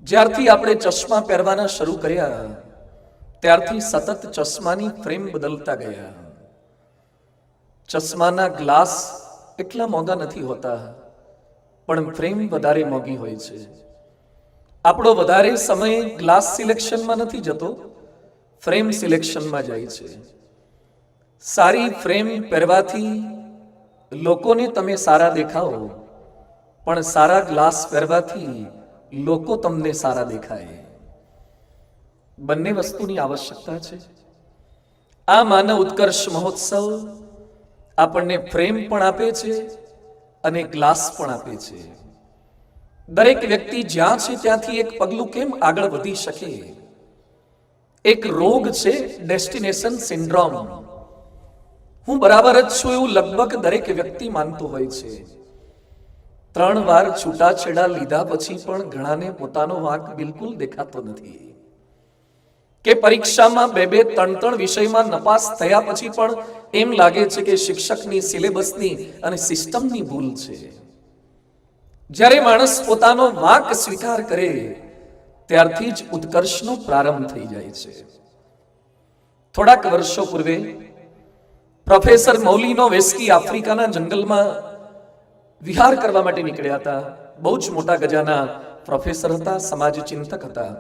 જ્યારથી આપણે ચશ્મા પહેરવાના શરૂ કર્યા ત્યારથી સતત ચશ્માની ફ્રેમ બદલતા ગયા. ચશ્માના ગ્લાસ એટલા મોંઘા નથી હોતા, પણ ફ્રેમ વધારે મોંઘી હોય છે. આપણો વધારે સમય ગ્લાસ સિલેક્શનમાં નથી જતો, ફ્રેમ સિલેક્શનમાં જાય છે. સારી ફ્રેમ પહેરવાથી લોકોને તમે સારા દેખાઓ, પણ સારા ગ્લાસ પહેરવાથી લોકો તમને સારા દેખાય. બંને વસ્તુની આવશ્યકતા છે. આ માનવ ઉત્કર્ષ મહોત્સવ આપણને ફ્રેમ પણ આપે છે અને ગ્લાસ પણ આપે છે. દરેક વ્યક્તિ જ્યાં છે ત્યાંથી એક પગલું કેમ આગળ વધી શકે? એક રોગ છે ડેસ્ટિનેશન સિન્ડ્રોમ. હું બરાબર જ છું એવું લગભગ દરેક વ્યક્તિ માનતો હોય છે. 3 વાર છૂટાછેડા લીધા પછી પણ ઘણાને પોતાનો વાંક બિલકુલ દેખાતો નથી. કે પરીક્ષામાં 2-3 વિષયમાં નપાસ થયા પછી પણ એમ લાગે છે કે શિક્ષકની સિલેબસની અને સિસ્ટમની ભૂલ છે. જ્યારે માણસ પોતાનો વાંક સ્વીકાર કરે ત્યારથી જ ઉત્કર્ષનો પ્રારંભ થઈ જાય છે. થોડાક વર્ષો પૂર્વે પ્રોફેસર મૌલીનો વેસ્કી આફ્રિકાના જંગલમાં વિહાર કરવા માટે નીકળ્યા હતા. બહુ જ મોટા ગજાના પ્રોફેસર હતા, સમાજ ચિંતક હતા.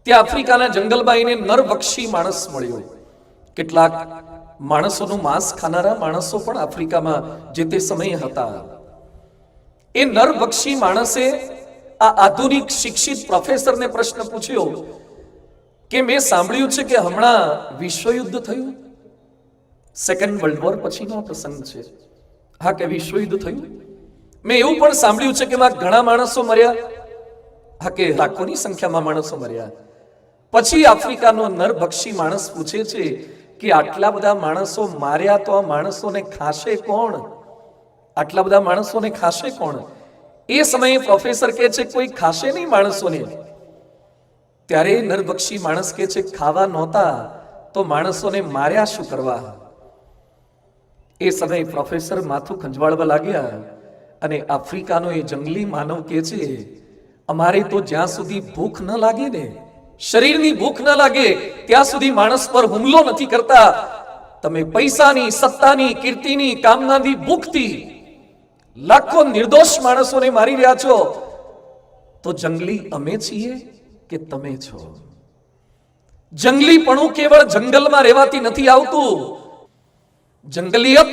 ત્યાં આફ્રિકાના જંગલમાં એને નરભક્ષી માણસ મળ્યો. કેટલાક માણસોનું માંસ ખાનારા માણસો પણ આફ્રિકામાં જે તે સમયે હતા. એ નરભક્ષી માણસે આ આધુનિક શિક્ષિત પ્રોફેસરને પ્રશ્ન પૂછ્યો કે મેં સાંભળ્યું છે કે હમણાં વિશ્વયુદ્ધ થયું. સેકન્ડ વર્લ્ડ વોર પછીનો પ્રસંગ છે. હા, કે વિશ્વયુદ્ધ થયું? મેં એવું પણ સાંભળ્યું છે કે ઘણા માણસો મર્યા. હા, કે લાખોની સંખ્યામાં માણસો મર્યા. પછી આફ્રિકાનો નરભક્ષી માણસ પૂછે છે કે આટલા બધા માણસો માર્યા તો આ માણસોને ખાશે કોણ? આટલા બધા માણસોને ખાશે કોણ? એ સમયે પ્રોફેસર કહે છે કોઈ ખાશે નહીં માણસોને. ત્યારે નરભક્ષી માણસ કહે છે ખાવા નહોતા તો માણસોને માર્યા શું કરવા? એ સમયે પ્રોફેસર માથું ખંજવાળવા લાગ્યા અને આફ્રિકાનો એ જંગલી માનવ કહે છે અમારે તો જ્યાં સુધી ભૂખ ન લાગે ને, શરીરની ભૂખ ન લાગે ત્યાં સુધી માણસ પર હુમલો નથી કરતા. તમે પૈસાની, સત્તાની, કીર્તિની કામનાની ભૂખથી લાખો નિર્દોષ માણસોને મારી રહ્યા છો. તો જંગલી અમે છીએ કે તમે છો? જંગલીપણું કેવળ જંગલમાં રહેવાથી નથી આવતું. જંગલિયત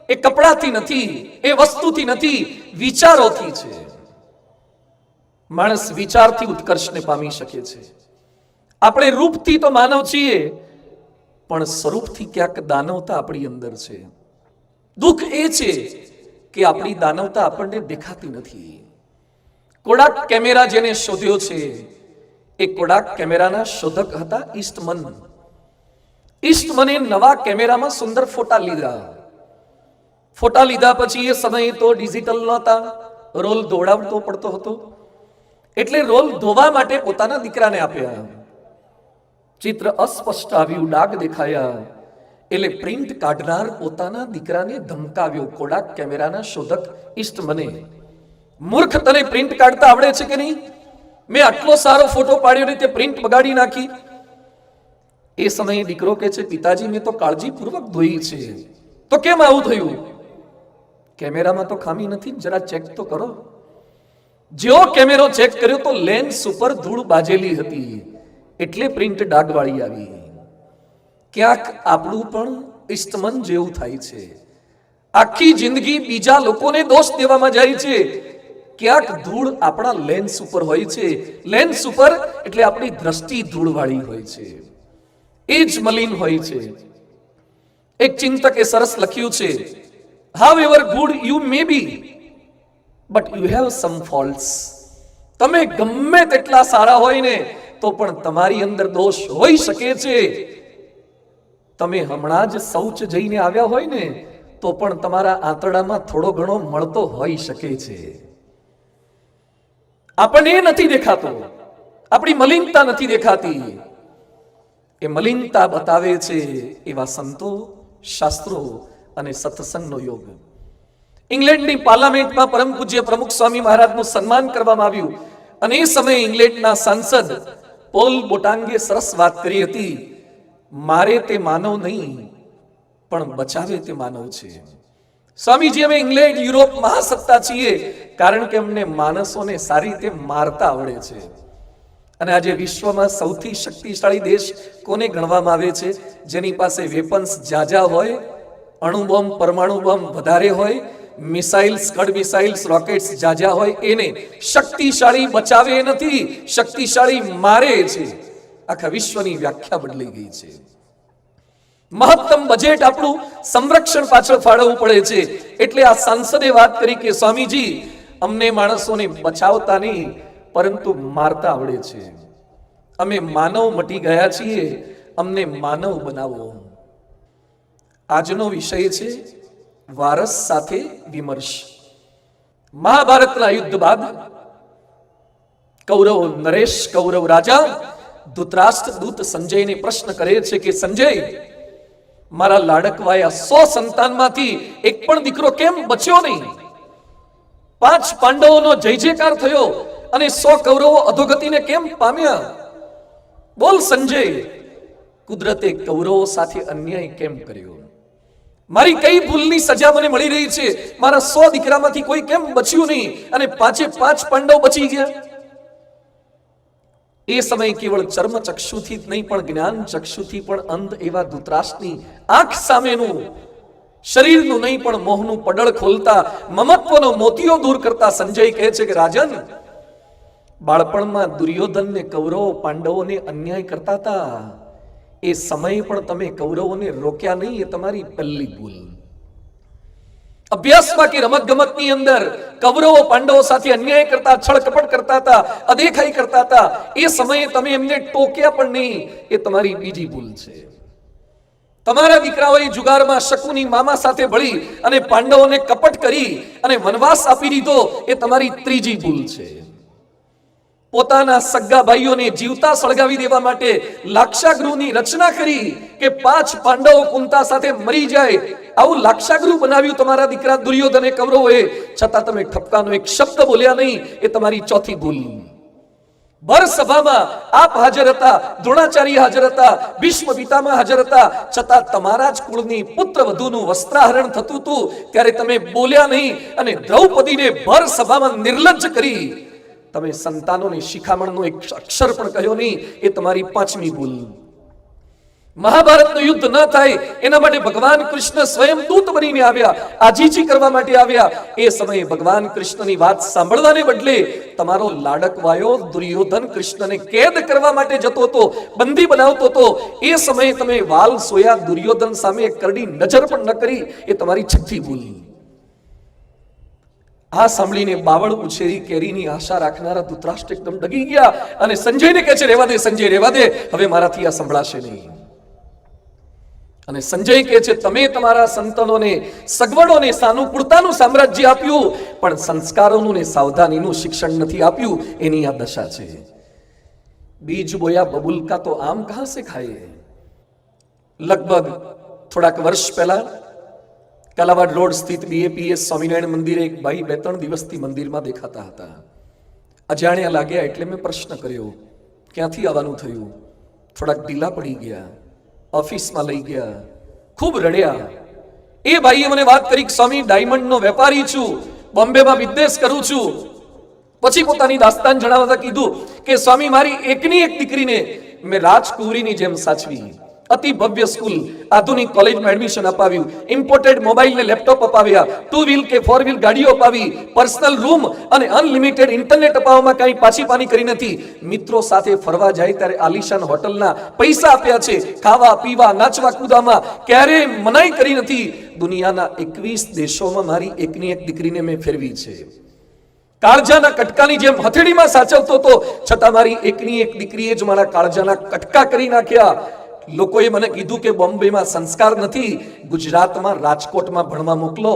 એ કપડાથી નથી, એ વસ્તુથી નથી, વિચારોથી છે. માણસ વિચારથી ઉત્કર્ષને પામી શકે છે. આપણે રૂપથી તો માનવ છીએ, પણ સ્વરૂપથી ક્યાંક દાનવતા આપણી અંદર છે. દુઃખ એ છે કે આપણી દાનવતા આપણને દેખાતી નથી. કોડાક કેમેરા જેને શોધ્યો છે એ કોડાક કેમેરાના શોધક હતા ઈસ્ટમન. ઈસ્ટમને નવા કેમેરામાં સુંદર ફોટા લીધા. ફોટા લીધા પછી એ સમયે તો ડિજિટલ નહોતા, રોલ દોડાવતો પડતો હતો. એટલે રોલ ધોવા માટે પોતાના દીકરાને આપ્યા. ચિત્ર અસ્પષ્ટ આવ્યું, ડાઘ દેખાયા. એટલે પ્રિન્ટ કાઢનાર પોતાના દીકરાને ધમકાવ્યો. કોડાક કેમેરાના શોધક ઈસ્ટમને, મૂર્ખ તને પ્રિન્ટ કાઢતા આવડે છે કે નહીં? મેં આટલો સારો ફોટો પાડ્યો ને તે પ્રિન્ટ બગાડી નાખી. એ સમયે દીકરો કહે છે પિતાજી મેં તો કાળજીપૂર્વક ધોઈ છે. તો કેમ આવું થયું? કેમેરામાં તો ખામી નથી, જરા ચેક તો કરો. જેવો કેમેરો ચેક કર્યો તો લેન્સ ઉપર ધૂળ બાજેલી હતી, એટલે પ્રિન્ટ ડાઘવાળી આવી. ક્યાંક આપણું પણ ઈસ્ટમન જેવું થાય છે. આખી જિંદગી બીજા લોકોને દોષ દેવામાં જાય છે. ક્યાંક ધૂળ આપણા લેન્સ ઉપર હોય છે. લેન્સ ઉપર એટલે આપણી દ્રષ્ટિ ધૂળવાળી હોય છે, એ જ મલિન હોય છે. એક ચિંતકે સરસ લખ્યું છે however good you may be but you have some faults. તમે ગમે તેટલા સારા હોય ને તો પણ તમારી અંદર દોષ હોઈ શકે છે. તમે હમણાં જ શૌચ જઈને આવ્યા હોય ને તો પણ તમારા આંતરડામાં થોડો ઘણો મળતો હોઈ શકે છે. આપણને એ નથી દેખાતો, આપણી મલિનતા નથી દેખાતી. એ મલિનતા બતાવે છે એવા સંતો, શાસ્ત્રો અને સત્સંગનો યોગ. ઇંગ્લેન્ડની પાર્લામેન્ટમાં પરમ પૂજ્ય પ્રમુખ સ્વામી મહારાજનું સન્માન કરવામાં આવ્યું. અને એ સમયે ઇંગ્લેન્ડના સાંસદ પોલ બોટાંગે સરસ વાત કરી હતી, મારે તે માનવ નહીં પણ બચાવે તે માનવ છે. સ્વામીજી, અમે ઇંગ્લેન્ડ યુરોપ મહાસત્તા છીએ કારણ કે અમને માણસોને સારી રીતે મારતા આવડે છે. અને આજે વિશ્વમાં સૌથી શક્તિશાળી દેશ કોને ગણવામાં આવે છે? જેની પાસે વેપન્સ જાજા હોય, અણુબોમ્બ પરમાણુ બોમ્બ વધારે હોય, મિસાઇલ્સ સ્કડ મિસાઇલ્સ રોકેટ્સ જાજા હોય. એને શક્તિશાળી બચાવે નથી, શક્તિશાળી મારે છે. આખા વિશ્વની વ્યાખ્યા બદલાઈ ગઈ છે. મહત્તમ બજેટ આપણું સંરક્ષણ પાછળ ફાળવવું પડે છે. એટલે આ સાંસદે વાત કરી કે સ્વામીજી, અમને માણસોને બચાવતા નહીં પરંતુ મારતા આવડે છે. અમે માનવ મટી ગયા છીએ, અમને માનવ બનાવો. આજનો વિષય છે વારસ સાથે વિમર્શ. મહાભારતના યુદ્ધ બાદ કૌરવ નરેશ, કૌરવ રાજા ધૃતરાષ્ટ્ર દૂત સંજયને પ્રશ્ન કરે છે કે સંજય, મારા લાડકવાયા 100 સંતાનમાંથી એક પણ દીકરો કેમ બચ્યો નહીં? 5 પાંડવોનો જય જયકાર થયો અને 100 કૌરવો અધોગતિને કેમ પામ્યા? બોલ સંજય, કુદરતે કૌરવો સાથે અન્યાય કેમ કર્યો? મારી કઈ ભૂલની સજા મને મળી રહી છે? મારા 100 દીકરામાંથી કોઈ કેમ બચ્યું નહીં અને 5 પાંડવ બચી ગયા? એ સમય કેવળ ચર્મ ચક્ષુથી જ નહીં પણ જ્ઞાન ચક્ષુથી પણ અંધ એવા ધૃતરાષ્ટ્રની આંખ સામેનું, શરીરનું નહીં પણ મોહનું પડળ ખોલતા, મમત્વનો મોતિયો દૂર કરતા સંજય કહે છે કે રાજન, બાળપણમાં દુર્યોધનને કૌરવો પાંડવોને અન્યાય કરતા હતા, એ સમયે પણ તમે કૌરવોને રોક્યા નહીં. એ તમારી પહેલી ભૂલ. અભ્યાસમાં કે રમત ગમતની અંદર કૌરવો પાંડવો સાથે અન્યાય કરતા, છળ કપટ કરતા હતા, અદેખાઈ કરતા હતા, એ સમયે તમે એમને ટોક્યા પણ નહીં. એ તમારી બીજી ભૂલ છે. તમારા દીકરાઓએ જુગારમાં શકુની મામા સાથે ભળી અને પાંડવોને કપટ કરી અને વનવાસ આપી દીધો. એ તમારી ત્રીજી ભૂલ છે. પોતાના સગા ભાઈઓને જીવતા સળગાવી દેવા માટે લાક્ષાગૃહની રચના કરી કે 5 પાંડવો કુંતા સાથે મરી જાય. આવું લાક્ષાગૃહ બનાવ્યું તમારા દીકરા દુર્યોધને, કૌરવોએ. છતાં તમે ઠપકાનો એક શબ્દ બોલ્યા નહીં. એ તમારી ચોથી ભૂલ. ભર સભામાં આપ હાજર હતા, દ્રોણાચાર્ય હાજર હતા, ભીષ્મ પિતામહ હાજર હતા, છતાં તમારા જ કુળની પુત્ર વધુનું વસ્ત્રાહરણ થતું હતું ત્યારે તમે બોલ્યા નહીં અને દ્રૌપદીને ભર સભામાં નિર્લજ્જ કરી. તમે સંતાનોની શિખામણનો એક અક્ષર પણ કહ્યો નહીં. એ તમારી 5મી ભૂલ. મહાભારતનું યુદ્ધ ન થાય એના માટે ભગવાન કૃષ્ણ સ્વયં દૂત બનીને આવ્યા, આજીજી કરવા માટે આવ્યા. એ સમયે ભગવાન કૃષ્ણની વાત સાંભળવાને બદલે તમારો લાડકવાયો દુર્યોધન કૃષ્ણને કેદ કરવા માટે જતો હતો, બંદી બનાવતો હતો. એ સમયે તમે વાલ સોયા દુર્યોધન સામે કરડી નજર પણ ન કરી. એ તમારી 6મી ભૂલ. આ સાંભળીને બાવળ ઉછેરી કેરીની આશા રાખનારા ધૃતરાષ્ટ્ર એકદમ ડગી ગયા અને સંજયને કહે છે, રહેવા દે સંજય, રહેવા દે, હવે મારાથી આ સંભળાશે નહીં. અને સંજય કહે છે, તમે તમારા સંતાનોને સગવડોને સાનુકૂળતાનું સામ્રાજ્ય આપ્યું પણ સંસ્કારોનું ને સાવધાનીનું શિક્ષણ નથી આપ્યું. એની આ દશા છે. બીજ બોયા બબુલ કા તો આમ કહા સે ખાએ. લગભગ થોડાક વર્ષ પહેલા કાલાવાડ રોડ સ્થિત BAPS સ્વામિનારાયણ મંદિરે એક ભાઈ 2-3 દિવસથી મંદિરમાં દેખાતા હતા. અજાણ્યા લાગ્યા એટલે મેં પ્રશ્ન કર્યો, ક્યાંથી આવવાનું થયું? થોડાક ઢીલા પડી ગયા, ઓફિસમાં લઈ ગયા, ખૂબ રડ્યા. એ ભાઈએ મને વાત કરી, સ્વામી ડાયમંડનો વેપારી છું, બોમ્બેમાં બિઝનેસ કરું છું. પછી પોતાની દાસ્તાન જણાવતા કીધું કે સ્વામી, મારી એકની એક દીકરીને મેં રાજકુંવરીની જેમ સાચવી. અતિ ભવ્ય સ્કૂલ, આધુનિક કોલેજમાં એડમિશન અપાવ્યું, ઇમ્પોર્ટેડ મોબાઈલ ને લેપટોપ અપાવ્યા, 2 વ્હીલ કે 4 વ્હીલ ગાડીઓ અપાવી, પર્સનલ રૂમ અને અનલિમિટેડ ઇન્ટરનેટ અપાવવામાં કાંઈ પાછી પાની કરી નથી. મિત્રો સાથે ફરવા જાય ત્યારે આલિશાન હોટલના પૈસા આપ્યા છે. ખાવા પીવા નાચવા કૂદવામાં ક્યારેય મનાઈ કરી નથી. દુનિયાના 21 દેશોમાં મારી એકની એક દીકરીને મેં ફેરવી છે. કાળજાના કટકાની જેમ હથેળીમાં સાચવતો હતો, છતાં મારી એકની એક દીકરીએ જ મારા કાળજાના કટકા કરી નાખ્યા. લોકોએ મને કીધું કે બોમ્બેમાં સંસ્કાર નથી, ગુજરાતમાં રાજકોટમાં ભણવા મોકલો.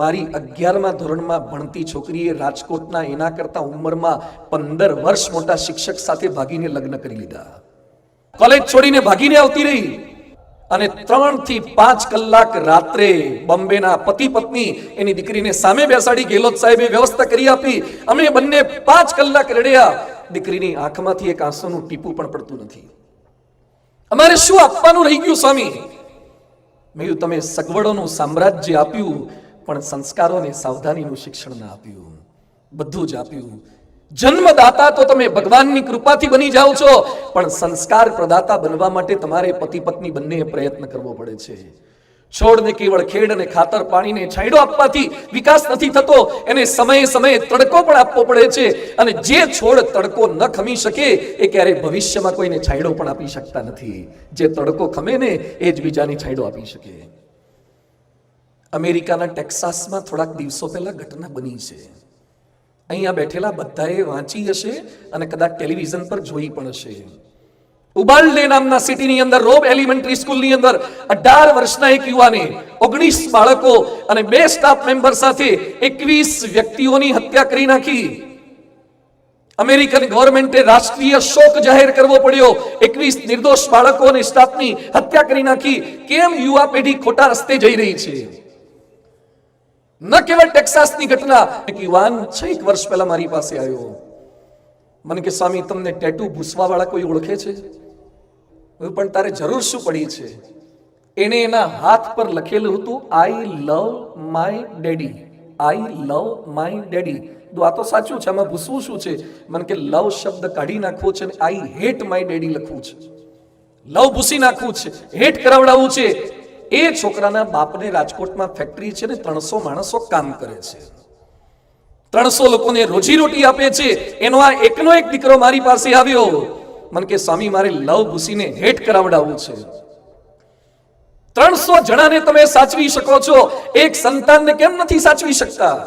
મારી 11મા ધોરણમાં ભણતી છોકરીએ રાજકોટના એના કરતા ઉંમરમાં 15 વર્ષ મોટા શિક્ષક સાથે ભાગીને લગ્ન કરી લીધા. કોલેજ છોડીને ભાગીને આવતી રહી. અને 3 થી 5 કલાક રાત્રે બોમ્બેના પતિ પત્ની એની દીકરીને સામે બેસાડી ગેહલોત સાહેબે વ્યવસ્થા કરી આપી. અમે બંને 5 કલાક રડ્યા. દીકરીની આંખમાંથી એક આંસુનું ટીપું પણ પડતું નથી. અમારે શું આપવાનું રહી ગયું સ્વામી? મેં કીધું તમે સગવડોનું સામ્રાજ્ય આપ્યું પણ સંસ્કારોને સાવધાનીનું શિક્ષણ ના આપ્યું. બધું જ આપ્યું. જન્મદાતા તો તમે ભગવાનની કૃપાથી બની જાઓ છો, પણ સંસ્કાર પ્રદાતા બનવા માટે તમારે પતિ પત્ની બંને પ્રયત્ન કરવો પડે છે. છોડને કેવળ ખેડ અને ખાતર પાણીને છાંયડો આપવાથી વિકાસ નથી થતો. એને સમયે સમયે તડકો પણ આપવો પડે છે. અને જે છોડ તડકો ન ખમી શકે એ ક્યારેય ભવિષ્યમાં કોઈને છાંયડો પણ આપી શકતા નથી. જે તડકો ખમે ને એ જ બીજાને છાંયડો આપી શકે. અમેરિકાના ટેક્સાસમાં થોડાક દિવસો પહેલા ઘટના બની છે. અહીંયા બેઠેલા બધાએ વાંચી હશે અને કદાચ ટેલિવિઝન પર જોઈ પણ હશે. ઉબાલ્ડે નામના સિટીની અંદર રોબ એલિમેન્ટરી સ્કૂલની અંદર 18 વર્ષના એક યુવાને 19 બાળકો અને 2 સ્ટાફ મેમ્બર સાથે 21 વ્યક્તિઓની હત્યા કરી નાખી. અમેરિકન ગવર્મેન્ટે રાષ્ટ્રીય શોક જાહેર કરવો પડ્યો. 21 નિર્દોષ બાળકો અને સ્ટાફની હત્યા કરી નાખી. કેમ યુવા પેઢી ખોટા રસ્તે જઈ રહી છે? ન કેવળ ટેક્સાસની ઘટના. એક યુવાન 6 વર્ષ પહેલા મારી પાસે આવ્યો. મને કે સ્વામી તમને ટેટુ ભૂસવા વાળા કોઈ ઓળખે છે? પણ તારે જરૂર શું પડી છે? એને એના હાથ પર લખેલું હતું I love my daddy. I love my daddy. આ તો સાચું છે, આમાં ભૂસવું શું છે? મને કે લવ શબ્દ કાઢી નાખવો છે અને આઈ હેટ માય ડેડી લખવું છે. લવ ભૂસી નાખવું છે, હેટ કરાવડાવવું છે. એ છોકરાના બાપને રાજકોટમાં ફેક્ટરી છે ને 300 માણસો કામ કરે છે. 300 લોકોને રોજીરોટી આપે છે. એનો આ એકનો એક દીકરો મારી પાસે આવ્યો. મને કે સ્વામી મારે લવ ભૂસીને હેટ કરાવડાવવું છે. 300 જણાને તમે સાચવી શકો છો, એક સંતાનને કેમ નથી સાચવી શકતા?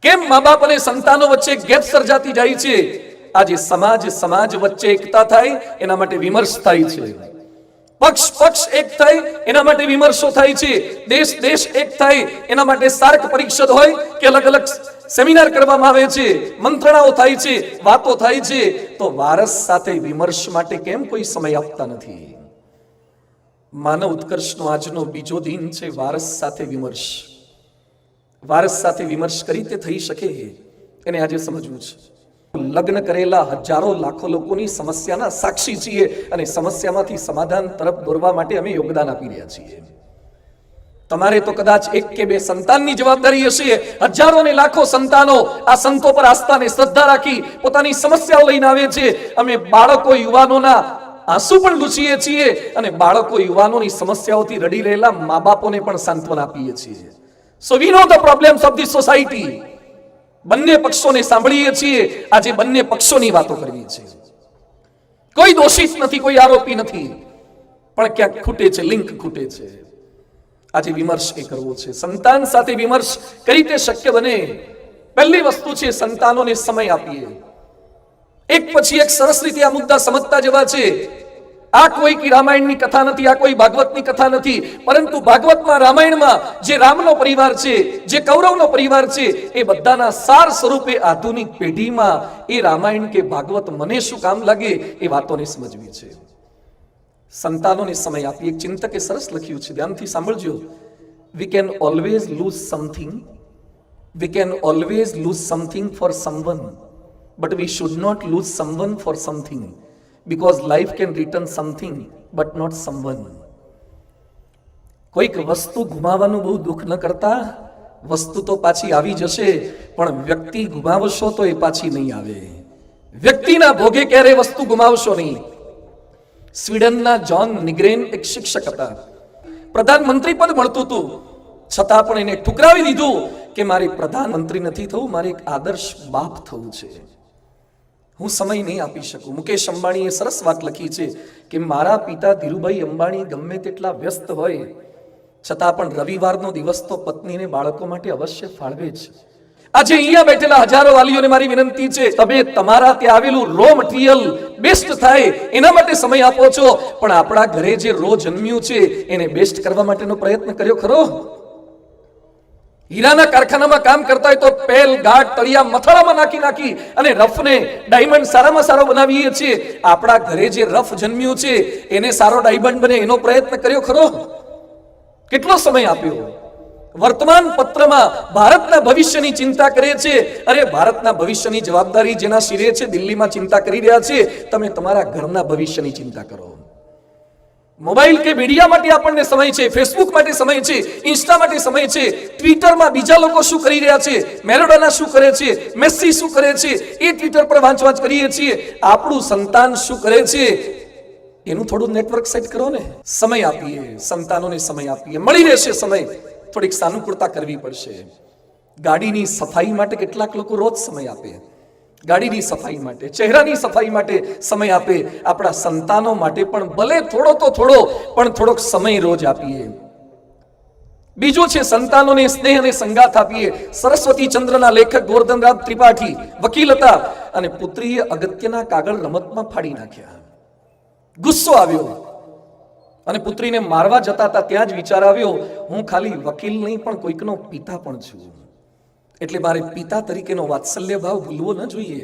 કેમ મા બાપ અને સંતાનો વચ્ચે ગેપ સર્જાતી જાય છે? આજે સમાજ વચ્ચે એકતા થાય એના માટે વિમર્શ થાય છે. પક્ષ એક થાય એના માટે વિમર્શો થાય છે. દેશ એક થાય એના માટે સાર્ક પરીષદ હોય કે અલગ અલગ સેમિનાર કરવામાં આવે છે, મંત્રણાઓ થાય છે, વાતો થાય છે. તો વારસ સાથે વિમર્શ માટે કેમ કોઈ સમય આપતા નથી? માનવ ઉત્કર્ષનો આજનો બીજો દિન છે વારસ સાથે વિમર્શ. વારસ સાથે વિમર્શ કઈ રીતે થઈ શકે એને આજે સમજવું છે. લગ્ન કરેલા હજારો લાખો લોકોની સમસ્યાના સાક્ષી છીએ અને સમસ્યામાંથી સમાધાન તરફ દોરવા માટે અમે યોગદાન આપી રહ્યા છીએ. તમારે તો કદાચ 1 કે 2 સંતાનની જવાબદારી હશે. હજારો ને લાખો સંતાનો આ સંતો પર આસ્થા અને શ્રદ્ધા રાખી પોતાની સમસ્યાઓ લઈને આવે છે. અમે બાળકો યુવાનોના આંસુ પણ લૂછીએ છીએ અને બાળકો યુવાનોની સમસ્યાઓથી રડી રહેલા મા બાપોને પણ સાંત્વન આપીએ છીએ. So we know the problems of the society. બંને પક્ષોને સાંભળીએ છીએ. આજે બંને પક્ષોની વાતો કરવી છે. કોઈ દોષિત નથી, કોઈ આરોપી નથી, પણ ક્યાંક ખૂટે છે, લિંક ખૂટે છે. આજે વિમર્શ એ કરવો છે. સંતાન સાથે વિમર્શ કઈ રીતે શક્ય બને? પહેલી વસ્તુ છે સંતાનોને સમય આપીએ. એક પછી એક સરસ રીતે આ મુદ્દા સમજતા જવા છે. આ કોઈ રામાયણની કથા નથી, આ કોઈ ભાગવતની કથા નથી, પરંતુ ભાગવતમાં રામાયણમાં જે રામનો પરિવાર છે, જે કૌરવનો પરિવાર છે, એ બધાના સાર સ્વરૂપે આધુનિક પેઢીમાં એ રામાયણ કે ભાગવત મને શું કામ લાગે એ વાતોને સમજવી છે. સંતાનોને સમય આપી. એક ચિંતકે સરસ લખ્યું છે, ધ્યાનથી સાંભળજો. We can always lose something, we can always lose something for someone, but we should not lose someone for something, because life can return something but not someone. કોઈક વસ્તુ ગુમાવવાનું બહુ દુઃખ ન કરતા. વસ્તુ તો પાછી આવી જશે, પણ વ્યક્તિ ગુમાવશો તો એ પાછી નહીં આવે. વ્યક્તિના ભોગે ક્યારે વસ્તુ ગુમાવશો નહીં. સ્વીડનના જ્હોન નિગ્રેન એક શિક્ષક હતા. પ્રધાનમંત્રી પદ મળતું હતું, છતાં પણ એને ઠુકરાવી દીધું કે મારે પ્રધાનમંત્રી નથી થવું, મારે એક આદર્શ બાપ થવું છે. હું સમય નહીં આપી શકું. મુકેશ અંબાણીએ સરસ વાત લખી છે કે મારા પિતા ધીરુભાઈ અંબાણી ગમે તેટલા વ્યસ્ત હોય છતાં પણ રવિવારનો દિવસ તો પત્નીને બાળકો માટે અવશ્ય ફાળવે છે. આજે અહીંયા બેઠેલા હજારો વાલીઓને મારી વિનંતી છે, તમે તમારા ત્યાં આવેલું રો મટીરિયલ બેસ્ટ થાય એના માટે સમય આપો છો, પણ આપણા ઘરે જે રો જન્મ્યું છે એને બેસ્ટ કરવા માટેનો પ્રયત્ન કર્યો ખરો? હીરાના કારખાનામાં કામ કરતા હોય તો પેલ ગાઢ તળિયા મથાળામાં નાખી નાખી અને રફને ડાયમંડ સારામાં સારો બનાવીએ છીએ. આપણા ઘરે જે રફ જન્મ્યું છે એને સારો ડાયમંડ બને એનો પ્રયત્ન કર્યો ખરો? કેટલો સમય આપ્યો? વર્તમાન પત્રમાં ભારતના ભવિષ્યની ચિંતા કરે છે. અરે ભારતના ભવિષ્યની જવાબદારી જેના શિરે છે દિલ્હીમાં ચિંતા કરી રહ્યા છે. તમે તમારા ઘરના ભવિષ્યની ચિંતા કરો. મોબાઈલ કે મીડિયા માટે આપણને સમય છે, ફેસબુક માટે સમય છે, ઇન્સ્ટા માટે સમય છે, ટ્વિટરમાં બીજા લોકો શું કરી રહ્યા છે, મેરાડોના શું કરે છે, મેસી શું કરે છે, એ ટ્વિટર પર વાંચ કરીએ છીએ. આપણું સંતાન શું કરે છે એનું થોડું નેટવર્ક સેટ કરો ને. સમય આપીએ, સંતાનોને સમય આપીએ. મળી રહેશે સમય, થોડીક સાનુકૂળતા કરવી પડશે. ગાડીની સફાઈ માટે કેટલાક લોકો રોજ સમય આપે, ગાડીની સફાઈ માટે, ચહેરાની સફાઈ માટે સમય આપે. આપણા સંતાનો માટે પણ ભલે થોડો તો થોડો પણ થોડોક સમય રોજ આપીએ. બીજું છે સંતાનોને સ્નેહ અને સંગાથ આપીએ. સરસ્વતી ચંદ્રના લેખક ગોરધનરામ ત્રિપાઠી વકીલ હતા અને પુત્રીએ અગત્યના કાગળ રમતમાં ફાડી નાખ્યા. ગુસ્સો આવ્યો અને પુત્રીને મારવા જતા હતા ત્યાં જ વિચાર આવ્યો, હું ખાલી વકીલ નહીં પણ કોઈકનો પિતા પણ છું, એટલે મારે પિતા તરીકેનો વાત્સલ્ય ભાવ ભૂલવો ન જોઈએ.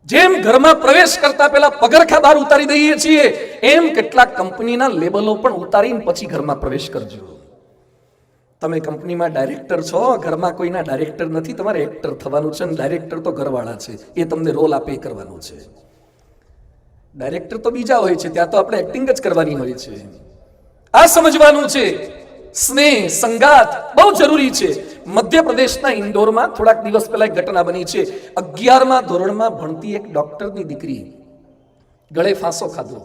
જેમ ઘરમાં પ્રવેશ કરતા પહેલા પગરખા બહાર ઉતારી દઈએ છીએ એમ કેટલાક કંપનીના લેબલો પણ ઉતારીને પછી ઘરમાં પ્રવેશ કરજો. તમે કંપનીમાં ડાયરેક્ટર છો, ઘરમાં કોઈના ડાયરેક્ટર નથી, તમારે એક્ટર થવાનું છે. ડાયરેક્ટર તો ઘરવાળા છે, એ તમને રોલ આપે એ કરવાનું છે. ડાયરેક્ટર તો બીજા હોય છે, ત્યાં તો આપણે એક્ટિંગ જ કરવાની હોય છે. આ સમજવાનું છે. સ્નેહ સંગાત બહુ જરૂરી છે. મધ્યપ્રદેશના ઇન્દોરમાં થોડાક દિવસ પહેલા એક ઘટના બની છે. 11મા ધોરણમાં ભણતી એક ડોક્ટરની દીકરી ગળે ફાંસો ખાધો.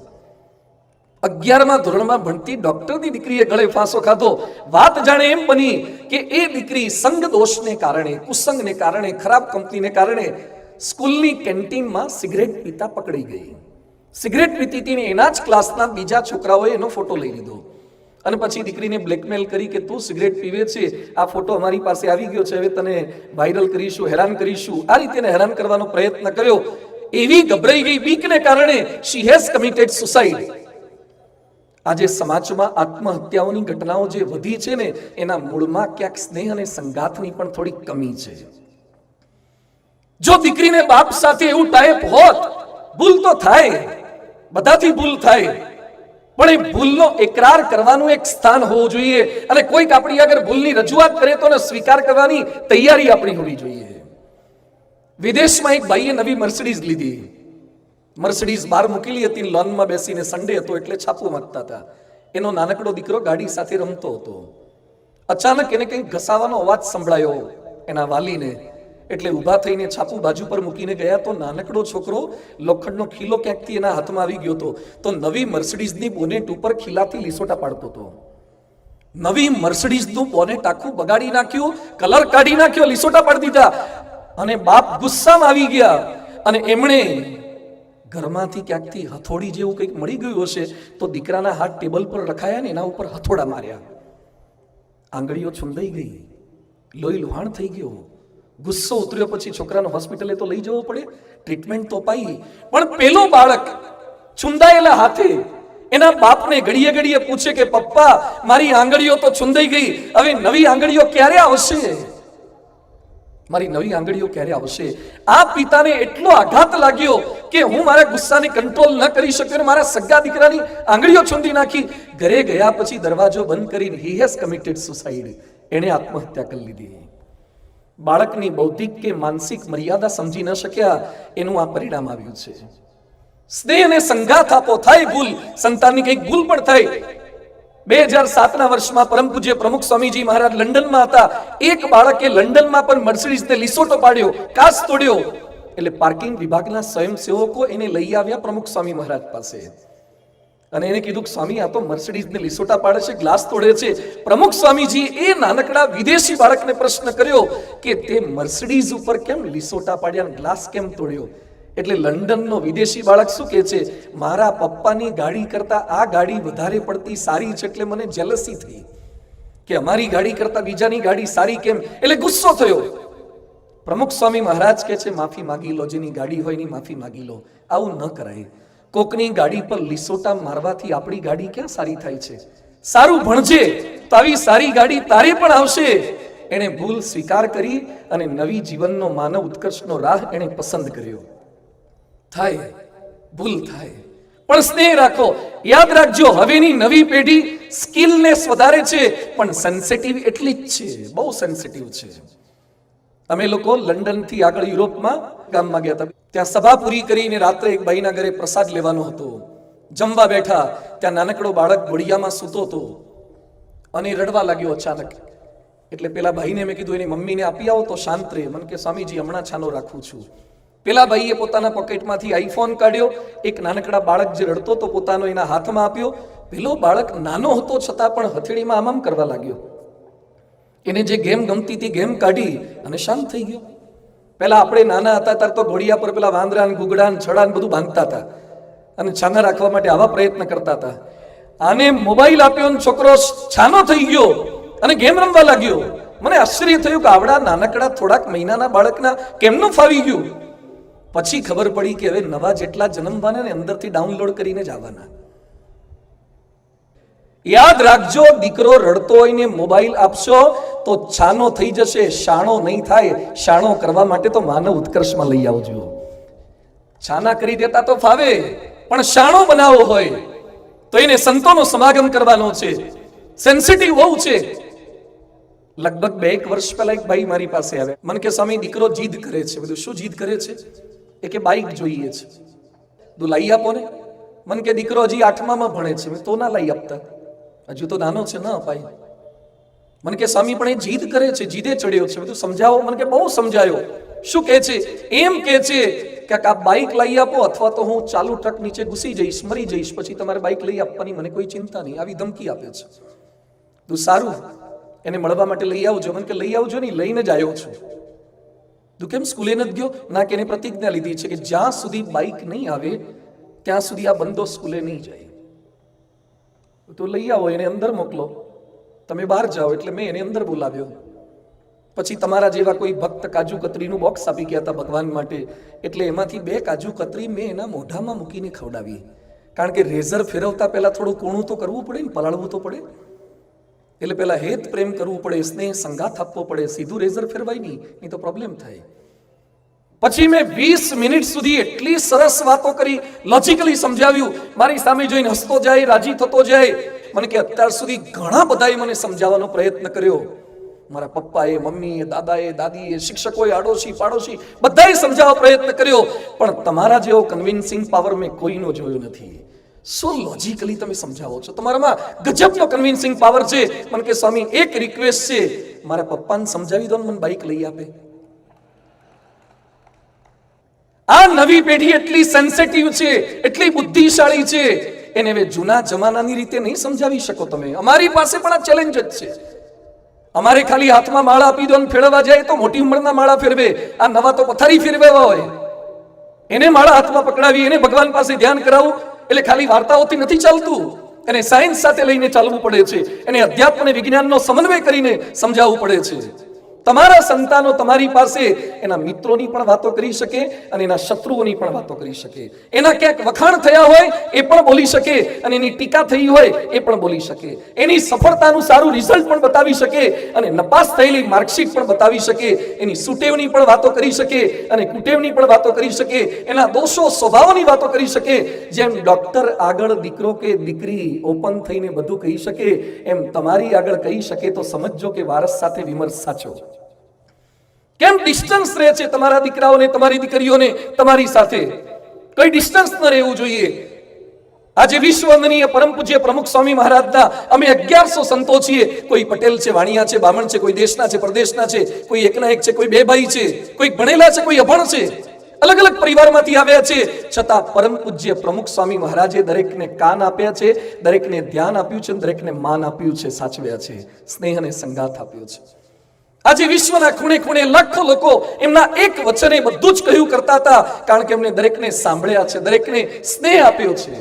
11મા ધોરણમાં ભણતી ડોક્ટરની દીકરીએ ગળે ફાંસો ખાધો. વાત જાણે એમ બની કે એ દીકરી સંગ દોષને કારણે, કુસંગને કારણે, ખરાબ કંપનીને કારણે સ્કૂલની કેન્ટીનમાં સિગરેટ પીતા પકડી ગઈ. સિગરેટ પીતી હતી, એના જ ક્લાસના બીજા છોકરાઓએ એનો ફોટો લઈ લીધો અને પછી દીકરીને બ્લેકમેલ કરી કે તું સિગરેટ પીવે છે, આ ફોટો અમારી પાસે આવી ગયો છે, હવે તને વાયરલ કરીશું, હેરાન કરીશું. આ રીતે હેરાન કરવાનો પ્રયત્ન કર્યો. એવી ગભરાઈ ગઈ બીકને કારણે શી હેઝ કમિટેડ સુસાઇડ. આજે સમાજમાં આત્મહત્યાઓની ઘટનાઓ જે વધી છે ને એના મૂળમાં ક્યાંક સ્નેહ અને સંગાથની પણ થોડી કમી છે. જો દીકરીને બાપ સાથે એવું ટાઈપ હોત, ભૂલ તો થાય, બધાથી ભૂલ થાય, પણ એ ભૂલનો એકરાર કરવાનું એક સ્થાન હોવું જોઈએ અને કોઈક આપણી આગળ ભૂલની રજૂઆત કરે તો સ્વીકાર કરવાની તૈયારી આપણી હોવી જોઈએ. વિદેશમાં એક ભાઈએ નવી મર્સિડીઝ લીધી. મર્સિડીઝ બહાર મૂકેલી હતી, લોનમાં બેસીને, સન્ડે હતો એટલે છાપું માંગતા હતા. એનો નાનકડો દીકરો ગાડી સાથે રમતો હતો. અચાનક એને કંઈક ઘસાવાનો અવાજ સંભળાયો એના વાલીને, એટલે ઊભા થઈને છાપું બાજુ પર મૂકીને ગયા તો નાનકડો છોકરો લોખંડનો ખીલો ક્યાંકથી એના હાથમાં આવી ગયો હતો. તો નવી મર્સિડીઝની બોનેટ ઉપર ખીલાથી લીસોટા પાડતો હતો. નવી મર્સિડીઝનું બોનેટ આખું બગાડી નાખ્યું, કલર કાઢી નાખ્યો, લીસોટા પાડી દીધા. અને બાપ ગુસ્સામાં આવી ગયા અને એમણે ઘરમાંથી ક્યાંકથી હથોડી જેવું કંઈક મળી ગયું હશે તો દીકરાના હાથ ટેબલ પર રખાયા ને એના ઉપર હથોડા માર્યા. આંગળીઓ છુંદાઈ ગઈ, લોહી લુહાણ થઈ ગયો. ગુસ્સો ઉતર્યો. પછી છોકરાને હોસ્પિટલે તો લઈ જવો પડે, ટ્રીટમેન્ટ તો અપાઈ. પણ પેલો બાળક છુંદાયેલા હાથે એના બાપને ઘડીએ ઘડીએ પૂછે કે પપ્પા મારી આંગળીઓ તો છુંદાઈ ગઈ, હવે નવી આંગળીઓ ક્યારે આવશે, મારી નવી આંગળીઓ ક્યારે આવશે. આ પિતાને એટલો આઘાત લાગ્યો કે હું મારા ગુસ્સાને કંટ્રોલ ન કરી શક્યો અને મારા સગા દીકરાની આંગળીઓ છુંદી નાખી. ઘરે ગયા પછી દરવાજો બંધ કરીને હી હેઝ કમિટેડ સુસાઇડ, એણે આત્મહત્યા કરી લીધી. બાળકની બૌદ્ધિક કે માનસિક મર્યાદા સમજી ન શક્યા, એનું આ પરિણામ આવ્યું છે. સ્નેહ અને સંગાથ આપો, થાય ભૂલ, સંતાનની કંઈક ભૂલ પણ થાય. 2007ના વર્ષમાં પરમ પૂજ્ય પ્રમુખ સ્વામીજી મહારાજ લંડનમાં હતા. એક બાળકે લંડનમાં પણ મર્સિડીઝને લીસોટો પાડ્યો, કાચ તોડ્યો. એટલે પાર્કિંગ વિભાગના સ્વયંસેવકો એને લઈ આવ્યા પ્રમુખ સ્વામી મહારાજ પાસે અને એને કીધું કે સ્વામી આ તો મર્સિડીઝને લીસોટા પાડે છે, ગ્લાસ તોડે છે. પ્રમુખ સ્વામીજી એ નાનકડા વિદેશી બાળકને પ્રશ્ન કર્યો કે તે મર્સિડીઝ ઉપર કેમ લીસોટા પાડ્યા, ગ્લાસ કેમ તોડ્યો? એટલે લંડનનો વિદેશી બાળક શું કહે છે, મારા પપ્પાની ગાડી કરતા આ ગાડી વધારે પડતી સારી છે એટલે મને જેલસી થઈ કે અમારી ગાડી કરતા બીજાની ગાડી સારી કેમ, એટલે ગુસ્સો થયો. પ્રમુખ સ્વામી મહારાજ કહે છે માફી માગી લો, જેની ગાડી હોય એની માફી માગી લો, આવું ન કરાય. કોકની ગાડી પર લીસોટા મારવાથી આપણી ગાડી ક્યાં સારી થાય છે? સારું ભણજે તો આવી સારી ગાડી તારે પણ આવશે. એણે ભૂલ સ્વીકાર કરી અને નવી જીવનનો માનવ ઉત્કર્ષનો રાહ એણે પસંદ કર્યો. થાય, ભૂલ થાય, પણ સ્નેહ રાખો. યાદ રાખજો, હવેની નવી પેઢી સ્કિલનેસ વધારે છે પણ સેન્સિટિવ એટલી જ છે, બહુ સેન્સિટિવ છે. અમે લોકો લંડન થી આગળ યુરોપમાં ગામમાં ગયા હતા. ત્યાં સભા પૂરી કરીને રાત્રે એક ભાઈના ઘરે પ્રસાદ લેવાનો હતો. જમવા બેઠા, ત્યાં નાનકડો બાળક ઘોડિયામાં સૂતો હતો અને રડવા લાગ્યો અચાનક. એટલે પેલા ભાઈને મેં કીધું એની મમ્મીને આપી આવો તો શાંત રહે. મને કે સ્વામીજી હમણાં છાનો રાખું છું. પેલા ભાઈએ પોતાના પોકેટમાંથી આઈફોન કાઢ્યો, એક નાનકડા બાળક જે રડતો તો પોતાનો એના હાથમાં આપ્યો. પેલો બાળક નાનો હતો છતાં પણ હથેળીમાં આમ કરવા લાગ્યો. એને જે ગેમ ગમતી હતી ગેમ કાઢી અને શાંત થઈ ગયો. પેલા આપણે નાના હતા ત્યારે તો ઘોડિયા પર પેલા વાંદરા ગુગડા છડા બધું બાંધતા હતા અને છાના રાખવા માટે આવા પ્રયત્ન કરતા હતા. આને મોબાઈલ આપ્યો અને છોકરો છાનો થઈ ગયો અને ગેમ રમવા લાગ્યો. મને આશ્ચર્ય થયું કે આવડા નાનકડા થોડાક મહિનાના બાળકના કેમનું ફાવી ગયું. પછી ખબર પડી કે હવે નવા જેટલા જન્મવાના ને અંદરથી ડાઉનલોડ કરીને જ આવવાના. યાદ રાખજો, દીકરો રડતો હોય ને મોબાઈલ આપશો તો છાનો થઈ જશે, શાણો નહીં થાય. શાણો કરવા માટે તો માનવ ઉત્કર્ષમાં લઈ આવજો. છાના કરી દેતા તો ફાવે, પણ શાણો બનાવવો હોય તો એને સંતોનો સમાગમ કરવાનો છે. સેન્સિટિવ બહુ છે. લગભગ 2 વર્ષ પહેલા એક ભાઈ મારી પાસે આવે. મને કે સ્વામી દીકરો જીદ કરે છે. બધું શું જીદ કરે છે? એ કે બાઈક જોઈએ છે. તું લઈ આપો ને. મને કે દીકરો હજી 8મામાં ભણે છે. મેં તો ના લઈ આપતા, હજુ તો નાનો છે, ના અપાય. મને કે સ્વામી પણ એ જીદ કરે છે, જીદે ચડ્યો છે. બધું સમજાવો. મને કે બહુ સમજાયો. શું કહે છે? એમ કહે છે કે આ બાઈક લઈ આપો અથવા તો હું ચાલુ ટ્રક નીચે ઘૂસી જઈશ, મરી જઈશ, પછી તમારે બાઈક લઈ આપવાની મને કોઈ ચિંતા નહીં. આવી ધમકી આપે છે. તું સારું, એને મળવા માટે લઈ આવજો. મને કે લઈ આવજો નહીં, લઈને જ આવ્યો છું. તું કેમ સ્કૂલે નથી ગયો? ના, કે એને પ્રતિજ્ઞા લીધી છે કે જ્યાં સુધી બાઈક નહીં આવે ત્યાં સુધી આ બંદો સ્કૂલે નહીં જાય. તો લઈ આવો, એને અંદર મોકલો. તમે બહાર જાઓ. એટલે મેં એને અંદર બોલાવ્યો. પછી તમારા જેવા કોઈ ભક્ત કાજુ કતરીનું બોક્સ આપી ગયા હતા ભગવાન માટે. એટલે એમાંથી 2 કાજુ કતરી મેં એના મોઢામાં મૂકીને ખવડાવી. કારણ કે રેઝર ફેરવતા પહેલા થોડું કૂણું તો કરવું પડે ને, પલાળવું તો પડે. એટલે પેલા હેત પ્રેમ કરવું પડે, સ્નેહ સંગાથ આપવો પડે. સીધું રેઝર ફેરવાય નહીં તો પ્રોબ્લેમ થાય. પછી મેં 20 મિનિટ સુધી એટલી સરસ વાતો કરી, લોજિકલી સમજાવ્યું. મારી સામે જોઈને હસતો જાય, રાજી થતો જાય. મને કે અત્યાર સુધી ઘણા બધાએ મને સમજાવવાનો પ્રયત્ન કર્યો. મારા પપ્પાએ, મમ્મીએ, દાદાએ, દાદીએ, શિક્ષકોએ, આડોશી પાડોશી બધાએ સમજાવવાનો પ્રયત્ન કર્યો, પણ તમારા જેવો કન્વિન્સિંગ પાવર મેં કોઈનો જોયો નથી. શું લોજિકલી તમે સમજાવો છો? તમારામાં ગજબનો કન્વિન્સિંગ પાવર છે. મને કે સ્વામી એક રિક્વેસ્ટ છે, મારા પપ્પાને સમજાવી દો ને મને બાઈક લઈ આપે. આ નવી પેઢી એટલી સેન્સિટિવ છે, એટલી બુદ્ધિશાળી છે, એને હવે જૂના જમાનાની રીતે નહીં સમજાવી શકો તમે. અમારી પાસે પણ આ ચેલેન્જ જ છે. અમારે ખાલી હાથમાં માળા આપી દો ને ફેરવવા જાય તો મોટી ઉંમરના માળા ફેરવે. આ નવા તો પથારી ફેરવેવા હોય. એને માળા હાથમાં પકડાવી, એને ભગવાન પાસે ધ્યાન કરાવવું. એટલે ખાલી વાર્તાઓથી નથી ચાલતું, એને સાયન્સ સાથે લઈને ચાલવું પડે છે. એને અધ્યાત્મ અને વિજ્ઞાનનો સમન્વય કરીને સમજાવવું પડે છે. તમારા સંતાનો તમારી પાસે એના મિત્રોની પણ વાતો કરી શકે અને એના શત્રુઓની પણ વાતો કરી શકે. એના ક્યાંક વખાણ થયા હોય એ પણ બોલી શકે અને એની ટીકા થઈ હોય એ પણ બોલી શકે. એની સફળતાનું સારું રિઝલ્ટ પણ બતાવી શકે અને નપાસ થયેલી માર્કશીટ પણ બતાવી શકે. એની સુટેવની પણ વાતો કરી શકે અને કુટેવની પણ વાતો કરી શકે. એના દોષો સ્વભાવની વાતો કરી શકે. જેમ ડોક્ટર આગળ દીકરો કે દીકરી ઓપન થઈને બધું કહી શકે, એમ તમારી આગળ કહી શકે તો સમજજો કે વારસ સાથે વિમર્શ સાચો. કેમ ડિસ્ટન્સ રહે છે તમારા દીકરાઓને, તમારી દીકરીઓને તમારી સાથે? કઈ ડિસ્ટન્સ ન રહેવું જોઈએ. આજે વિશ્વવંદનીય પરમ પૂજ્ય પ્રમુખ સ્વામી મહારાજના અમે 1100 સંતો છીએ. કોઈ પટેલ છે, વાણિયા છે, બામણ છે, કોઈ દેશના છે, પરદેશના છે, કોઈ એકના એક છે, કોઈ 2 ભાઈ છે, કોઈ ભણેલા છે, કોઈ અભણ છે, અલગ અલગ પરિવારમાંથી આવ્યા છે. છતાં પરમ પૂજ્ય પ્રમુખ સ્વામી મહારાજે દરેકને કાન આપ્યા છે, દરેકને ધ્યાન આપ્યું છે, દરેકને માન આપ્યું છે, સાચવ્યા છે, સ્નેહ અને સંગાથ આપ્યો છે. આજે વિશ્વના ખૂણે ખૂણે લાખો લોકો એમના એક વચને બધું જ કહ્યું કરતા હતા, કારણ કે એમને દરેકને સાંભળ્યા છે, દરેકને સ્નેહ આપ્યો છે.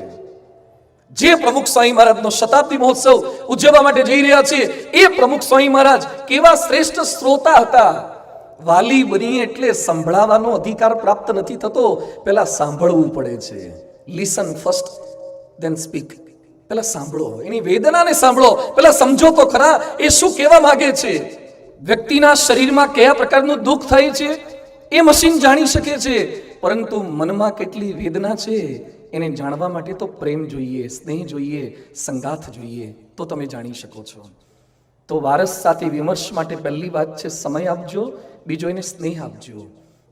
જે પ્રમુખ સ્વામી મહારાજનો શતાબ્દી મહોત્સવ ઉજવવા માટે જઈ રહ્યા છે, એ પ્રમુખ સ્વામી મહારાજ કેવા શ્રેષ્ઠ શ્રોતા હતા. વાલી બની એટલે સંભળાવાનો અધિકાર પ્રાપ્ત નથી થતો, પહેલા સાંભળવું પડે છે. Listen first then speak. પહેલા સાંભળો, એની વેદનાને સાંભળો, પહેલા સમજો તો ખરા એ શું કહેવા માંગે છે. વ્યક્તિના શરીરમાં કયા પ્રકારનું દુઃખ થાય છે એ મશીન જાણી શકે છે, પરંતુ મનમાં કેટલી વેદના છે એને જાણવા માટે તો પ્રેમ જોઈએ, સ્નેહ જોઈએ, સંગાથ જોઈએ, તો તમે જાણી શકો છો. તો વારસ સાથે વિમર્શ માટે પહેલી વાત છે સમય આપજો, બીજો એને સ્નેહ આપજો.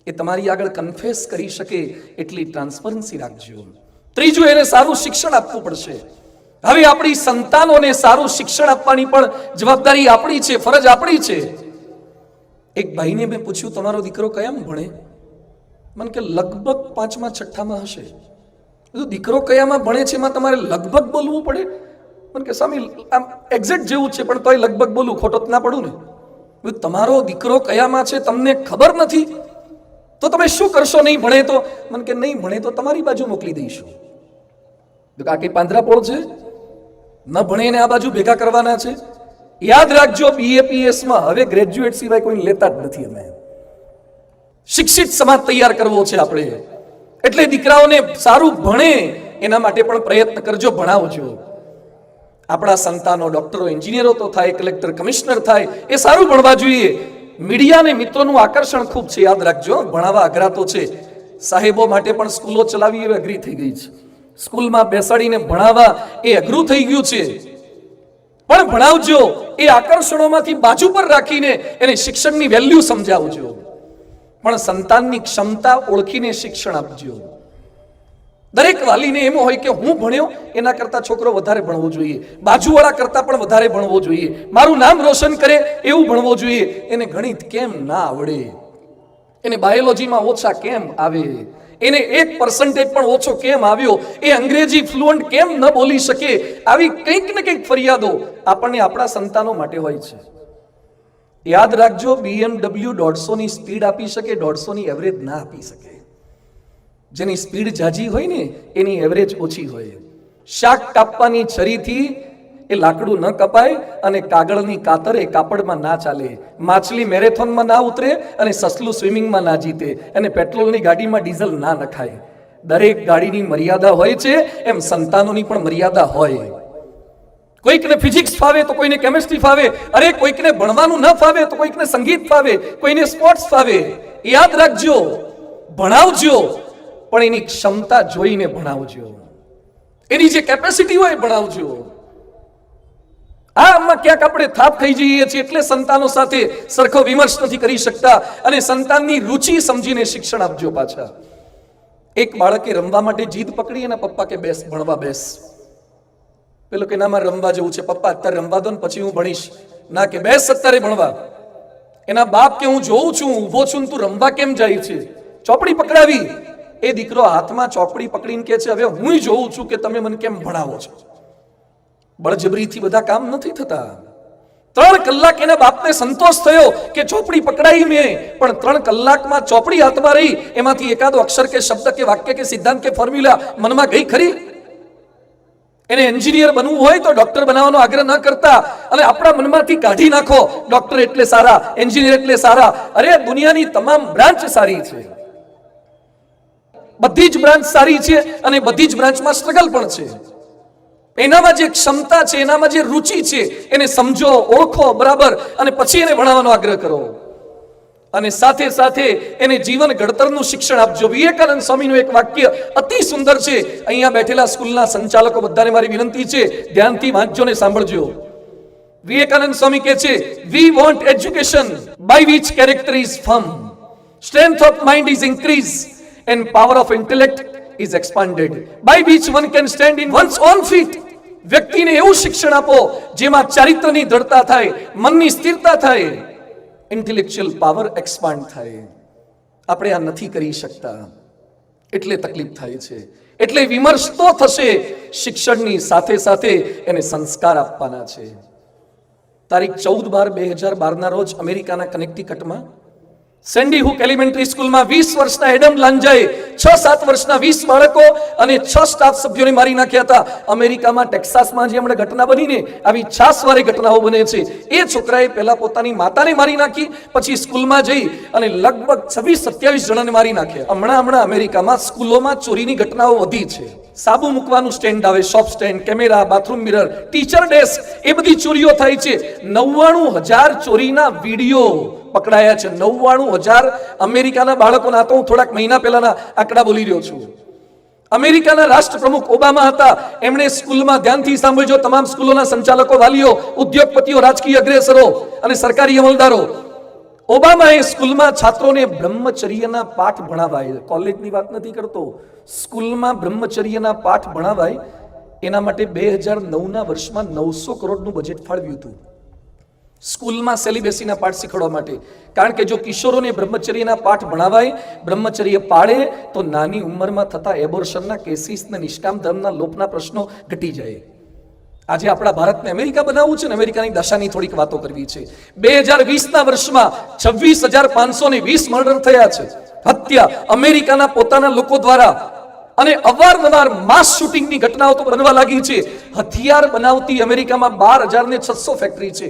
એ તમારી આગળ કન્ફેસ કરી શકે એટલી ટ્રાન્સપરન્સી રાખજો. ત્રીજું, એને સારું શિક્ષણ આપવું પડશે. હવે આપણી સંતાનોને સારું શિક્ષણ આપવાની પણ જવાબદારી આપણી છે, ફરજ આપણી છે. એક ભાઈને મેં પૂછ્યું, તમારો દીકરો કયામાં ભણે? મને કે લગભગ 5મા 6ઠામાં હશે. દીકરો કયામાં ભણે છે એમાં તમારે લગભગ બોલવું પડે? મને કે સ્વામી આમ એક્ઝેક્ટ જેવું છે પણ તોય લગભગ બોલું, ખોટો જ ના પડું ને. તમારો દીકરો કયામાં છે તમને ખબર નથી તો તમે શું કરશો? નહીં ભણે તો? મને કે નહીં ભણે તો તમારી બાજુ મોકલી દઈશું. આ કઈ પાંદરાપોળ છે? ન ભણે એને આ બાજુ ભેગા કરવાના છે? યાદ રાખજો, BAPS માં હવે ગ્રેજ્યુએટ સિવાય કોઈ લેતા જ નથી. અમે શિક્ષિત સમાજ તૈયાર કરવો છે આપણે, એટલે દીકરાઓને સારું ભણે એના માટે પણ પ્રયત્ન કરજો, ભણાવજો. આપણા સંતાનો ડોક્ટરો, એન્જિનિયરો તો થાય, કલેક્ટર, કમિશનર થાય, એ સારું ભણવા જોઈએ. મીડિયા અને મિત્રોનું આકર્ષણ ખૂબ છે, યાદ રાખજો. ભણાવવા અઘરા તો છે. સાહેબો માટે પણ સ્કૂલો ચલાવી એ અઘરી થઈ ગઈ છે. સ્કૂલમાં બેસાડીને ભણાવવા એ અઘરું થઈ ગયું છે. પણ ભણાવજો, એ આકર્ષણોમાંથી બાજુ પર રાખીને એને શિક્ષણની વેલ્યુ સમજાવજો. પણ સંતાનની ક્ષમતા ઓળખીને શિક્ષણ આપજો. દરેક વાલીને એમ હોય કે હું ભણ્યો એના કરતા છોકરો વધારે ભણવો જોઈએ, બાજુવાળા કરતા પણ વધારે ભણવો જોઈએ, મારું નામ રોશન કરે એવું ભણવો જોઈએ. એને ગણિત કેમ ના આવડે, એને બાયોલોજીમાં ઓછા કેમ આવે, એને 1% પણ ઓછો કેમ આવ્યો, એ અંગ્રેજી ફ્લુઅન્ટ કેમ ન બોલી શકે, આવી કંઈક ને કંઈક ફરિયાદો આપણને આપણા સંતાનો માટે હોય છે. યાદ રાખજો, BMW 150ની સ્પીડ આપી શકે, 150ની એવરેજ ના આપી શકે. જેની સ્પીડ જાજી હોય ને એની એવરેજ ઓછી હોય. શાક કાપવાની છરીથી એ લાકડું ન કપાય અને કાગળની કાતર એ કાપડમાં ના ચાલે. માછલી મેરેથોનમાં ના ઉતરે અને સસલું સ્વિમિંગમાં ના જીતે, અને પેટ્રોલની ગાડીમાં ડીઝલ ના નખાય. દરેક ગાડીની મર્યાદા હોય છે, એમ સંતાનોની પણ મર્યાદા હોય. કોઈકને ફિઝિક્સ ફાવે તો કોઈને કેમિસ્ટ્રી ફાવે, અરે કોઈકને ભણવાનું ન ફાવે તો કોઈકને સંગીત ફાવે, કોઈને સ્પોર્ટ્સ ફાવે. યાદ રાખજો, ભણાવજો પણ એની ક્ષમતા જોઈને ભણાવજો, એની જે કેપેસિટી હોય ભણાવજો. આમાં ક્યાંક આપણે થાપ થઈ જઈએ છીએ એટલે સંતાનો સાથે સરખો વિમર્શ નથી કરી શકતા, અને સંતાનની રુચિ સમજીને શિક્ષણ આપજો. પાછા એક બાળકે રમવા માટે જીદ પકડી, એના પપ્પા કે બેસ ભણવા બેસ. પેલો કે નામાં રમવા જવું છે પપ્પા, અત્યારે રમવા દો ને પછી હું ભણીશ. ના, કે બેસ અત્યારે ભણવા. એના બાપ કે હું જોઉં છું, ઊભો છું, તું રમવા કેમ જાય છે? ચોપડી પકડાવી. એ દીકરો હાથમાં ચોપડી પકડીને કે છે, હવે હું જોઉં છું કે તમે મને કેમ ભણાવો છો. બળજબરીથી બધા કામ નથી થતા. 3 કલાક એના બાપને સંતોષ થયો કે ચોપડી પકડાઈ મેં, પણ 3 કલાકમાં ચોપડી હાથમાં રહી, એમાંથી એકાદો અક્ષર કે શબ્દ કે વાક્ય કે સિદ્ધાંત કે ફોર્મ્યુલા મનમાં ગઈ ખરી? એને એન્જિનિયર બનવું હોય તો ડોક્ટર બનાવવાનો આગ્રહ ન કરતા, અને આપણા મનમાંથી કાઢી નાખો ડોક્ટર એટલે સારા, એન્જિનિયર એટલે સારા. અરે દુનિયાની તમામ બ્રાન્ચ સારી છે, બધી જ બ્રાન્ચ સારી છે, અને બધી જ બ્રાન્ચમાં સ્ટ્રગલ પણ છે. એનામાં જે ક્ષમતા છે, એનામાં જે રુચિ છે, એને સમજો, ઓળખો બરાબર, અને પછી એને ભણાવવાનો આગ્રહ કરો. અને સાથે સાથે એને જીવન ઘડતરનું શિક્ષણ આપજો. વિવેકાનંદ સ્વામીનું એક વાક્ય અતિ સુંદર છે. અહીંયા બેઠેલા સ્કૂલના સંચાલકો બધાને મારી વિનંતી છે, ધ્યાનથી વાંચજો ને સાંભળજો. વિવેકાનંદ સ્વામી કહે છે, we want education by which character is firm, strength of mind is increase and power of intellect is expanded, by which one can stand in one's own feet. વ્યક્તિને એવું શિક્ષણ આપો જેમાં ચારિત્રની દ્રઢતા થાય, મનની સ્થિરતા થાય, ઇન્ટેલેક્ચ્યુઅલ પાવર એક્સપાન્ડ થાય. આપણે આ નથી કરી શકતા એટલે તકલીફ થાય છે. એટલે વિમર્શ તો થશે, શિક્ષણની સાથે સાથે એને સંસ્કાર આપવાના છે. તારીખ 14/12/2012 રોજ અમેરિકાના કનેક્ટિકટમાં સેન્ડી હુક એલિમેન્ટરી સ્કૂલમાં 20 વર્ષના એડમ લાંજાએ 6-7 વર્ષના 20 બાળકો અને 6 સ્ટાફ સભ્યોને મારી નાખ્યા હતા. અમેરિકામાં ટેક્સાસમાં જે હમણાં ઘટના બનીને આવી છાસવાળી ઘટનાઓ બને છે. એ છોકરાએ પહેલા પોતાની માતાને મારી નાખી, પછી સ્કૂલમાં જઈ અને લગભગ 26-27 જણાને મારી નાખ્યા. હમણાં અમેરિકામાં સ્કૂલોમાં ચોરીની ઘટનાઓ વધી છે. સાબુ મૂકવાનું સ્ટેન્ડ આવે, shop stand, camera, bathroom mirror, teacher desk, એ બધી ચોરીઓ થાય છે. 99,000 ચોરીના વિડીયો પકડાયા છે. 99,000 અમેરિકાના બાળકોના. તો હું થોડાક મહિના પહેલાના આંકડા બોલી રહ્યો છું. અમેરિકાના રાષ્ટ્ર પ્રમુખ ઓબામા હતા. એમણે સ્કૂલમાં, ધ્યાનથી સાંભળજો તમામ સ્કૂલોના સંચાલકો, વાલીઓ, ઉદ્યોગપતિઓ, રાજકીય અગ્રેસરો અને સરકારી અમલદારો, ઓબામાએ સ્કૂલમાં છાત્રોને બ્રહ્મચર્યના પાઠ ભણાવાય. કોલેજની વાત નથી કરતો, સ્કૂલમાં બ્રહ્મચર્યના પાઠ ભણાવાય એના માટે 2009ના વર્ષમાં 900 કરોડનું બજેટ ફાળવ્યું હતું. સ્કૂલમાં સેલિબેસીના પાઠ શીખવવા માટે. કારણ કે જો કિશોરોને બ્રહ્મચર્યના પાઠ ભણાવાય, બ્રહ્મચર્ય પાળે, તો નાની ઉંમરમાં થતા એબોર્શનના કેસીસ ને નિષ્કામ ધર્મના લોપના પ્રશ્નો ઘટી જાય. આજે આપણા ભારતને અમેરિકા બનાવવું છે ને, અમેરિકાની દશાની થોડીક વાતો કરવી છે. 2020ના વર્ષમાં 26,520 મર્ડર થયા છે, હત્યા અમેરિકાના પોતાના લોકો દ્વારા. અને અવારનવાર માસ શૂટિંગની ઘટનાઓ તો બનવા લાગી છે. હથિયાર બનાવતી અમેરિકામાં 12,600 ફેક્ટરી છે.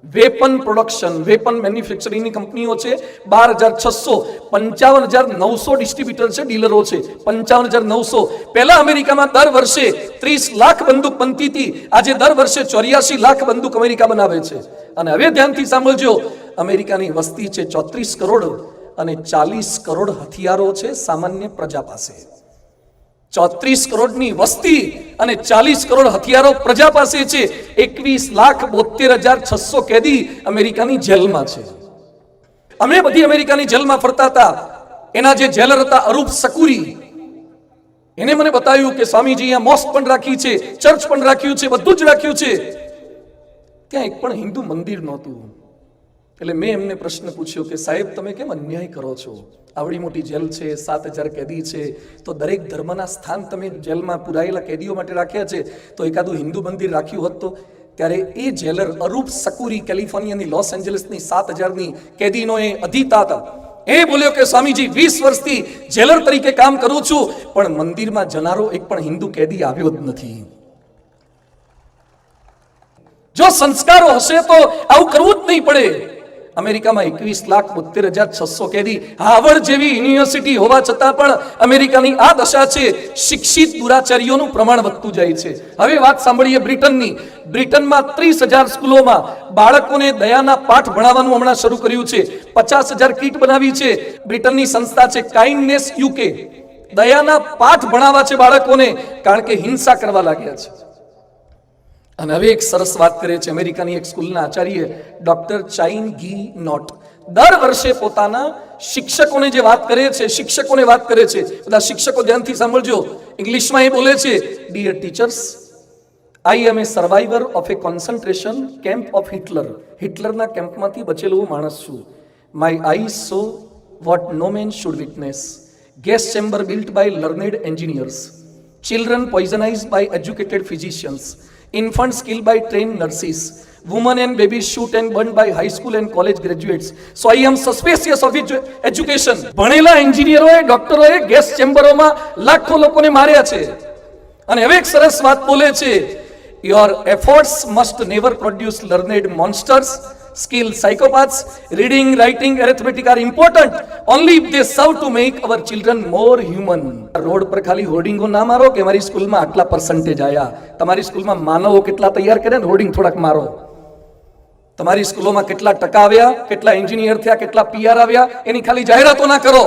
વેપન પ્રોડક્શન, વેપન મેન્યુફેક્ચરિંગની કંપનીઓ છે 12,600. 55,900 ડિસ્ટ્રીબ્યુટર છે, ડીલરો છે 55,900. પહેલા અમેરિકામાં દર વર્ષે 30 લાખ બંદૂક બનતી હતી. આજે દર વર્ષે 84 લાખ બંદૂક અમેરિકા બનાવે છે. અને હવે ધ્યાનથી સાંભળજો, અમેરિકાની વસ્તી છે 34 કરોડ અને 40 કરોડ હથિયારો છે સામાન્ય પ્રજા પાસે. 34 કરોડની વસ્તી અને 40 કરોડ હથિયારો પ્રજા પાસે છે. 21,72,600 કેદી અમેરિકાની જેલમાં છે. અમે બધી અમેરિકાની જેલમાં ફરતા હતા. એના જે જેલર હતા અરૂપ શકુરી, એને મને બતાવ્યું કે સ્વામીજી અહીંયા મોસ્ક પણ રાખી છે, ચર્ચ પણ રાખ્યું છે, બધું જ રાખ્યું છે. ત્યાં એક પણ હિન્દુ મંદિર નહોતું. એટલે મેં એમને પ્રશ્ન પૂછ્યો કે સાહેબ, તમે કેમ અન્યાય કરો છો? આવડી મોટી જેલ છે, 7,000 કેદી છે, તો દરેક ધર્મના સ્થાન તમે જેલમાં પુરાયેલા કેદીઓ માટે રાખ્યા છે, તો એકાદું હિન્દુ મંદિર રાખ્યું હોત તો? ત્યારે એ જેલર અરૂપ શકુરી, કેલિફોર્નિયાની લોસ એન્જલસની 7,000ની કેદીનો એ અધિતા હતા. એ બોલ્યો કે સ્વામીજી 20 વર્ષથી જેલર તરીકે કામ કરું છું, પણ મંદિરમાં જનારો એક પણ હિન્દુ કેદી આવ્યો જ નથી. જો સંસ્કારો હશે તો આવું કરવું જ નહીં પડે. અમેરિકામાં 21,72,600 કેદી. હાર્વર્ડ જેવી યુનિવર્સિટી હોવા છતાં પણ અમેરિકાની આ દશા છે. શિક્ષિત દુરાચારીઓનું પ્રમાણ વધતું જાય છે. હવે વાત સાંભળીએ બ્રિટનની. બ્રિટનમાં 30,000 સ્કૂલોમાં બાળકોને દયાના પાઠ ભણાવવાનું હમણાં શરૂ કર્યું છે. 50,000 કીટ બનાવી છે. બ્રિટનની સંસ્થા છે કાઇન્ડનેસ યુકે. દયાના પાઠ ભણાવવા છે બાળકોને, કારણ કે હિંસા કરવા લાગ્યા છે. અને હવે એક સરસ વાત કરે છે અમેરિકાની એક સ્કૂલના આચાર્ય ડોક્ટર ચાઇન ગી નોટ. દર વર્ષે પોતાના શિક્ષકોને જે વાત કરે છે, શિક્ષકોને વાત કરે છે. બધા શિક્ષકો ધ્યાનથી સાંભળજો. ઇંગ્લિશમાં એ બોલે છે, dear teachers, I am a survivor of a concentration camp of Hitler. હિટલરના કેમ્પમાંથી બચેલો હું માણસ છું. My eyes saw what no man should witness. Gas chamber built by learned engineers. Children poisoned by educated physicians. Infants killed by trained nurses. Women and babies shoot and burned by high school and college graduates. So I am suspicious of education. ભણેલા એન્જિનિયરોએ, ડોક્ટરોએ gas ચેમ્બરોમાં લાખો લોકોને માર્યા છે. અને હવે એક સરસ વાત બોલે છે, your efforts must never produce learned monsters. Skilled psychopaths. Reading, writing, arithmetic are important only if they serve to make our children more human. Road પર ખાલી હોર્ડિંગો ના મારો કે મારી સ્કૂલમાં આટલા પર્સન્ટેજ આયા. તમારી સ્કૂલમાં માનવો કેટલા તૈયાર કરે ને હોર્ડિંગ થોડાક મારો. તમારી સ્કૂલોમાં કેટલા ટકા આવ્યા, કેટલા એન્જિનિયર થયા, કેટલા પીઆર આવ્યા, એની ખાલી જાહેરાતો ના કરો.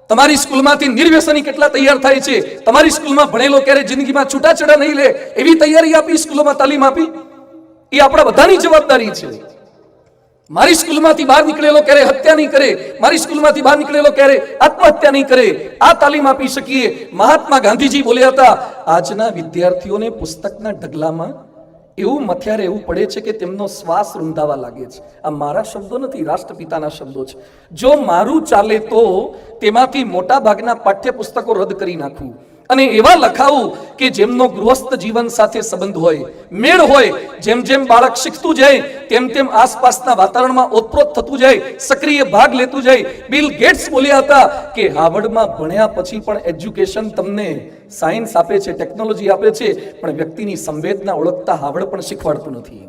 તમારી સ્કૂલમાંથી નિર્વ્યસની કેટલા તૈયાર થાય છે, તમારી સ્કૂલમાં ભણેલો ક્યારે જિંદગીમાં છૂટાછેડા નહીં લે એવી તૈયારી આપી, સ્કૂલોમાં તાલીમ આપી. એ આપણા બધાની જવાબદારી છે. મારી સ્કૂલમાંથી બહાર નીકળેલો ક્યારે હત્યા નહીં કરે, મારી સ્કૂલમાંથી બહાર નીકળેલો ક્યારે આત્મહત્યા નહીં કરે, આ તાલીમ આપી શકીએ. મહાત્મા ગાંધીજી બોલ્યા હતા, આજના વિદ્યાર્થીઓને પુસ્તકના ઢગલામાં એવું મથ્યારે એવું પડે છે કે તેમનો શ્વાસ રૂંધાવા લાગે છે. આ મારા શબ્દો નથી, રાષ્ટ્રપિતાના શબ્દો છે. જો મારું ચાલે તો તેમાંથી મોટા ભાગના પાઠ્યપુસ્તકો રદ કરી નાખું. અને એવા લખાવું કે જેમનો ગૃહસ્થ જીવન સાથે સંબંધ હોય, મેળ હોય. જેમ જેમ બાળક શીખતું જાય તેમ તેમ આસપાસના વાતાવરણમાં ઓતપ્રોત થતું જાય, સક્રિય ભાગ લેતું જાય. બિલ ગેટ્સ બોલ્યા હતા કે હાર્વર્ડમાં ભણ્યા પછી પણ એજ્યુકેશન તમને સાયન્સ આપે છે, ટેકનોલોજી આપે છે, પણ વ્યક્તિની સંવેદના ઓળખતા હાર્વર્ડ પણ શીખવાડતું નથી.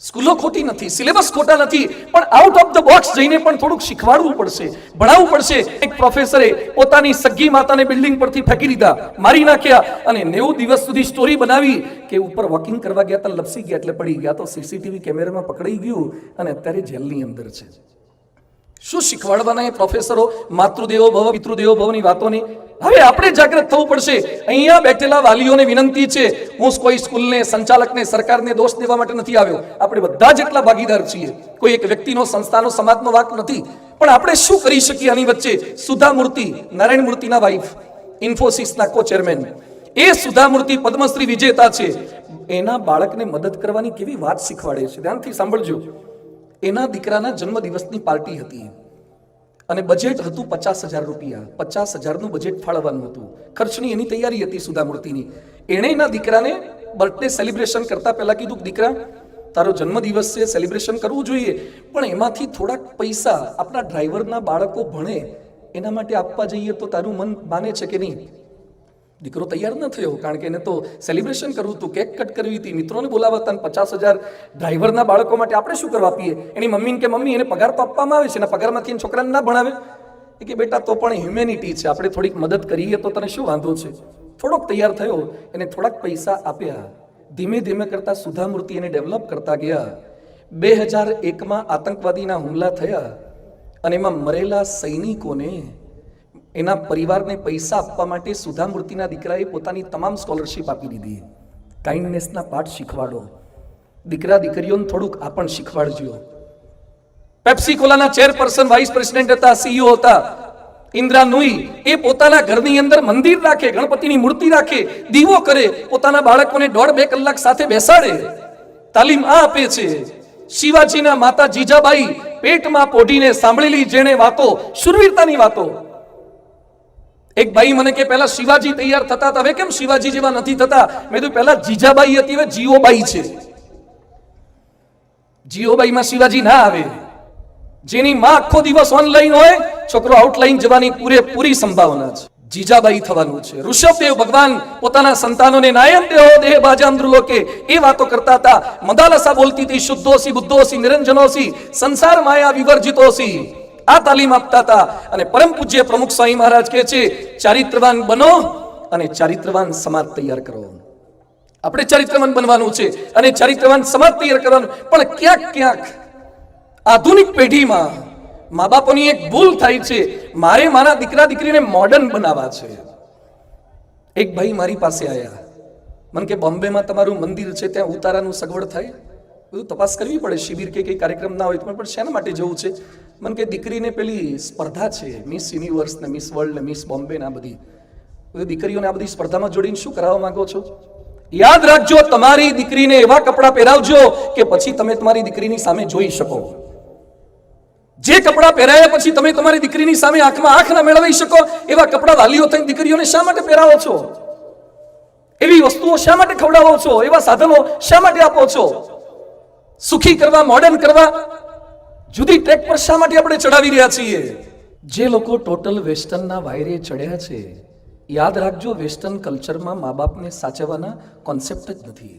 સ્કૂલો ખોટી નથી, સિલેબસ ખોટા નથી, પણ આઉટ ઓફ ધ બોક્સ જઈને પણ થોડુંક શીખવાડવું પડશે, ભણાવવું પડશે. એક પ્રોફેસરે પોતાની સગી માતાને બિલ્ડિંગ પરથી ફેંકી દીધા, મારી નાખ્યા, અને 90 દિવસ સુધી સ્ટોરી બનાવી કે ઉપર વોકિંગ કરવા ગયા હતા, લપસી ગયા એટલે પડી ગયા, તો સીસીટીવી કેમેરામાં પકડાઈ ગયું અને અત્યારે જેલની અંદર છે. શું શીખવાડવાના એ પ્રોફેસરો માતૃદેવો ભવ પિતૃદેવો ભવની વાતોની? હવે આપણે જાગૃત થવું પડશે. અહીંયા બેઠેલા વાલીઓને વિનંતી છે, હું કોઈ સ્કૂલને, સંચાલકને, સરકારને દોષ દેવા માટે નથી આવ્યો. આપણે બધા જેટલા ભાગીદાર છીએ. કોઈ એક વ્યક્તિનો, સંસ્થાનો, સમાજનો વાંક નથી. પણ આપણે શું કરી શકીએ આની વચ્ચે? સુધા મૂર્તિ, નારાયણ મૂર્તિના વાઇફ, ઇન્ફોસિસના કો ચેરમેન, એ સુધા મૂર્તિ પદ્મશ્રી વિજેતા છે. એના બાળકને મદદ કરવાની કેવી વાત શીખવાડે છે. ધ્યાનથી સાંભળજો. એના દીકરાના જન્મદિવસની પાર્ટી હતી અને બજેટ હતું 50,000 રૂપિયા. 50,000નું બજેટ ફાળવવાનું હતું. ખર્ચની એની તૈયારી હતી સુધા મૂર્તિની. એણે એના દીકરાને બર્થડે સેલિબ્રેશન કરતા પહેલા કીધું, દીકરા તારો જન્મદિવસ છે, સેલિબ્રેશન કરવું જોઈએ, પણ એમાંથી થોડાક પૈસા આપણા ડ્રાઈવરના બાળકો ભણે એના માટે આપવા જઈએ તો તારું મન માને છે કે નહીં? દીકરો તૈયાર ન થયો, કારણ કે એને તો સેલિબ્રેશન કરવું હતું, કેક કટ કરવી હતી, મિત્રોને બોલાવવા હતા. 50,000 ડ્રાઈવરના બાળકો માટે આપણે શું કરવા આપીએ? એની મમ્મીને કે મમ્મી એને પગાર તો આપવામાં આવે છે, એના પગારમાંથી છોકરાને ના ભણાવે? એ કે બેટા તો પણ હ્યુમેનિટી છે, આપણે થોડીક મદદ કરીએ તો તને શું વાંધો છે? થોડોક તૈયાર થયો, એને થોડાક પૈસા આપ્યા. ધીમે ધીમે કરતા સુધા મૂર્તિ એને ડેવલપ કરતા ગયા. 2001માં આતંકવાદીના હુમલા થયા અને એમાં મરેલા સૈનિકોને, એના પરિવારને પૈસા આપવા માટે સુધા મૂર્તિના દીકરાએ પોતાની તમામ સ્કોલરશિપ આપી દીધી. કાઇન્ડનેસના પાઠ શીખવાડો. દીકરા દીકરીઓને થોડુંક આ પણ શીખવાડજો. પેપ્સી કોલાના ચેરપર્સન, વાઇસ પ્રેસિડેન્ટ હતા, સીઈઓ હતા, ઇન્દ્રા નુઈ. એ પોતાના ઘરની અંદર મંદિર રાખે, ગણપતિની મૂર્તિ રાખે, દીવો કરે, પોતાના બાળકોને 1.5-2 કલાક સાથે બેસાડે, તાલીમ આ આપે છે. શિવાજીના માતા જીજાબાઈ પેટમાં પોઢીને સાંભળેલી જેણે વાતો, શુરવીરતાની વાતો. એક ભાઈ મને કે પહેલા શિવાજી તૈયાર થતા હતા, હવે કેમ શિવાજી જેવા નથી થતા? મેં કીધું પહેલા જીજાબાઈ હતી, હવે જીઓબાઈ છે. જીઓબાઈમાં શિવાજી ના આવે. જેની માં આખો દિવસ ઓનલાઈન હોય, છોકરો આઉટલાઈન જવાની પૂરેપૂરી સંભાવના છે. જીજાબાઈ થવાનું છે. ઋષભદેવ ભગવાન પોતાના સંતાનોને નાયન દેહો દેહ બાજાંદ્રલોકે એ વાતો કરતા હતા. મદાલસા બોલતી હતી, શુદ્ધોસી બુદ્ધોસી નિરંજનોસી સંસાર માયા વિવર્જિતોસી. આ તાલીમ આપતા હતા. અને પરમ પૂજ્ય પ્રમુખ સ્વામી મહારાજ કહે છે, ચારિત્રવાન બનો અને ચારિત્રવાન સમાજ તૈયાર કરો. આપણે ચારિત્રવાન બનવાનું છે અને ચારિત્રવાન સમાજ તૈયાર કરવાનું. પણ ક્યાંક ક્યાંક આધુનિક પેઢીમાં મા બાપોની એક ભૂલ થાય છે. મારે મારા દીકરા દીકરીને મોડર્ન બનાવવા છે. એક ભાઈ મારી પાસે આવ્યા, મને કે બોમ્બેમાં તમારું મંદિર છે, ત્યાં ઉતારાનું સગવડ થાય? બધું તપાસ કરવી પડે, શિબિર કે કઈ કાર્યક્રમ ના હોય તો. પણ શેના માટે જવું છે? મને કે દીકરીને પેલી સ્પર્ધા છે, મિસ યુનિવર્સ ને મિસ વર્લ્ડ ને મિસ બોમ્બે ને આ બધી દીકરીઓને આ બધી સ્પર્ધામાં જોડીને શું કરાવવા માંગો છો? યાદ રાખજો, તમારી દીકરીને એવા કપડાં પહેરાવજો કે પછી તમે તમારી દીકરીની સામે જોઈ શકો. જે કપડાં પહેરાયા પછી તમે તમારી દીકરીની સામે આંખમાં આંખ ના મેળવી શકો, એવા કપડાં વાલીઓ થઈને દીકરીઓને શા માટે પહેરાવો છો? એવી વસ્તુઓ શા માટે ખવડાવો છો? એવા સાધનો શા માટે આપો છો? સુખી કરવા, મોડર્ન કરવા જુદી ટ્રેક પર શા માટે આપણે ચડાવી રહ્યા છીએ? જે લોકો ટોટલ વેસ્ટર્નના વાયરે ચડ્યા છે, યાદ રાખજો, વેસ્ટર્ન કલ્ચરમાં મા બાપને સાચવવાના કોન્સેપ્ટ જ નથી.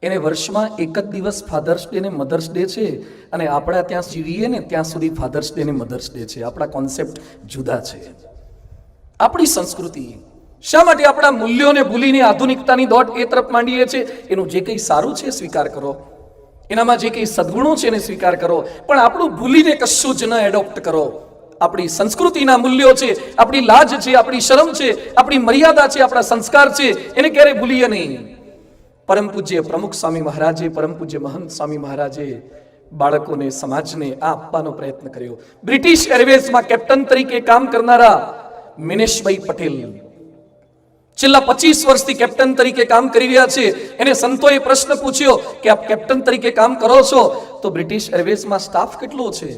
એને વર્ષમાં એક જ દિવસ ફાધર્સ ડે ને મધર્સ ડે છે, અને આપણા ત્યાં જીવીએ ને ત્યાં સુધી ફાધર્સ ડે ને મધર્સ ડે છે. આપણા કોન્સેપ્ટ જુદા છે. આપણી સંસ્કૃતિ શા માટે આપણા મૂલ્યોને ભૂલીને આધુનિકતાની દોટ એ તરફ માંડીએ છીએ? એનું જે કંઈ સારું છે સ્વીકાર કરો, એનામાં જે કંઈ સદગુણો છે એને સ્વીકાર કરો, પણ આપણું ભૂલીને કશું જ ન એડોપ્ટ કરો. આપણી સંસ્કૃતિના મૂલ્યો છે, આપણી લાજ છે, આપણી શરમ છે, આપણી મર્યાદા છે, આપણા સંસ્કાર છે, એને ક્યારે ભૂલીએ નહીં. પરમ પૂજ્ય પ્રમુખ સ્વામી મહારાજે, પરમ પૂજ્ય મહંત સ્વામી મહારાજે બાળકોને, સમાજને આ આપવાનો પ્રયત્ન કર્યો. બ્રિટિશ એરવેઝમાં કેપ્ટન તરીકે કામ કરનારા મિનેશભાઈ પટેલ છેલ્લા 25 વર્ષથી કેપ્ટન તરીકે કામ કરી રહ્યા છે. એને સંતોએ પ્રશ્ન પૂછ્યો કે આપ કેપ્ટન તરીકે કામ કરો છો તો બ્રિટિશ એરવેઝમાં સ્ટાફ કેટલો છે?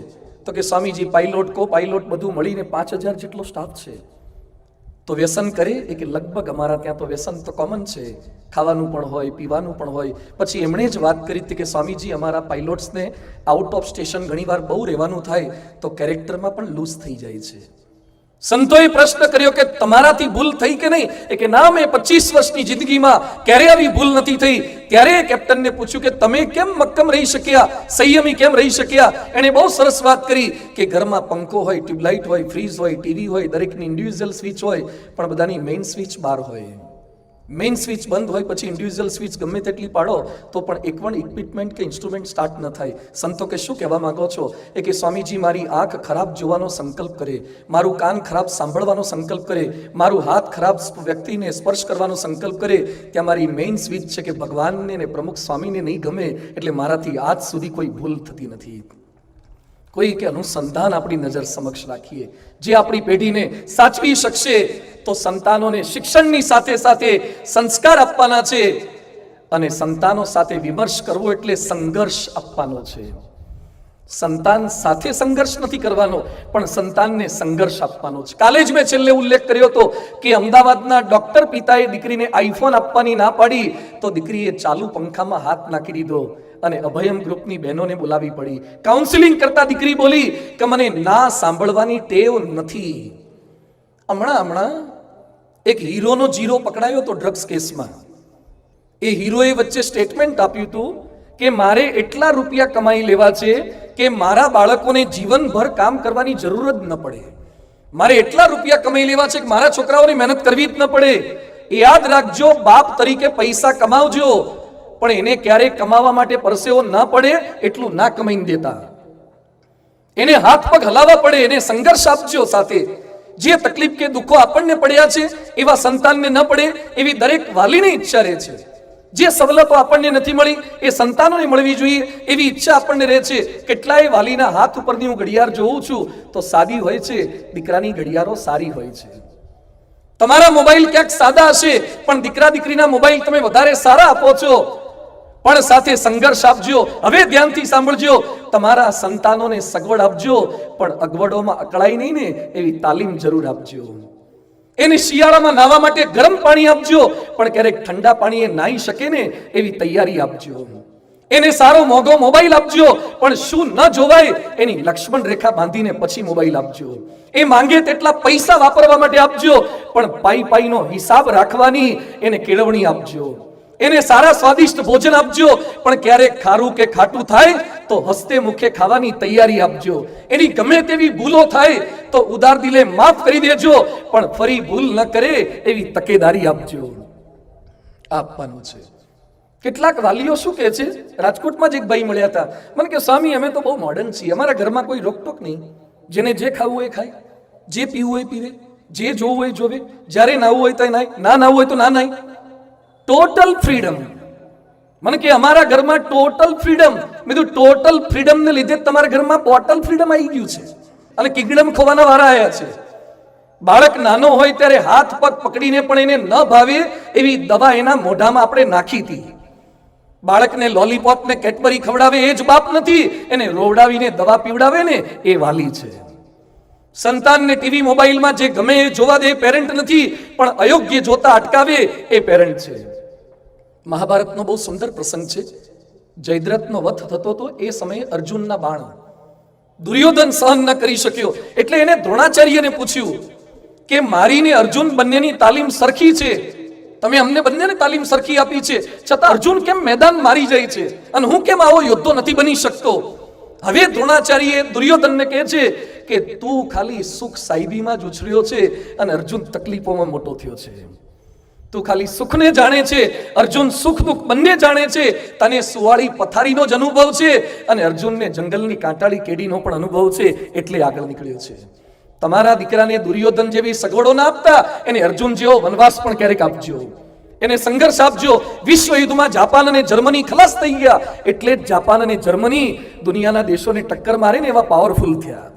તો કે સ્વામીજી પાયલોટ, કો પાયલોટ બધું મળીને 5,000 જેટલો સ્ટાફ છે. તો વ્યસન કરે એ કે લગભગ અમારા ત્યાં તો વ્યસન તો કોમન છે, ખાવાનું પણ હોય, પીવાનું પણ હોય. પછી એમણે જ વાત કરી હતી કે સ્વામીજી, અમારા પાયલોટ્સને આઉટ ઓફ સ્ટેશન ઘણીવાર બહુ રહેવાનું થાય તો કેરેક્ટરમાં પણ લૂઝ થઈ જાય છે. સંતોએ પ્રશ્ન કર્યો કે તમારાથી ભૂલ થઈ કે નહીં? એ કે ના, મેં 25 વર્ષની જિંદગીમાં ક્યારે આવી ભૂલ નથી થઈ. ત્યારે કેપ્ટનને પૂછ્યું કે તમે કેમ મક્કમ રહી શક્યા, સંયમી કેમ રહી શક્યા? એણે બહુ સરસ વાત કરી કે ઘરમાં પંખો હોય, ટ્યુબલાઇટ હોય, ફ્રીજ હોય, ટીવી હોય, દરેકની ઇન્ડિવિજ્યુઅલ સ્વિચ હોય, પણ બધાની મેઇન સ્વિચ બહાર હોય. મેઇન સ્વિચ બંધ હોય પછી ઇન્ડિવિજ્યુઅલ સ્વિચ ગમે તેટલી પાડો તો પણ એક પણ ઇક્વિપમેન્ટ કે ઇન્સ્ટ્રુમેન્ટ સ્ટાર્ટ ન થાય. સંતો કે શું કહેવા માંગો છો? એ કે સ્વામીજી, મારી આંખ ખરાબ જોવાનો સંકલ્પ કરે, મારું કાન ખરાબ સાંભળવાનો સંકલ્પ કરે, મારું હાથ ખરાબ વ્યક્તિને સ્પર્શ કરવાનો સંકલ્પ કરે, ત્યાં મારી મેઇન સ્વિચ છે કે ભગવાનને ને પ્રમુખ સ્વામીને નહીં ગમે એટલે મારાથી આજ સુધી કોઈ ભૂલ થતી નથી. કોઈ કે અનુસંધાન આપણી નજર સમક્ષ રાખીએ જે આપણી પેઢીને સાચવી શકશે. તો સંતાનોને શિક્ષણની સાથે સાથે સંસ્કાર આપવાના છે, અને સંતાનો સાથે વિમર્શ કરવો એટલે સંઘર્ષ આપવાનો છે. સંતાન સાથે સંઘર્ષ નથી કરવાનો, પણ સંતાનને સંઘર્ષ આપવાનો છે. કાલે જ મેં છેલ્લે ઉલ્લેખ કર્યો હતો કે અમદાવાદના ડોક્ટર પિતાએ દીકરીને આઈફોન આપવાની ના પાડી તો દીકરીએ ચાલુ પંખામાં હાથ નાખી દીધો અને અભયમ ગ્રુપની બહેનોને બોલાવી પડી. કાઉન્સિલિંગ કરતા દીકરી બોલી કે મને ના સાંભળવાની ટેવ નથી. હમણાં એક હીરોનો જીરો પકડાયો તો ડ્રગ્સ કેસમાં. એ હીરોએ વચ્ચે સ્ટેટમેન્ટ આપ્યું હતું કે મારે એટલા રૂપિયા કમાઈ લેવા છે કે મારા બાળકોને જીવનભર કામ કરવાની જરૂર જ ન પડે. મારે એટલા રૂપિયા કમાઈ લેવા છે કે મારા છોકરાઓને મહેનત કરવી જ ન પડે. યાદ રાખજો, બાપ તરીકે પૈસા કમાવજો, પણ એને ક્યારેય કમાવા માટે પરસેવો ના પડે એટલું ના કમાઈને દેતા. એને હાથ પગ હલાવવા પડે, એને સંઘર્ષ આપજો સાથે. જે તકલીફ કે દુઃખો આપણને પડ્યા છે એવા સંતાનને ન પડે એવી દરેક વાલીની ઈચ્છા રહે છે. જે સવલતો આપણને નથી મળી એ સંતાનોને મળવી જોઈએ એવી ઈચ્છા આપણને રહે છે. કેટલાય વાલીના હાથ ઉપરની હું ઘડિયાળ જોઉં છું તો સાદી હોય છે, દીકરાની ઘડિયાળો સારી હોય છે. તમારા મોબાઈલ ક્યાંક સાદા હશે પણ દીકરા દીકરીના મોબાઈલ તમે વધારે સારા આપો છો. પણ સાથે સંઘર્ષ આપજો. હવે ધ્યાનથી સાંભળજો, તમારા સંતાનોને સગવડ આપજો, પણ અગવડોમાં અકળાય નહીં ને એવી તાલીમ જરૂર આપજો. એને શિયાળામાં નાહવા માટે ગરમ પાણી આપજો, પણ ક્યારેક ઠંડા પાણીએ નાહી શકે ને એવી તૈયારી આપજો. એને સારો મોંઘો મોબાઈલ આપજો, પણ શું ન જોવાય એની લક્ષ્મણ રેખા બાંધીને પછી મોબાઈલ આપજો. એ માંગે તેટલા પૈસા વાપરવા માટે આપજો, પણ પાઈનો હિસાબ રાખવાની એને કેળવણી આપજો. એને સારા સ્વાદિષ્ટ ભોજન આપજો, પણ ક્યારેક ખારું કે ખાટું થાય તો હસ્તે મુખે ખાવાની તૈયારી આપજો. એની ગમે તેવી ભૂલો થાય તો ઉદાર દિલે માફ કરી દેજો, પણ ફરી ભૂલ ન કરે એવી તકેદારી આપજો. આપવાનું છે. કેટલાક વાલીઓ શું કહે છે, રાજકોટમાં જ એક ભાઈ મળ્યા હતા, મને કે સ્વામી અમે તો બહુ મોડર્ન છીએ, અમારા ઘરમાં કોઈ રોકટોક નહીં, જેને જે ખાવું હોય ખાય, જે પીવું હોય પીવે, જે જોવું હોય જોવે, જ્યારે નાવું હોય તો નાય, ના નાવું હોય તો ના નાય. Total freedom. મને કે અમારા ઘરમાં ટોટલ ફ્રીડમ. મેં કીધું ટોટલ ફ્રીડમ ને લીધે તમારા ઘરમાં બોટલ ફ્રીડમ આવી ગયું છે અને કિંગડમ ખોવાના વારા આવ્યા છે. બાળક નાનો હોય ત્યારે હાથ પગ પકડીને પણ એને ન ભાવે એવી દવા એના મોઢામાં આપણે નાખી હતી. બાળકને લોલીપોપ ને કેડબરી ખવડાવે એ જ બાપ નથી, એને રોવડાવીને દવા પીવડાવે ને એ વાલી છે. સંતાનને ટીવી મોબાઈલમાં જે ગમે એ જોવા દે એ પેરેન્ટ નથી, પણ અયોગ્ય જોતા અટકાવે એ પેરેન્ટ છે. મહાભારતનો બહુ સુંદર પ્રસંગ છે. જયદ્રથનો વધ થતો હતો એ સમયે અર્જુનના બાણ દુર્યોધન સહન ન કરી શક્યો, એટલે એને દ્રોણાચાર્યને પૂછ્યું કે મારીને અર્જુન બંનેની તાલીમ સરખી છે, તમે અમને બંનેને તાલીમ સરખી આપી છે, છતાં અર્જુન કેમ મેદાન મારી જાય છે અને હું કેમ આવો યોદ્ધો નથી બની શકતો? હવે દ્રોણાચાર્ય દુર્યોધનને કહે છે કે તું ખાલી સુખ સાહેબીમાં જ ઉછર્યો છે અને અર્જુન તકલીફોમાં મોટો થયો છે. તું ખાલી સુખને જાણે છે, અર્જુન સુખ દુઃખ બંને જાણે છે. તને સુવાળી પથારીનો જ અનુભવ છે અને અર્જુનને જંગલની કાંટાળી કેડીનો પણ અનુભવ છે, એટલે આગળ નીકળ્યો છે. તમારા દીકરાને દુર્યોધન જેવી સગવડો ના આપતા એને અર્જુન જેવો વનવાસ પણ ક્યારેક આપજો. એને સંઘર્ષ આપજો. વિશ્વ યુદ્ધમાં જાપાન અને જર્મની ખલાસ થઈ ગયા, એટલે જ જાપાન અને જર્મની દુનિયાના દેશોને ટક્કર મારે ને એવા પાવરફુલ થયા.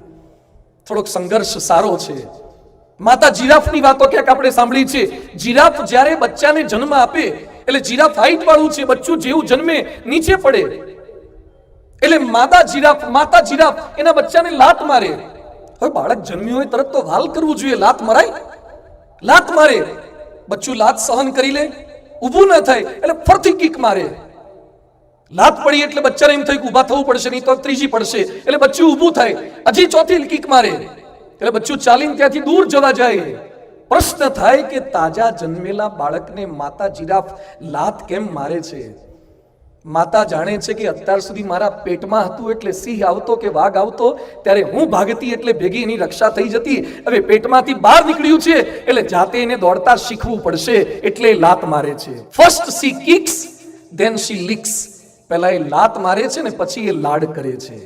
થોડોક સંઘર્ષ સારો છે. માતા જીરાફની વાતો ક્યાંક આપણે સાંભળી છે. જીરાફ જ્યારે બચ્ચાને જન્મ આપે એટલે જીરાફ હાઈટ વાળું છે, બચ્ચું જેવું જન્મે નીચે પડે એટલે માતા જીરાફ એના બચ્ચાને લાત મારે. હવે બાળક જન્મ્યું હોય તરત તો વાલ કરવું જોઈએ, લાત મરાય? લાત મારે, બચ્ચું લાત સહન કરી લે, ઊભું ન થાય એટલે ફરથી કિક મારે. લાત પડી એટલે બચ્ચાને એમ થયું કે ઊભા થવું પડશે, નહીં તો ત્રીજી પડશે, એટલે બચ્ચું ઊભું થાય, હજી ચોથી કિક મારે એટલે બચ્ચું ચાલીને ત્યાંથી દૂર જવા જાય. પ્રશ્ન થાય કે તાજા જન્મેલા બાળકને માતા જીરાફ લાત કેમ મારે છે? માતા જાણે છે કે અત્યાર સુધી મારા પેટમાં હતું એટલે સિંહ આવતો કે વાઘ આવતો ત્યારે હું ભાગતી એટલે ભેગી એની રક્ષા થઈ જતી. હવે પેટમાંથી બહાર નીકળ્યું છે એટલે જાતે એને દોડતા શીખવું પડશે એટલે લાત મારે છે. First she kicks then she licks. પહેલા એ લાત મારે છે ને પછી એ લાડ કરે છે.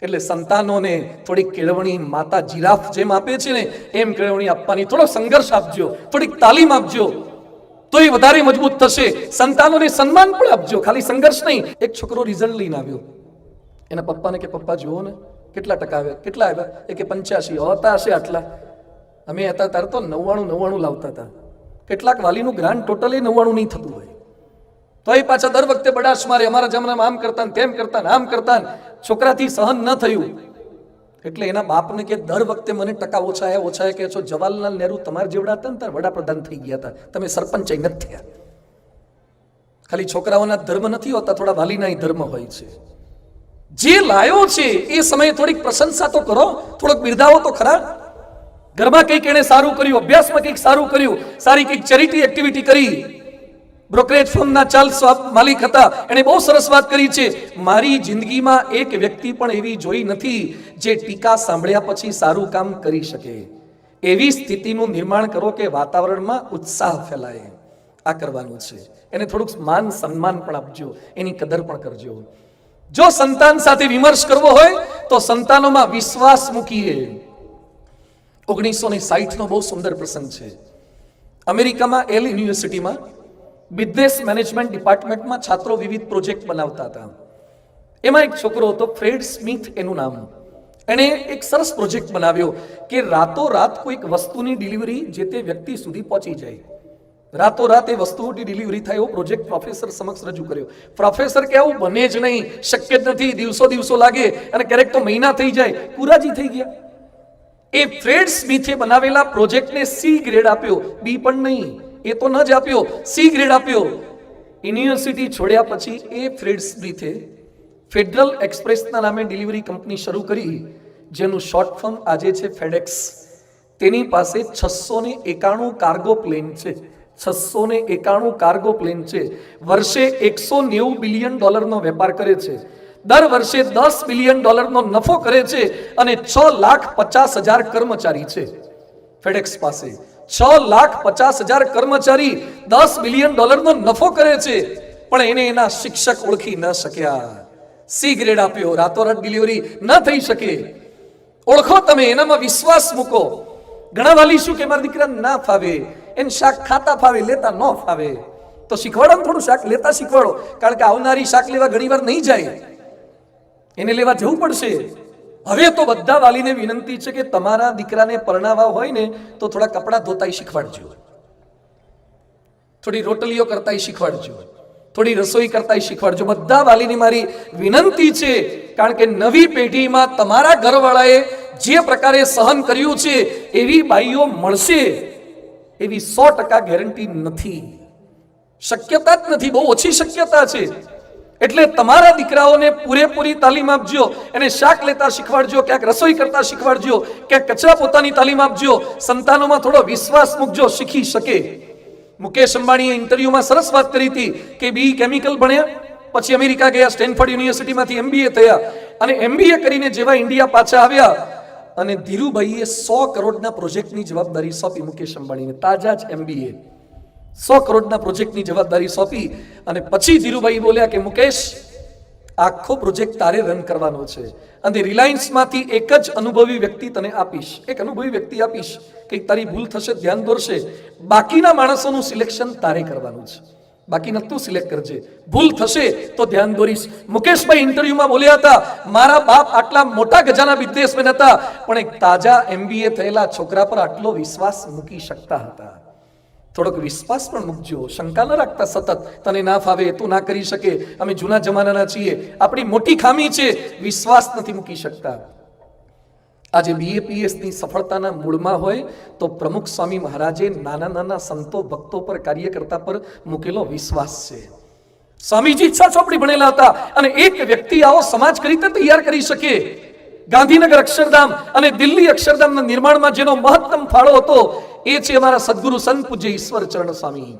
એટલે સંતાનોને થોડીક કેળવણી માતા જીરાફ જેમ આપે છે ને એમ કેળવણી આપવાની. થોડો સંઘર્ષ આપજો, થોડીક તાલીમ આપજો તો એ વધારે મજબૂત થશે. સંતાનોને સન્માન પણ આપજો, ખાલી સંઘર્ષ નહીં. એક છોકરો રિઝલ્ટ લઈને આવ્યો, એના પપ્પાને કે પપ્પા જુઓ ને કેટલા ટકા આવ્યા. કેટલા આવ્યા? એ કે 85. હોતા હશે આટલા. અમે હતા ત્યારે તો 99 લાવતા હતા. કેટલાક વાલીનું ગ્રાન્ડ ટોટલ 99 નહીં થતું હોય તો એ પાછા દર વખતે બડાશ મારે, અમારા જમાનામાં આમ કરતા ને તેમ કરતા ને આમ કરતા. છોકરાથી સહન ન થયું એટલે એના બાપને કે દર વખતે મને ટકા ઓછા કે છો જવાહરલાલ નહેરુ તમારા જેવડા હતા ને ત્યારે વડાપ્રધાન થઈ ગયા હતા, તમે સરપંચ નથી થયા. ખાલી છોકરાઓના ધર્મ નથી હોતા, થોડા વાલીના ધર્મ હોય છે. જે લાયો છે એ સમયે થોડીક પ્રશંસા તો કરો, થોડોક બિરદાવો તો ખરા. ઘરમાં કંઈક એને સારું કર્યું, અભ્યાસમાં કંઈક સારું કર્યું, સારી કંઈક ચેરિટી એક્ટિવિટી કરી. બ્રોકરેજ ફર્મના ચાર્લ્સ માલિક હતા, એણે બહુ સરસ વાત કરી છે. મારી જિંદગીમાં એક વ્યક્તિ પણ એવી જોઈ નથી જે ટીકા સાંભળ્યા પછી સારું કામ કરી શકે. એવી સ્થિતિનું નિર્માણ કરો કે વાતાવરણમાં ઉત્સાહ ફેલાય. આ કરવાનું છે. એને થોડુંક માન સન્માન પણ આપજો, એની કદર પણ કરજો. જો સંતાન સાથે વિમર્શ કરવો હોય તો સંતાનોમાં વિશ્વાસ મૂકીએ. 1960 નો બહુ સુંદર પ્રસંગ છે. અમેરિકામાં એલ યુનિવર્સિટીમાં બિઝનેસ મેનેજમેન્ટ ડિપાર્ટમેન્ટમાં છાત્રો વિવિધ પ્રોજેક્ટ બનાવતા હતા. એમાં એક છોકરો હતો, ફ્રેડ સ્મિથ એનું નામ. એણે એક સરસ પ્રોજેક્ટ બનાવ્યો કે રાતોરાત કોઈક વસ્તુની ડિલિવરી જે તે વ્યક્તિ સુધી પહોંચી જાય. રાતોરાત એ વસ્તુઓની ડિલિવરી થાય એવો પ્રોજેક્ટ પ્રોફેસર સમક્ષ રજૂ કર્યો. પ્રોફેસર કે આવું બને જ નહીં, શક્ય જ નથી, દિવસો લાગે અને ક્યારેક તો મહિના થઈ જાય. કુરાજી થઈ ગયા. એ ફ્રેડ સ્મિથે બનાવેલા પ્રોજેક્ટને સી ગ્રેડ આપ્યો, બી પણ નહીં, એ તો ન જ આપ્યો, સી ગ્રેડ આપ્યો. યુનિવર્સિટી છોડ્યા પછી એ ફ્રેડ સ્મિથે ફેડરલ એક્સપ્રેસના નામે ડિલિવરી કંપની શરૂ કરી, જેનું શોર્ટ ફોર્મ આજે છે ફેડેક્સ. તેની પાસે 691 કાર્ગો પ્લેન છે. 691 કાર્ગો પ્લેન છે. વર્ષે $190 બિલિયન નો વેપાર કરે છે. દર વર્ષે $10 બિલિયન નો નફો કરે છે અને 6,50,000 કર્મચારી છે ફેડેક્સ પાસે. 6,50,000 કર્મચારી, $10 બિલિયન નો નફો કરે છે, પણ એને એના શિક્ષક ઓળખી ન શક્યા. સી ગ્રેડ આપ્યો, રાતોરાત ડિલિવરી ન થઈ શકે. ઓળખો તમે, એનામાં વિશ્વાસ મૂકો. ઘણા વાલી શું કે મારા દીકરા ના ફાવે, એને શાક ખાતા ફાવે, લેતા ન ફાવે, તો શીખવાડો ને થોડું શાક લેતા શીખવાડો. કારણ કે આવનારી શાક લેવા ઘણી વાર નહીં જાય, એને લેવા જવું પડશે. હવે તો બધા વાલીને વિનંતી છે કે તમારા દીકરાને પરણાવવા હોય ને તો થોડા કપડાં ધોતાય શીખવાડજો, થોડી રોટલીઓ કરતાય શીખવાડજો, થોડી રસોઈ કરતાય શીખવાડજો. બધા વાલીની મારી વિનંતી છે. કારણ કે નવી પેઢીમાં તમારા ઘરવાળાએ જે પ્રકારે સહન કર્યું છે એવી બાઈઓ મળશે એવી 100% ગેરંટી નથી. શક્યતા જ નથી, બહુ ઓછી શક્યતા છે. એટલે તમારા દીકરાઓને પૂરેપૂરી તાલીમ આપજો. એને શાક લેતા શીખવાડજો, ક્યાંક રસોઈ કરતા શીખવાડજો, ક્યાંક કચરા પોતાની તાલીમ આપજો. સંતાનોમાં થોડો વિશ્વાસ મૂકજો, શીખી શકે. મુકેશ અંબાણીએ ઇન્ટરવ્યુમાં સરસ વાત કરી હતી કે બી કેમિકલ ભણ્યા, પછી અમેરિકા ગયા, સ્ટેનફોર્ડ યુનિવર્સિટીમાંથી MBA થયા અને MBA કરીને જેવા ઇન્ડિયા પાછા આવ્યા અને ધીરુભાઈએ 100 કરોડના પ્રોજેક્ટની જવાબદારી સોંપી મુકેશ અંબાણીને. તાજા જ MBA 100 કરોડના પ્રોજેક્ટની જવાબદારી સોંપી અને પછી ધીરુભાઈ બોલ્યા કે મુકેશ, આખો પ્રોજેક્ટ તારે રન કરવાનો છે અને રિલાયન્સમાંથી એક જ અનુભવી વ્યક્તિ તને આપીશ, એક અનુભવી વ્યક્તિ આપીશ કે તારી ભૂલ થશે, ધ્યાન દોરશે, બાકીના માણસોનું સિલેક્શન તારે કરવાનું છે, બાકીના તું સિલેક્ટ કરજે, ભૂલ થશે તો ધ્યાન દોરીશ. મુકેશભાઈ ઇન્ટરવ્યુમાં બોલ્યા હતા, મારા બાપ આટલા મોટા ગજાના બિઝનેસમેન હતા પણ એક તાજા MBA થયેલા છોકરા પર આટલો વિશ્વાસ મૂકી શકતા હતા. થોડોક વિશ્વાસ પણ મૂકજો, શંકા ન રાખતા સતત તને ના ફાવે, તું ના કરી શકે, અમે જૂના જમાનાના છીએ. આપણી મોટી ખામી છે, વિશ્વાસ નથી મૂકી શકતા. આજે BAPS ની સફળતાના મૂળમાં હોય તો પ્રમુખ સ્વામી મહારાજે નાના નાના સંતો ભક્તો પર કાર્યકર્તા પર મૂકેલો વિશ્વાસ છે. સ્વામીજી ઈચ્છા ચોપડી ભણેલા હતા અને એક વ્યક્તિ આવો સમાજ કઈ રીતે તૈયાર કરી શકે? ગાંધીનગર અક્ષરધામ અને દિલ્હી અક્ષરધામના નિર્માણમાં જેનો મહત્તમ ફાળો હતો એ છે અમારા સદગુરુ સંત પૂજ્ય ઈશ્વર ચરણ સ્વામી.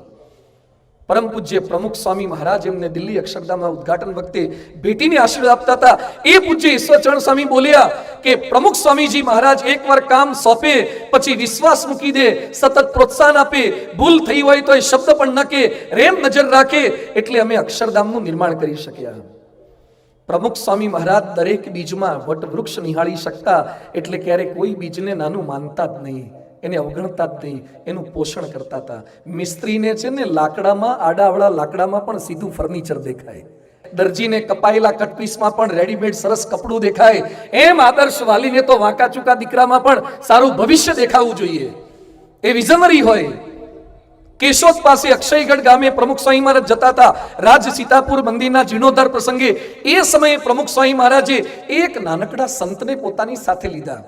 પરમ પૂજ્ય પ્રમુખ સ્વામી મહારાજ એમને દિલ્હી અક્ષરધામના ઉદ્ઘાટન વખતે ભેટીને આશીર્વાદ આપતા હતા. એ પૂજ્ય ઈશ્વરચરણ સ્વામી બોલ્યા કે પ્રમુખ સ્વામીજી મહારાજ એકવાર કામ સોંપે પછી વિશ્વાસ મૂકી દે, સતત પ્રોત્સાહન આપે, ભૂલ થઈ હોય તો એ શબ્દ પણ ન કે, રેમ નજર રાખે, એટલે અમે અક્ષરધામનું નિર્માણ કરી શક્યા. પ્રમુખ સ્વામી મહારાજ દરેક બીજમાં વટવૃક્ષ નિહાળી શકતા, એટલે ક્યારે કોઈ બીજને નાનું માનતા જ નહીં, એને અવગણતા જ નહીં, એનું પોષણ કરતા હતા. મિસ્ત્રીને છે ને લાકડામાં, આડાવડા લાકડામાં પણ સીધું ફર્નિચર દેખાય, દરજીને કપાયેલા કટપીસમાં પણ રેડીમેડ સરસ કપડું દેખાય, એમ આદર્શ વાલીને તો વાંકા ચૂકા દીકરામાં પણ સારું ભવિષ્ય દેખાવું જોઈએ. એ વિઝનરી હોય. કેશોદ પાસે અક્ષયગઢ ગામે પ્રમુખ સ્વામી મહારાજ જતા હતા રાજ સીતાપુર મંદિરના જીર્ણોદ્ધાર પ્રસંગે. એ સમયે પ્રમુખ સ્વામી મહારાજે એક નાનકડા સંતને પોતાની સાથે લીધા.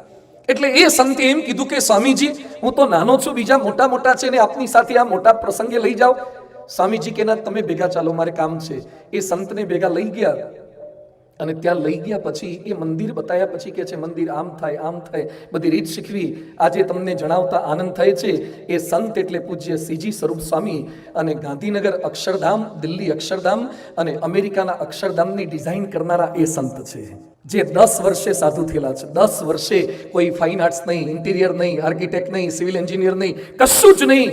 એટલે એ સંતે એમ કીધું કે સ્વામીજી, હું તો નાનો છું, બીજા મોટા મોટા છે ને આપની સાથે આ મોટા પ્રસંગે લઈ જાઓ. સ્વામીજી કે ના, તમે ભેગા ચાલો, મારે કામ છે. એ સંતને ભેગા લઈ ગયા અને ત્યાં લઈ ગયા પછી એ મંદિર બતાવ્યા પછી કે છે મંદિર આમ થાય, આમ થાય, બધી રીત શીખવી. આજે તમને જણાવતા આનંદ થાય છે. એ સંત એટલે પૂજ્ય CG સ્વરૂપ સ્વામી અને ગાંધીનગર અક્ષરધામ, દિલ્હી અક્ષરધામ અને અમેરિકાના અક્ષરધામની ડિઝાઇન કરનારા એ સંત છે, જે 10 વર્ષે સાધુ થયેલા છે. 10 વર્ષે કોઈ ફાઇન આર્ટ્સ નહીં, ઇન્ટિરિયર નહીં, આર્કિટેક્ટ નહીં, સિવિલ એન્જિનિયર નહીં, કશું જ નહીં,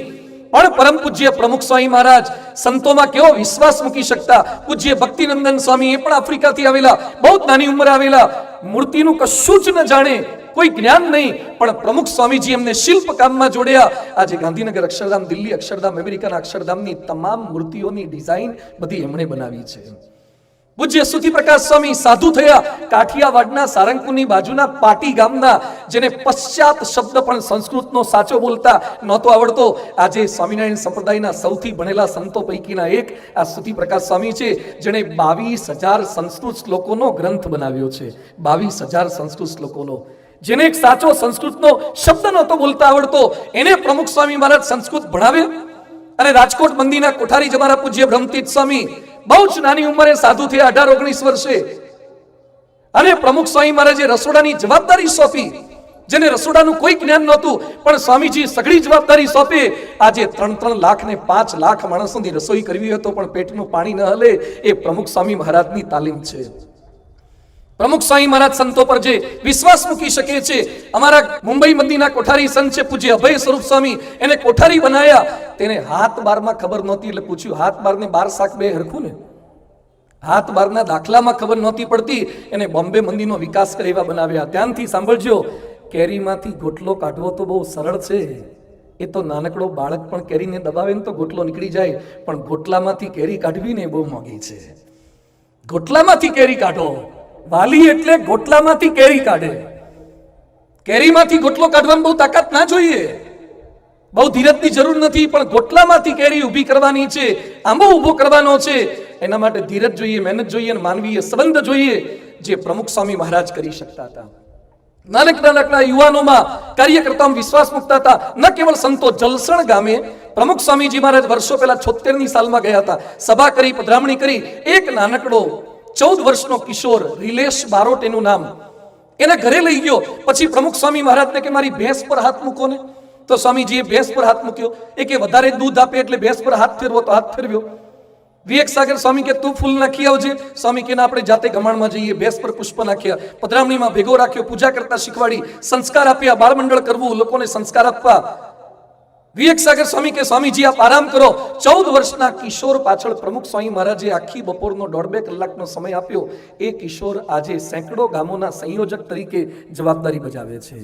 પણ પરમ પૂજ્ય પ્રમુખ સ્વામી મહારાજ સંતોમાં કેવો વિશ્વાસ મૂકી શકતા. પૂજ્ય ભક્તિનંદન સ્વામી એ પણ આફ્રિકાથી આવેલા, બહુ નાની ઉંમરે આવેલા, મૂર્તિનું કશું જ ન જાણે, કોઈ જ્ઞાન નહીં, પણ પ્રમુખ સ્વામીજી એમને શિલ્પ કામમાં જોડ્યા. આજે ગાંધીનગર અક્ષરધામ, દિલ્હી અક્ષરધામ, અમેરિકાના અક્ષરધામની તમામ મૂર્તિઓની ડિઝાઇન બધી એમણે બનાવી છે. પૂજ્ય સુથી પ્રકાશ સ્વામી સાધુ થયા કાઠિયાવાડના સારંગપુરની બાજુના પાટી ગામના, જેને પશ્ચાત શબ્દ પણ સંસ્કૃતનો સાચો બોલતા નહોતો આવડતો. આજે સ્વામિનારાયણ સંપ્રદાયના સૌથી ભણેલા સંતો પૈકીના એક આ સુથી પ્રકાશ સ્વામી છે, જેણે 22,000 સંસ્કૃત શ્લોકોનો ગ્રંથ બનાવ્યો છે. 22,000 સંસ્કૃત શ્લોકોનો. જેને એક સાચો સંસ્કૃતનો શબ્દ નહોતો બોલતા આવડતો, એને પ્રમુખ સ્વામી મહારાજ સંસ્કૃત ભણાવ્યો. અને રાજકોટ મંદિરના કોઠારી જમારા પૂજ્ય બ્રહ્મતીર્થ સ્વામી બહુ જ નાની ઉંમરે સાધુ થયા, 18-19 વર્ષે. અને પ્રમુખ સ્વામી મહારાજે રસોડાની જવાબદારી સોંપી, જેને રસોડાનું કોઈ જ્ઞાન નહોતું, પણ સ્વામીજી સઘળી જવાબદારી સોંપે. આજે 3-3 લાખ ને 5 લાખ માણસોની રસોઈ કરવી હોય તો પણ પેટનું પાણી ન હલે, એ પ્રમુખ સ્વામી મહારાજની તાલીમ છે. પ્રમુખ સ્વામી મહારાજ સંતો પર જે વિશ્વાસ મૂકી શકે છે. અમારા મુંબઈ મંદિરના કોઠારી સંત છે પૂજ્ય અભય સ્વરૂપ સ્વામી, એને કોઠારી બનાયા. તેને હાથ બારમાં ખબર નહોતી, એટલે પૂછ્યું, હાથ બાર ને 12 શાક બે હરખું ને? હાથ બારના દાખલામાં ખબર નહોતી પડતી, એને બોમ્બે મંદિરનો વિકાસ કરવા બનાવ્યા. ત્યાંથી સાંભળજો, કેરીમાંથી ગોટલો કાઢવો તો બહુ સરળ છે. એ તો નાનકડો બાળક પણ કેરીને દબાવે ને તો ગોટલો નીકળી જાય, પણ ગોટલામાંથી કેરી કાઢવી ને બહુ મોંઘી છે. ગોટલામાંથી કેરી કાઢો. વાલી એટલે ગોટલામાંથી કેરી કાઢે. કેરીમાંથી ગોટલો કાઢવાની બહુ તાકાત ના જોઈએ, બહુ ધીરજની જરૂર નથી, પણ ગોટલામાંથી કેરી ઊભી કરવાની છે, આંબો ઊભો કરવાનો છે. એના માટે ધીરજ જોઈએ, મહેનત જોઈએ અને માનવીય સંબંધ જોઈએ, જે પ્રમુખ સ્વામી મહારાજ કરી શકતા હતા. નાનકડા યુવાનોમાં કાર્યકર્તાઓમાં વિશ્વાસ મૂકતા હતા. ન કેવળ સંતો, જલસણ ગામે પ્રમુખ સ્વામીજી મહારાજ વર્ષો પહેલા 76ની સાલમાં ગયા હતા, સભા કરી, પધરામણી કરી. એક નાનકડો 14 વર્ષનો કિશોર, રિલેશ બારોટ એનું નામ, એના ઘરે લઈ ગયો. પછી પ્રમુખ સ્વામી મહારાજને કે મારી ભેંસ પર હાથ મૂકો ને, તો સ્વામીજીએ ભેંસ પર હાથ મૂક્યો. એ કે વધારે દૂધ આપે એટલે ભેંસ પર હાથ ફેરવો, તો હાથ ફેરવ્યો. વિવેક સાગર સ્વામી કે તું ફૂલ નાખી આવજે. સ્વામી કે ના, આપણે જાતે ગમાણમાં જઈએ. ભેંસ પર પુષ્પ નાખ્યા, પધરામણીમાં ભેગો રાખ્યો, પૂજા કરતા શીખવાડી, સંસ્કાર આપ્યા, બાળમંડળ કરવું, લોકોને સંસ્કાર આપવા. વિવેક સાગર સ્વામી કે સ્વામીજી આપ આરામ કરો. 14 વર્ષના કિશોર પાછળ પ્રમુખ સ્વામી મહારાજે આખી બપોરનો 1.5-2 કલાકનો સમય આપ્યો. એ કિશોર આજે સેંકડો ગામોના સંયોજક તરીકે જવાબદારી બજાવે છે.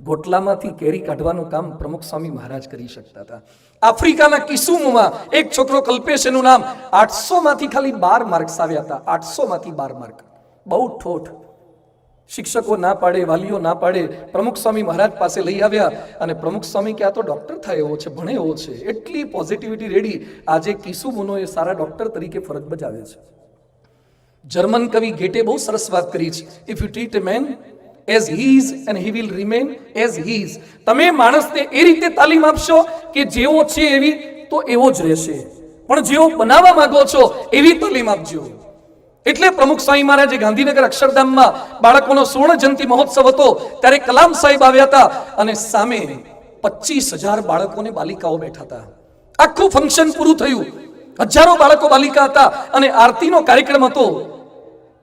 ગોટલામાંથી કેરી કાઢવાનું કામ પ્રમુખ સ્વામી મહારાજ કરી શકતા હતા. આફ્રિકાના કિસુમમાં એક છોકરો કલ્પેશ એનું નામ, 800 માંથી ખાલી 12 માર્ક્સ આવ્યા હતા. 800 માંથી 12 માર્ક, બહુ ઠોઠ. શિક્ષકો ના પાડે, વાલીઓ ના પાડે, પ્રમુખ સ્વામી મહારાજ પાસે લઈ આવ્યા. અને પ્રમુખ સ્વામી કે આ તો ડોક્ટર થાય એવો છે, ભણે એવો છે, એટલી પોઝિટિવિટી રેડી. આજે કિસુમનો એ સારા ડોક્ટર તરીકે ફરજ બજાવે છે. જર્મન કવિ ગેટે બહુ સરસ વાત કરી છે, if you treat a man as he is and he will remain as he is. તમે માણસને એ રીતે તાલીમ આપશો કે જેવો છે એવી તો એવો જ રહેશે, પણ જેવો બનાવવા માંગો છો એવી તાલીમ આપજો. એટલે પ્રમુખ સ્વામી મહારાજે ગાંધીનગર અક્ષરધામમાં બાળકોનો સુવર્ણ જયંતિ મહોત્સવ હતો ત્યારે કલામ સાહેબ આવ્યા હતા અને સામે 25,000 બાળકોને બાલિકાઓ બેઠા હતા. આખું ફંક્શન પૂરું થયું, હજારો બાળકો બાલિકા હતા અને આરતીનો કાર્યક્રમ હતો.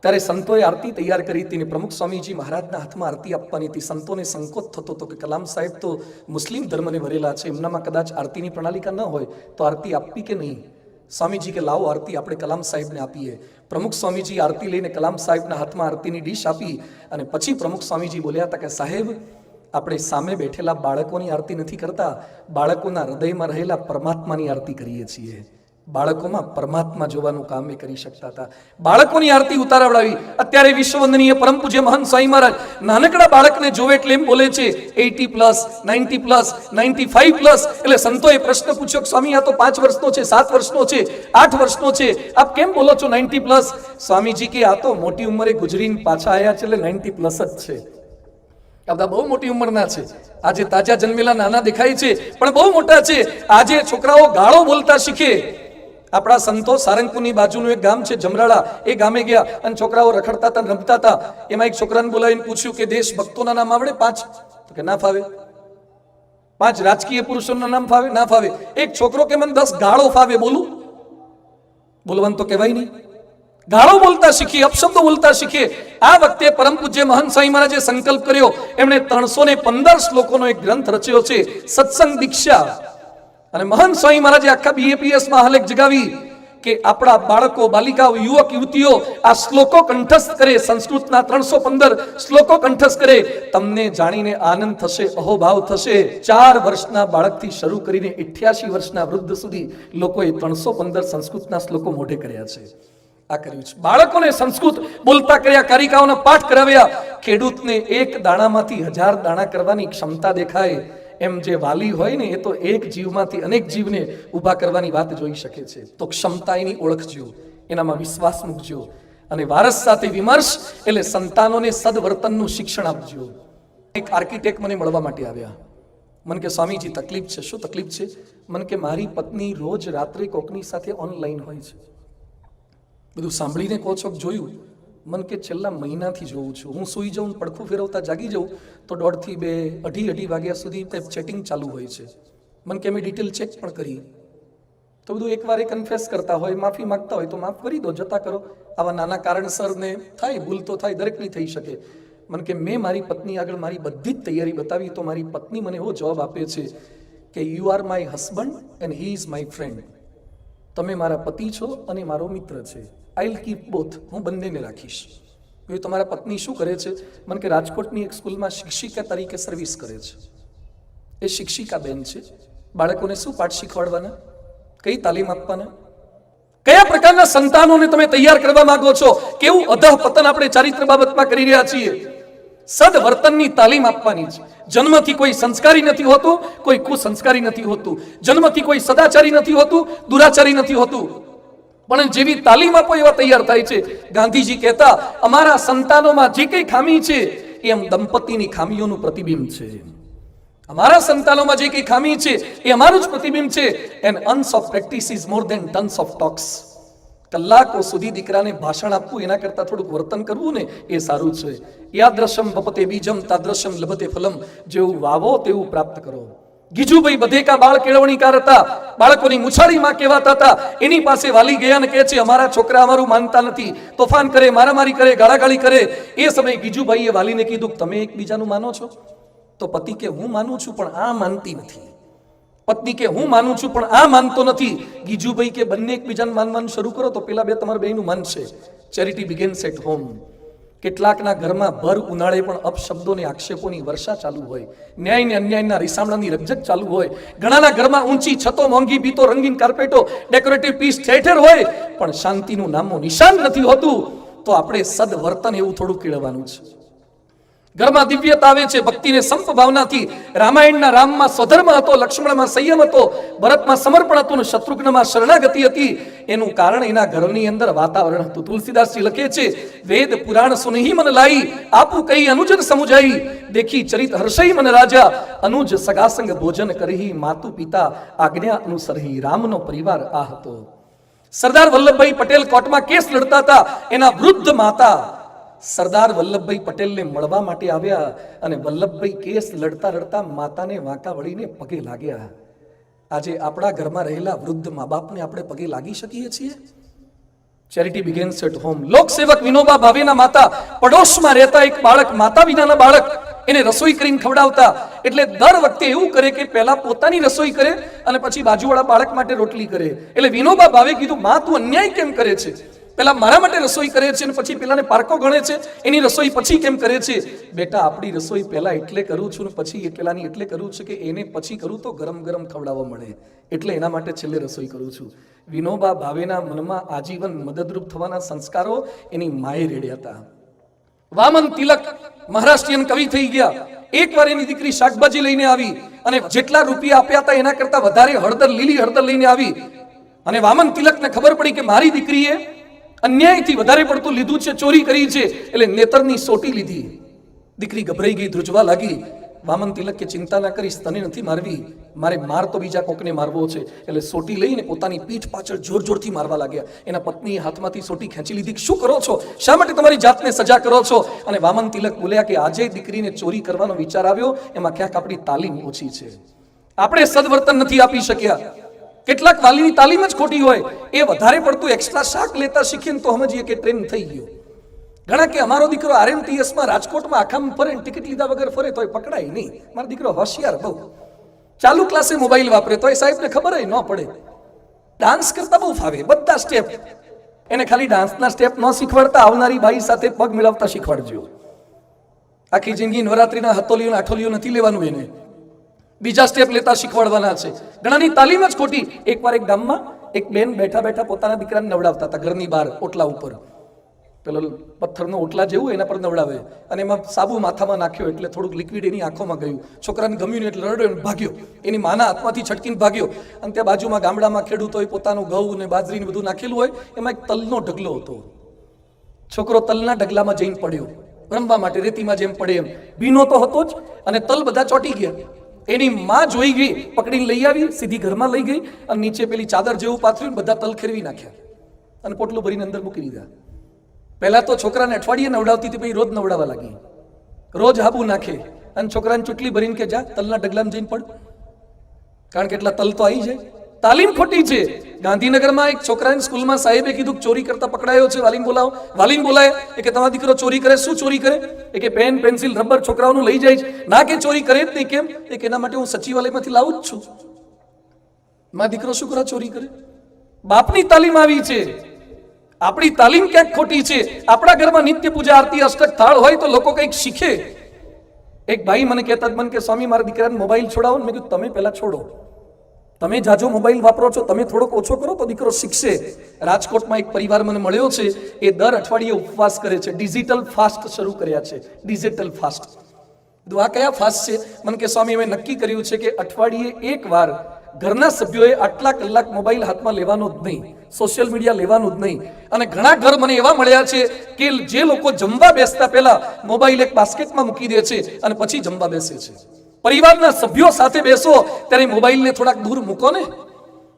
ત્યારે સંતોએ આરતી તૈયાર કરી હતી. પ્રમુખ સ્વામીજી મહારાજના હાથમાં આરતી આપવાની હતી. સંતોને સંકોચ થતો હતો કે કલામ સાહેબ તો મુસ્લિમ ધર્મને ભરેલા છે, એમનામાં કદાચ આરતીની પ્રણાલિકા ન હોય તો આરતી આપવી કે નહીં. સ્વામીજી કે લાવો આરતી આપણે કલામ સાહેબને આપીએ. પ્રમુખ સ્વામીજી આરતી લઈને કલામ સાહેબના હાથમાં આરતીની ડીશ આપી અને પછી પ્રમુખ સ્વામીજી બોલ્યા હતા કે સાહેબ, આપણે સામે બેઠેલા બાળકોની આરતી નથી કરતા, બાળકોના હૃદયમાં રહેલા પરમાત્માની આરતી કરીએ છીએ. બાળકોમાં પરમાત્મા જોવાનું કામ એ કરી શકતા હતા. બાળકોની આરતી ઉતારવડાવી. અત્યારે વિશ્વવંદનીય પરમ પૂજ્ય મહંત સ્વામી મહારાજ નાનકડા બાળકને જોવે એટલે એમ બોલે છે 80+, 90+, 95+. એટલે સંતોએ પ્રશ્ન પૂછ્યો કે સ્વામી આ તો 5 વર્ષનો છે, 7 વર્ષનો છે, 8 વર્ષનો છે, આપ કેમ બોલો છો 90+? સ્વામીજી કે આ તો મોટી ઉંમરે ગુજરીને પાછા આવ્યા છે એટલે 90+ જ છે. આ બધા બહુ મોટી ઉંમરના છે. આજે તાજા જન્મેલા નાના દેખાય છે પણ બહુ મોટા છે. આજે છોકરાઓ ગાળો બોલતા શીખે. આપણા સંતો સારંગપુરની બાજુનું એક ગામ છે જમરાળા, એ ગામે ગયા અને છોકરાઓ રખડતા હતા, રમતા હતા. એમાં એક છોકરાને બોલાવીને પૂછ્યું કે દેશ ભક્તોના નામ આવડે 5? તો કે ના ફાવે. 5 રાજકીય પુરુષોના નામ ફાવે? ના ફાવે. એક છોકરો કે મને 10 ગાળો ફાવે, બોલું? બોલવાનું તો કહેવાય નહીં. ગાળો બોલતા શીખી, અપશબ્દો બોલતા શીખે. આ વખતે પરમ પૂજ્ય મહંત સ્વામી મહારાજે સંકલ્પ કર્યો. એમણે 315 શ્લોકોનો એક ગ્રંથ રચ્યો છે, સત્સંગ દીક્ષા. અને મહંત સ્વામી મહારાજે આખા BAPS માં હાલેક જગાવી કે આપણા બાળકો, બાલિકાઓ, યુવક યુવતીઓ આ શ્લોકો કંઠસ્થ કરે. સંસ્કૃતના 315 શ્લોકો કંઠસ્થ કરે. તમને જાણીને આનંદ થશે, અહોભાવ થશે. 4 વર્ષના બાળકથી શરૂ કરીને 88 વર્ષના વૃદ્ધ સુધી લોકોએ 315 સંસ્કૃતના શ્લોકો મોઢે કર્યા છે. આ કર્યું છે. બાળકોને સંસ્કૃત બોલતા કર્યા, કારિકાઓના પાઠ કરાવ્યા. ખેડૂતને એક દાણામાંથી 1000 દાણા કરવાની ક્ષમતા દેખાય એમ જે વાલી હોય ને એ તો એક જીવમાંથી અનેક જીવને ઊભા કરવાની વાત જોઈ શકે છે. તો ક્ષમતા એની ઓળખજો, એનામાં વિશ્વાસ મૂકજો અને વારસ સાથે વિમર્શ એટલે સંતાનોને સદવર્તનનું શિક્ષણ આપજો. એક આર્કિટેક્ટ મને મળવા માટે આવ્યા. મને કે સ્વામીજી તકલીફ છે. શું તકલીફ છે? મને કે મારી પત્ની રોજ રાત્રે કોકની સાથે ઓનલાઈન હોય છે. બધું સાંભળીને કહો છો જોયું? મને કે છેલ્લા મહિનાથી જોઉં છું. હું સૂઈ જાઉં, પડખું ફેરવતા જાગી જાઉં તો 1:30 થી 2, 2:30 વાગ્યા સુધી ચેટિંગ ચાલુ હોય છે. મને કે મેં ડિટેલ ચેક પણ કરી. તો બધું એકવાર એ કન્ફેસ કરતા હોય, માફી માંગતા હોય તો માફ કરી દો, જતા કરો. આવા નાના કારણસર ને થાય, ભૂલ તો થાય, દરેકની થઈ શકે. મને કે મેં મારી પત્ની આગળ મારી બધી જ તૈયારી બતાવી તો મારી પત્ની મને એવો જવાબ આપે છે કે you are my husband and he is my friend. તમે મારા પતિ છો અને મારો મિત્ર છે. I will keep both. હું બંનેને રાખીશ. એ તમારા પત્ની શું કરે છે? મને કે રાજકોટની એક સ્કૂલમાં શિક્ષિકા તરીકે સર્વિસ કરે છે. એ શિક્ષિકા બેન છે. બાળકોને શું પાઠ શીખવાડવાના, કઈ તાલીમ આપવાના, કયા પ્રકારના સંતાનોને તમે તૈયાર કરવા માંગો છો? કેવું અધઃપતન આપણે ચારિત્ર બાબતમાં કરી રહ્યા છીએ. સદવર્તનની તાલીમ આપવાની છે. જન્મથી કોઈ સંસ્કારી નથી હોતું, કોઈ કુસંસ્કારી નથી હોતું. જન્મથી કોઈ સદાચારી નથી હોતું, દુરાચારી નથી હોતું. પણ જેવી તાલીમ આપો એવા તૈયાર થાય છે. ગાંધીજી કહેતા અમારા સંતાનોમાં જે કઈ ખામી છે એ દંપતીની ખામીઓનું પ્રતિબિંબ છે. અમારા સંતાનોમાં જે કઈ ખામી છે એ અમારું જ પ્રતિબિંબ છે. An ounce of practice is more than tons of talks. કલાકો સુધી દીકરાને ભાષણ આપવું એના કરતા થોડુંક વર્તન કરવું ને એ સારું છે. યાદ્રશમ વપતે બીજમ તાદ્રશમ લભતે ફલમ. જેવું વાવો તેવું પ્રાપ્ત કરો. ગીજુભાઈ બધેકા બાળ કેળવણીકાર હતા. બાળકોની મુછાળીમાં કહેવાતા હતા. એની પાસે વાલી ગયા ને કહે છે અમારા છોકરા અમારું માનતા નથી, તોફાન કરે, મારામારી કરે, ગાળાગાળી કરે. એ સમયે ગીજુભાઈએ વાલીને કીધું તમે એકબીજાનું માનો છો? તો પતિ કે હું માનું છું પણ આ માનતી નથી. પત્ની કે હું માનું છું પણ આ માનતો નથી. ગીજુભાઈ કે બંને એકબીજાને માનવાનું શરૂ કરો તો પેલા બે તમારા બેયનું માનશે. Charity begins at home. કેટલાકના ઘરમાં ભર ઉનાળે પણ અપશબ્દોને આક્ષેપોની વર્ષા ચાલુ હોય, ન્યાય ને અન્યાયના રીસામણાની રકઝક ચાલુ હોય. ઘણાના ઘરમાં ઊંચી છતો, મોંઘી ભીતો, રંગીન કાર્પેટો, ડેકોરેટિવ પીસ ઠેર હોય પણ શાંતિનું નામો નિશાન નથી હોતું. તો આપણે સદવર્તન એવું થોડું કેળવવાનું છે. ઘરમાં દિવ્યતા આવે છે ભક્તિને સંપ ભાવનાથી. રામાયણના રામમાં સ્વધર્મ હતો, લક્ષ્મણમાં સંયમ હતો, ભરતમાં સમર્પણ હતું અને શત્રુઘ્નમાં શરણાગતિ હતી. એનું કારણ એના ઘરની અંદર વાતાવરણ હતું. તુલસીદાસજી લખે છે, વેદ પુરાણ સુનહી મન લાઈ, આપું કઈ અનુજન સમુજાઈ, દેખી ચરિત હર્ષઈ મન રાજા, અનુજ સગાસંગ ભોજન કરહી, માતુ પિતા આજ્ઞા અનુસરહી. રામનો પરિવાર આ હતો. સરદાર વલ્લભભાઈ પટેલ કોર્ટમાં કેસ લડતા હતા. એના વૃદ્ધ માતા સરદાર વલ્લભભાઈ પટેલને મળવા માટે આવ્યા અને વલ્લભભાઈ કેસ લડતા લડતા માતાને વાંકા વળીને પગે લાગ્યા. આજે આપણા ઘરમાં રહેલા વૃદ્ધ મા બાપને આપણે પગે લાગી શકીએ છીએ? Charity begins at home. લોકસેવક વિનોબા ભાવેના માતા પડોશમાં રહેતા એક બાળક, માતા વિનાના બાળક, એને રસોઈ કરીને ખવડાવતા. એટલે દર વખતે એવું કરે કે પહેલા પોતાની રસોઈ કરે અને પછી બાજુવાળા બાળક માટે રોટલી કરે. એટલે વિનોબા ભાવે કીધું, માં તું અન્યાય કેમ કરે છે? પેલા મારા માટે રસોઈ કરે છે અને પછી પેલાને પારકો ગણે છે, એની રસોઈ પછી કેમ કરે છે? બેટા, આપણી રસોઈ પહેલા એટલે કરું છું ને પછી પેલાની એટલે કરું છું કે એને પછી કરું તો ગરમ ગરમ ખવડાવવા મળે, એટલે એના માટે છેલ્લે રસોઈ કરું છું. વિનોબા ભાવેના મનમાં આજીવન મદદરૂપ થવાના સંસ્કારો એની માએ રેડ્યા હતા. વામન તિલક મહારાષ્ટ્રીયન કવિ થઈ ગયા. એકવાર એની દીકરી શાકભાજી લઈને આવી અને જેટલા રૂપિયા આપ્યા હતા એના કરતા વધારે હળદર, લીલી હળદર લઈને આવી. અને વામન તિલકને ખબર પડી કે મારી દીકરીએ અન્યાયથી વધારે પડતું લીધું છે, ચોરી કરી છે. એટલે નેતરની સોટી લીધી. દીકરી ગભરાઈ ગઈ, ધ્રુજવા લાગી. વામન તિલક કે ચિંતા ના કરીશ, તને નથી મારવી, મારે માર તો બીજા કોકને મારવો છે. એટલે સોટી લઈને પોતાની પીઠ પાછળ જોર જોરથી મારવા લાગ્યા. એના પત્નીએ હાથમાંથી સોટી ખેંચી લીધી. શું કરો છો? શા માટે તમારી જાતને સજા કરો છો? અને વામન તિલક બોલ્યા કે આજે દીકરીને ચોરી કરવાનો વિચાર આવ્યો, એમાં ક્યાંક આપણી તાલીમ ઓછી છે, આપણે સદવર્તન નથી આપી શક્યા. કેટલાક વાલીની તાલીમ જ ખોટી હોય, એ વધારે પડતું એક્સ્ટ્રા શાક લેતા શીખીને તો સમજીએ કે ટ્રેન થઈ ગયો. ઘણા કે અમારો દીકરો RMTS માં રાજકોટમાં આખામાં ફરે, ટિકિટ લીધા વગર ફરે તોય પકડાય નહીં. મારો દીકરો હોશિયાર બહુ, ચાલુ ક્લાસે મોબાઈલ વાપરે તોય સાહેબને ખબર ન પડે. ડાન્સ કરતા બહુ ફાવે, બધા સ્ટેપ. એને ખાલી ડાન્સના સ્ટેપ ન શીખવાડતા આવનારી બાઈ સાથે પગ મિલાવતા શીખવાડજો. આખી જિંદગી નવરાત્રીના હતોલિયું આઠોલિયું નથી લેવાનું, એને બીજા સ્ટેપ લેતા શીખવાડવાના છે. ઘણાની તાલીમ જ ખોટી. એકવાર એક ગામમાં એક બેન બેઠા બેઠા પોતાના દીકરાને નવડાવતા હતા ઘરની બહાર ઓટલા ઉપર. પેલો પથ્થરનો ઓટલા જેવું એના પર નવડાવે અને એમાં સાબુ માથામાં નાખ્યો એટલે થોડુંક લિક્વિડ એની આંખોમાં ગયું. છોકરાને ગમ્યું એટલે રડ્યો, ભાગ્યો, એની માના હાથમાંથી છટકીને ભાગ્યો. અને ત્યાં બાજુમાં ગામડામાં ખેડૂતોએ પોતાનું ઘઉં ને બાજરીને બધું નાખેલું હોય, એમાં એક તલનો ઢગલો હતો. છોકરો તલના ઢગલામાં જઈને પડ્યો રમવા માટે, રેતીમાં જેમ પડે એમ. ભીનો તો હતો જ અને તલ બધા ચોંટી ગયા. એની માં જોઈ ગઈ, પકડીને લઈ આવી, સીધી ઘરમાં લઈ ગઈ અને નીચે પેલી ચાદર જેવું પાથરીને બધા તલ ખેરવી નાખ્યા અને પોટલું ભરીને અંદર મૂકી દીધા. પહેલા તો છોકરાને અઠવાડિયે નવડાવતી હતી, પછી રોજ નવડાવવા લાગી. રોજ હાબુ નાખે અને છોકરાને ચૂટલી ભરીને કે જા તલના ઢગલામાં જઈને પડ, કારણ કે એટલા તલ તો આવી જાય. તાલીમ ખોટી છે. ગાંધીનગરમાં એક છોકરાને સ્કૂલમાં સાહેબે કીધું ચોરી કરતા પકડાયો છે, વાલીને બોલાવો. વાલીને બોલાય કે તમારો દીકરો ચોરી કરે. શું ચોરી કરે? કે પેન, પેન્સિલ, રબર છોકરાઓનું લઈ જાય છે. ના કે ચોરી કરે જ નહીં. કેમ? કે એના માટે હું સચિવાલયમાંથી લાવું જ છું. મારો દીકરો શું કરે? ચોરી કરે. બાપની તાલીમ આવી છે, આપણી તાલીમ ક્યાંક ખોટી છે. આપણા ઘરમાં નિત્ય પૂજા, આરતી, અષ્ટક, થાળ હોય તો લોકો કંઈક શીખે. એક ભાઈ મને કહેતા મને કે સ્વામી મારા દીકરાને મોબાઈલ છોડાવો. મેં કીધું તમે પહેલા છોડો. તમે જાજો મોબાઈલ વાપરો છો, તમે થોડોક ઓછો કરો તો દીકરો શીખશે. રાજકોટમાં એક પરિવાર મને મળ્યો છે, એ દર અઠવાડિયે ઉપવાસ કરે છે. ડિજિટલ ફાસ્ટ શરૂ કર્યા છે. Digital fast. આ કયા ફાસ્ટ છે? મને કે સ્વામી મેં નક્કી કર્યું છે કે અઠવાડિયે એક વાર ઘરના સભ્યોએ આટલા કલાક મોબાઈલ હાથમાં લેવાનો જ નહીં, સોશિયલ મીડિયા લેવાનું જ નહીં. અને ઘણા ઘર મને એવા મળ્યા છે કે જે લોકો જમવા બેસતા પહેલા મોબાઈલ એક બાસ્કેટમાં મૂકી દે છે અને પછી જમવા બેસે છે. પરિવારના સભ્યો સાથે બેસો ત્યારે મોબાઈલને થોડાક દૂર મૂકો ને,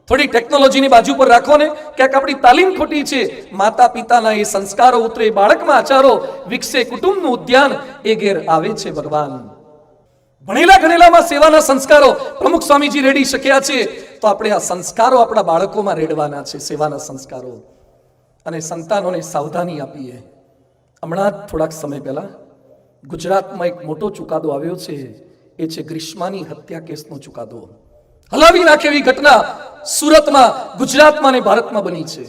થોડી ટેકનોલોજીની બાજુ પર રાખો ને. ક્યાંક આપણી તાલીમ ખોટી છે. માતા પિતાના એ સંસ્કારો ઉતરે, બાળકમાં આચારો વિકસે, કુટુંબનું ઉદ્યાન એ ઘેર આવે છે ભગવાન. ભણેલા ગણેલામાં સેવાના સંસ્કારો પ્રમુખ સ્વામીજી રેડી શક્યા છે, તો આપણે આ સંસ્કારો આપણા બાળકોમાં રેડવાના છે, સેવાના સંસ્કારો. અને સંતાનોને સાવધાની આપીએ. હમણાં જ થોડાક સમય પહેલા ગુજરાતમાં એક મોટો ચુકાદો આવ્યો છે, એ છે ગ્રીષ્માની હત્યા કેસનો ચુકાદો. હલાવી નાખે એવી ઘટના સુરતમાં, ગુજરાતમાં અને ભારતમાં બની છે.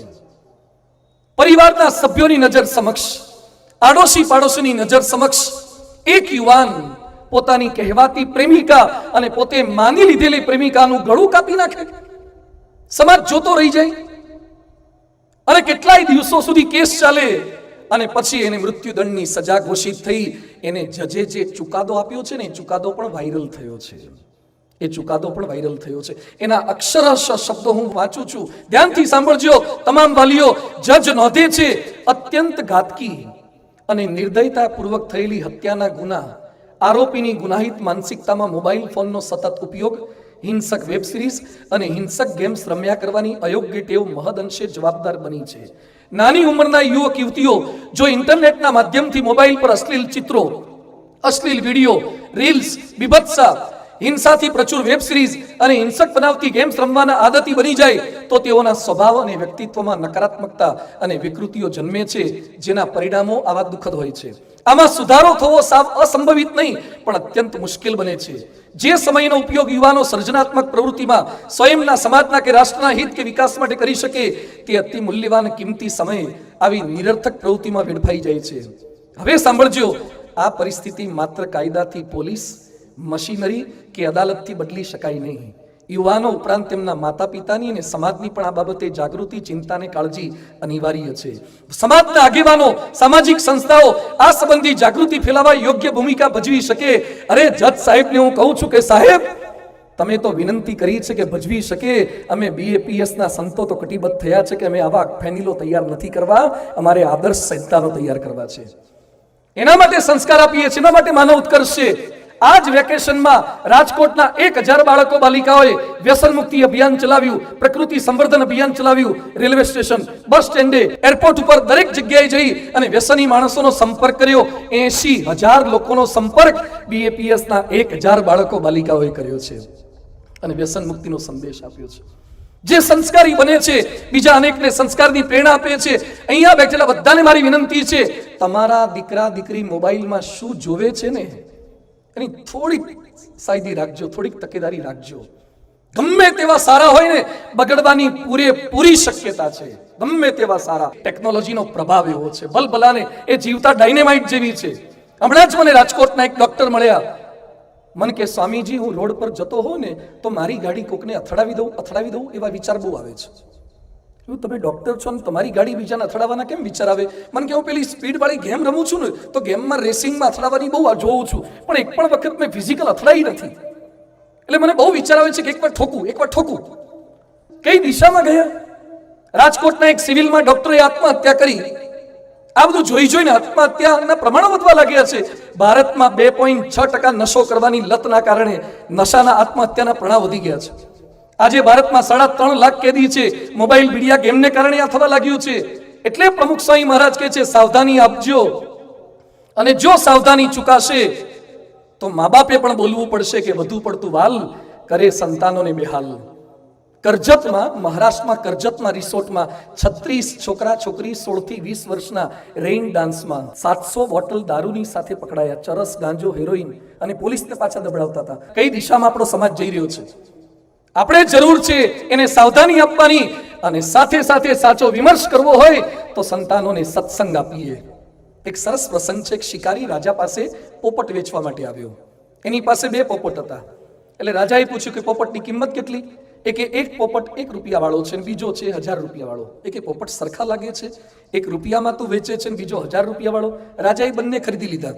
પરિવારના સભ્યોની નજર સમક્ષ, આડોશી પાડોશીની નજર સમક્ષ એક યુવાન પોતાની કહેવાતી પ્રેમિકા અને પોતે માની લીધેલી પ્રેમિકાનું ગળું કાપી નાખે. સમાજ જોતો રહી જાય અને કેટલાય દિવસો સુધી કેસ ચાલે. અને પછી એને મૃત્યુદંડની સજા ઘોષિત થઈ. એને જજે જે ચુકાદો આપ્યો છે ને એ ચુકાદો પણ વાયરલ થયો છે. એ ચુકાદો પણ વાયરલ થયો છે. એના અક્ષરશ શબ્દો હું વાંચું છું, ધ્યાનથી સાંભળજો તમામ વાલીઓ. જજ નોંધે છે, અત્યંત ઘાતકી અને નિર્દયતાપૂર્વક થયેલી હત્યાના ગુના, આરોપીની ગુનાહિત માનસિકતામાં મોબાઈલ ફોનનો સતત ઉપયોગ, હિંસક વેબ સિરીઝ અને હિંસક ગેમ્સ રમ્યા કરવાની અયોગ્ય ટેવ મહદઅંશે જવાબદાર બની છે. નાની ઉંમરના યુવક યુવતીઓ જો ઇન્ટરનેટના માધ્યમથી મોબાઈલ પર અશ્લીલ ચિત્રો, અશ્લીલ વિડીયો, રીલ્સ, બીભત્સા, હિંસાથી પ્રચુર વેબ સિરીઝ અને હિંસક બનાવતી ગેમ્સ રમવાના આદતી બની જાય તો તેઓના સ્વભાવ અને વ્યક્તિત્વમાં નકારાત્મકતા અને વિકૃતિઓ જન્મે છે, જેના પરિણામો આવા દુઃખદ હોય છે. આમાં સુધારો થવો સાવ અસંભવિત નહીં પણ અત્યંત મુશ્કેલ બને છે. જે સમયનો ઉપયોગ યુવાનો સર્જનાત્મક પ્રવૃત્તિમાં સ્વયંના, સમાજના કે રાષ્ટ્રના હિત કે વિકાસ માટે કરી શકે તે અતિ મૂલ્યવાન કિંમતી સમય આવી નિરર્થક પ્રવૃત્તિમાં વેડફાઈ જાય છે. હવે સાંભળજો, આ પરિસ્થિતિ માત્ર કાયદાથી, પોલીસ, મશીનરી કે અદાલતથી બદલી શકાય નહીં. યુવાનો ઉપરાંત તેમના માતા પિતાની અને સમાજની પણ આ બાબતે જાગૃતિ, ચિંતા અને કાળજી અનિવાર્ય છે. સમાજના આગેવાનો, સામાજિક સંસ્થાઓ આ સંબંધી જાગૃતિ ફેલાવવા યોગ્ય ભૂમિકા ભજવી શકે. અરે જજ સાહેબને હું કહું છું કે સાહેબ, તમે તો વિનંતી કરી છે કે ભજવી શકે. અમે BAPS ના સંતો તો કટિબદ્ધ થયા છે કે અમે આવા ફેનિલો તૈયાર નથી કરવા, અમારે આદર્શ સંહિતાનો તૈયાર કરવા છે. એના માટે સંસ્કાર આપીએ છીએ, એના માટે માનવ ઉત્કર્ષ છે. આજ વેકેશનમાં રાજકોટના 1000 બાળકો બાલિકાઓએ વ્યસન મુક્તિ અભિયાન ચલાવ્યું, પ્રકૃતિ સંવર્ધન અભિયાન ચલાવ્યું. રેલવે સ્ટેશન, બસ સ્ટેન્ડે, એરપોર્ટ ઉપર દરેક જગ્યાએ જઈ અને વ્યસની માણસોનો સંપર્ક કર્યો. 80,000 લોકોનો સંપર્ક BAPS ના 1000 બાળકો બાલિકાઓએ કર્યો છે અને વ્યસન મુક્તિનો સંદેશ આપ્યો છે. જે સંસ્કારી બને છે, બીજા અનેકને સંસ્કારની પ્રેરણા આપે છે. અહીંયા બેઠેલા બધાને મારી વિનંતી છે, તમારા દીકરા દીકરી મોબાઈલમાં શું જોવે છે ને એની થોડીક સાયદી રાખજો, થોડીક તકેદારી રાખજો. ગમે તેવા સારા હોય ને, બગડવાની પૂરેપૂરી શક્યતા છે. ગમે તેવા સારા, ટેકનોલોજીનો પ્રભાવ એવો છે, ભલભલાને એ જીવતા ડાયનેમાઇટ જેવી છે. હમણાં જ મને રાજકોટના એક ડોક્ટર મળ્યા. મને કે સ્વામીજી, હું રોડ પર જતો હોઉં ને તો મારી ગાડી કોકને અથડાવી દઉં એવા વિચાર બહુ આવે છે. તમે ડોક્ટર છો ને તમારી ગાડી બીજાને અથડાવવાના કેમ વિચાર આવે? મને કે હું પેલી સ્પીડ વાળી ગેમ રમું છું ને તો ગેમમાં રેસિંગમાં અથડાવવાની બહુ જોઉં છું, પણ એક પણ વખત મેં ફિઝિકલ અથડાઈ નથી. એટલે મને બહુ વિચાર આવે છે કે એકવાર ઠોકું. કઈ દિશામાં ગયા? રાજકોટના એક સિવિલમાં ડોક્ટરે આત્મહત્યા કરી. આ બધું જોઈને આત્મહત્યાના પ્રમાણો વધવા લાગ્યા છે. ભારતમાં 2.6% નશો કરવાની લતના કારણે નશાના આત્મહત્યાના પ્રમાણ વધી ગયા છે. આજે ભારતમાં 3.5 લાખ કેદી છે. મોબાઈલ મીડિયા ગેમને કારણે આ થવા લાગ્યું છે. એટલે પ્રમુખ સ્વામી મહારાજ કહે છે, સાવધાની આપજો. અને જો સાવધાની ચૂકાશે તો મા બાપે પણ બોલવું પડશે કે વધુ પડતું વાલ કરે સંતાનોને બેહાલ. કરજતમાં, મહારાષ્ટ્રમાં કરજતમાં રિસોર્ટમાં 36 છોકરા છોકરી 16 થી 20 વર્ષના રેઇન ડાન્સમાં 700 બોટલ દારૂની સાથે પકડાયા. ચરસ, ગાંજો, હેરોઈન, અને પોલીસને પાછા દબડાવતા હતા. કઈ દિશામાં આપણો સમાજ જઈ રહ્યો છે? આપણે જરૂર છે એને સાવધાની આપવાની, અને સાથે સાથે સાચો વિમર્શ કરવો હોય તો સંતાનોને સત્સંગ આપીએ. એક સરસ પ્રસંગ છે. એક શિકારી રાજા પાસે પોપટ વેચવા માટે આવ્યો. એની પાસે 2 પોપટ હતા. એટલે રાજાએ પૂછ્યું કે પોપટની કિંમત કેટલી? એક પોપટ 1 રૂપિયા વાળો છે, બીજો છે 1000 રૂપિયા વાળો. પોપટ સરખા લાગે છે? 1 રૂપિયામાં તું વેચે છે ને બીજો 1000 રૂપિયા વાળો. રાજાએ બંને ખરીદી લીધા.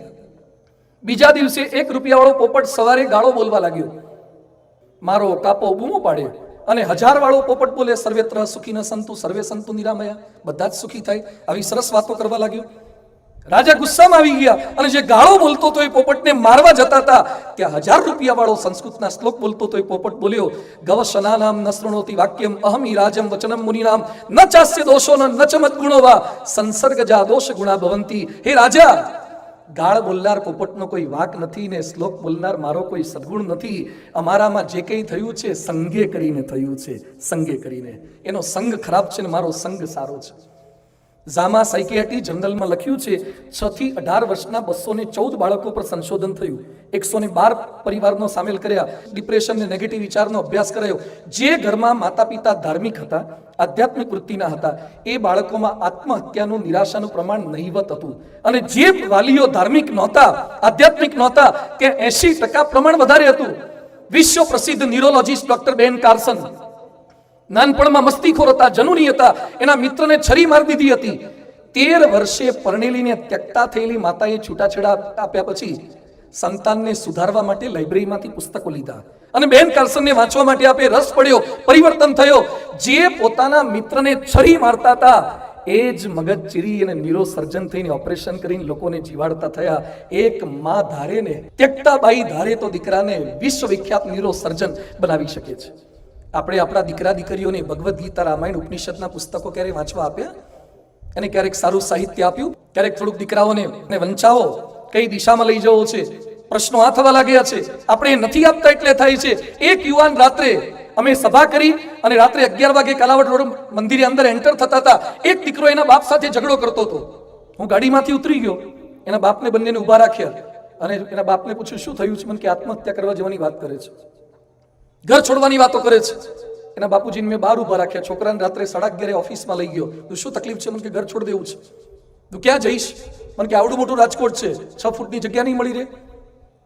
બીજા દિવસે 1 રૂપિયા વાળો પોપટ સવારે ગાળો બોલવા લાગ્યો, મારો કાપો, બૂમો પાડે. અને 1000 વાળો પોપટ બોલે, સર્વેત્ર સુખીન સંતુ સર્વે સંતુ નિરામયા, બધા જ સુખી થાય. આવી સરસ વાતો કરવા લાગ્યો. રાજા ગુસ્સામાં આવી ગયા અને જે ગાળો બોલતો તો એ પોપટને મારવા જતા હતા ત્યાં 1000 રૂપિયા વાળો સંસ્કૃતના શ્લોક બોલતો તો એ પોપટ બોલ્યો, ગવશનાનામ ન શૃણોતિ વાક્યમ અહમિ રાજમ વચનમ મુનિનામ ન ચાસ્ય દોષો ન ચ મદ્ગુણો વા સંસર્ગજા દોષ ગુણા ભવંતી. હે રાજા, ગાળ બોલનાર પોપટનો કોઈ વાક નથી ને શ્લોક બોલનાર મારો કોઈ સદગુણ નથી. અમારામાં જે કંઈ થયું છે સંગે કરીને થયું છે, સંગે કરીને. એનો સંગ ખરાબ છે ને મારો સંગ સારો છે. ઝામા સાયકિયાટ્રી જર્નલમાં લખ્યું છે 6 થી 18 વર્ષના 214 બાળકો પર સંશોધન થયું. 112 પરિવારનો સામેલ કર્યા. ડિપ્રેશન ને નેગેટિવ વિચારનો અભ્યાસ કરાયો. જે ઘરમાં માતા પિતા ધાર્મિક હતા, આધ્યાત્મિક વૃત્તિના હતા, એ બાળકોમાં આત્મહત્યાનું, નિરાશાનું પ્રમાણ નહીવત હતું. અને જે વાલીઓ ધાર્મિક નહોતા, આધ્યાત્મિક નહોતા, ત્યાં 80% પ્રમાણ વધારે હતું. વિશ્વ પ્રસિદ્ધ ન્યુરોલોજીસ્ટ ડોક્ટર બેન કાર્સન નાનપણમાં મસ્તીખોર હતા, જનૂની હતા. એના મિત્રને છરી મારી દીધી હતી. 13 વર્ષે પરણેલીને ત્યક્તા થયેલી માતાએ છૂટાછેડા આપ્યા પછી સંતાનને સુધારવા માટે લાઇબ્રેરીમાંથી પુસ્તકો લીધા અને બેન કાર્સનને વાંચવા માટે આપે, રસ પડ્યો, પરિવર્તન થયો. જે પોતાના મિત્રને છરી મારતા હતા એ જ મગજ ચીરી અને ન્યુરો સર્જન થઈને ઓપરેશન કરીને લોકોને જીવાડતા થયા. એક માં ધારે ને, ત્યક્તાબાઈ ધારે તો દીકરાને વિશ્વવિખ્યાત ન્યુરો સર્જન બનાવી શકે છે. આપણે આપણા દીકરા દીકરીઓને ભગવદ્ ગીતા, રામાયણ, ઉપનિષદના પુસ્તકો ક્યારે વાંચવા આપ્યા? અને ક્યારેક સારું સાહિત્ય આપ્યું? ક્યારેક થોડુંક દીકરાઓને વંચાવો, કઈ દિશામાં લઈ જવો છે, પ્રશ્નો આ થવા લાગ્યા છે. આપણે નથી આપતા એટલે થાય છે. એક યુવાન રાત્રે અમે સભા કરી અને રાત્રે 11 વાગે કાલાવડ રોડ મંદિરે અંદર એન્ટર થતા હતા. એક દીકરો એના બાપ સાથે ઝઘડો કરતો હતો. હું ગાડીમાંથી ઉતરી ગયો, એના બાપને બંનેને ઊભા રાખ્યા અને એના બાપને પૂછ્યું શું થયું છે? મને કે આત્મહત્યા કરવા જવાની વાત કરે છે, ઘર છોડવાની વાતો કરે છે. એના બાપુજીને મેં બહાર ઊભા રાખ્યા. છોકરાને રાત્રે 11:30 ઓફિસમાં લઈ ગયો. તું શું તકલીફ છે? મને કે ઘર છોડ દેવું છે. તું ક્યાં જઈશ? મને કે આવડું મોટું રાજકોટ છે, 6 ફૂટની જગ્યા નહીં મળી રહે.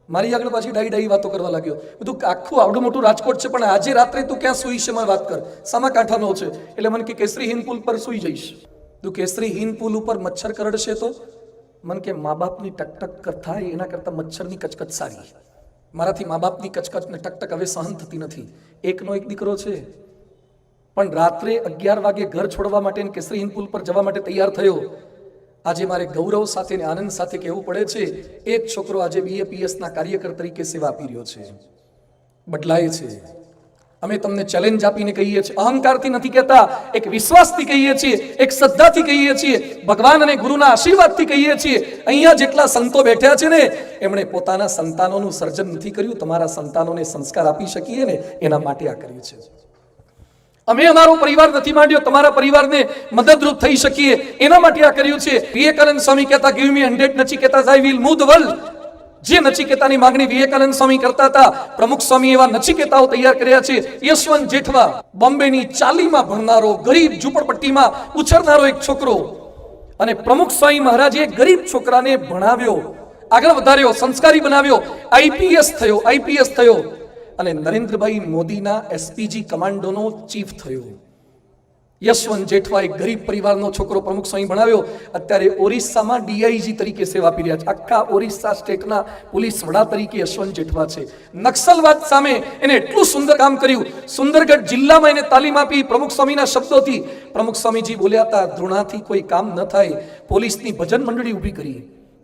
મારી આગળ પાછી ડાઈ વાતો કરવા લાગ્યો. બધું આખું આવડું મોટું રાજકોટ છે, પણ આજે રાત્રે તું ક્યાં સુઈ છે મને વાત કર. સામા કાંઠાનો છે. એટલે મને કે કેસરી હિંદ પુલ પર સુઈ જઈશ. તું કેસરી હિંદ પુલ ઉપર મચ્છર કરડશે તો? મને કે મા બાપની ટકટક થાય એના કરતા મચ્છરની કચકચ સારી. મારાથી મા બાપની કચકચ ને ટકટક હવે સહન થતી નથી. એકનો એક દીકરો છે, પણ રાત્રે 11 વાગે ઘર છોડવા માટે કેસરી હિંદ પુલ પર જવા માટે તૈયાર થયો. આજે મારે ગૌરવ સાથે ને આનંદ સાથે કહેવું પડે છે, એક છોકરો આજે BAPS ના કાર્યકર તરીકે સેવા આપી રહ્યો છે, બદલાય છે. અમે તમને ચેલેન્જ આપીને કહીએ છીએ, અહંકારથી નથી કહેતા, એક વિશ્વાસથી કહીએ છીએ, એક શ્રદ્ધાથી કહીએ છીએ, ભગવાન અને ગુરુના આશીર્વાદથી કહીએ છીએ. અહીંયા જેટલા સંતો બેઠ્યા છે ને, એમણે પોતાના સંતાનોનું સર્જન નથી કર્યું, તમારા સંતાનોને સંસ્કાર આપી શકીએ ને એના માટે આ કર્યું છે. અમે અમારો પરિવાર નથી માંડ્યો, તમારા પરિવારને મદદરૂપ થઈ શકીએ એના માટે આ કર્યું છે. વિવેકાનંદ સ્વામી કહેતા, give me 100 Nachiketas I will move the world. જે નચિકેતાની માંગણી વિવેકાનંદ સ્વામી કરતા હતા, પ્રમુખ સ્વામી એવા નચિકેતાઓ તૈયાર કર્યા છે. યશવંત જેઠવા, બોમ્બેની ચાલીમાં ભણનારો, ગરીબ ઝૂંપડપટ્ટીમાં ઉછરનારો એક છોકરો, અને પ્રમુખ સ્વામી મહારાજે ગરીબ છોકરાને ભણાવ્યો, આગળ વધાર્યો, સંસ્કારી બનાવ્યો, આઈપીએસ થયો અને નરેન્દ્રભાઈ મોદીના SPG કમાન્ડોનો ચીફ થયો. યશવંત જેઠવા એક ગરીબ પરિવારનો છોકરો પ્રમુખ સ્વામી ભણાવ્યો. અત્યારે ઓરિસ્સામાં DIG તરીકે સેવા આપી રહ્યા છે. આખા ઓરિસ્સા સ્ટેટના પોલીસ વડા તરીકે યશવંત જેઠવા છે. નક્સલવાદ સામે એને એટલું સુંદર કામ કર્યું. સુંદરગઢ જિલ્લામાં એને તાલીમ આપી પ્રમુખ સ્વામીના શબ્દોથી. પ્રમુખ સ્વામીજી બોલ્યા હતા, ધૃણાથી કોઈ કામ ન થાય. પોલીસની ભજન મંડળી ઊભી કરી,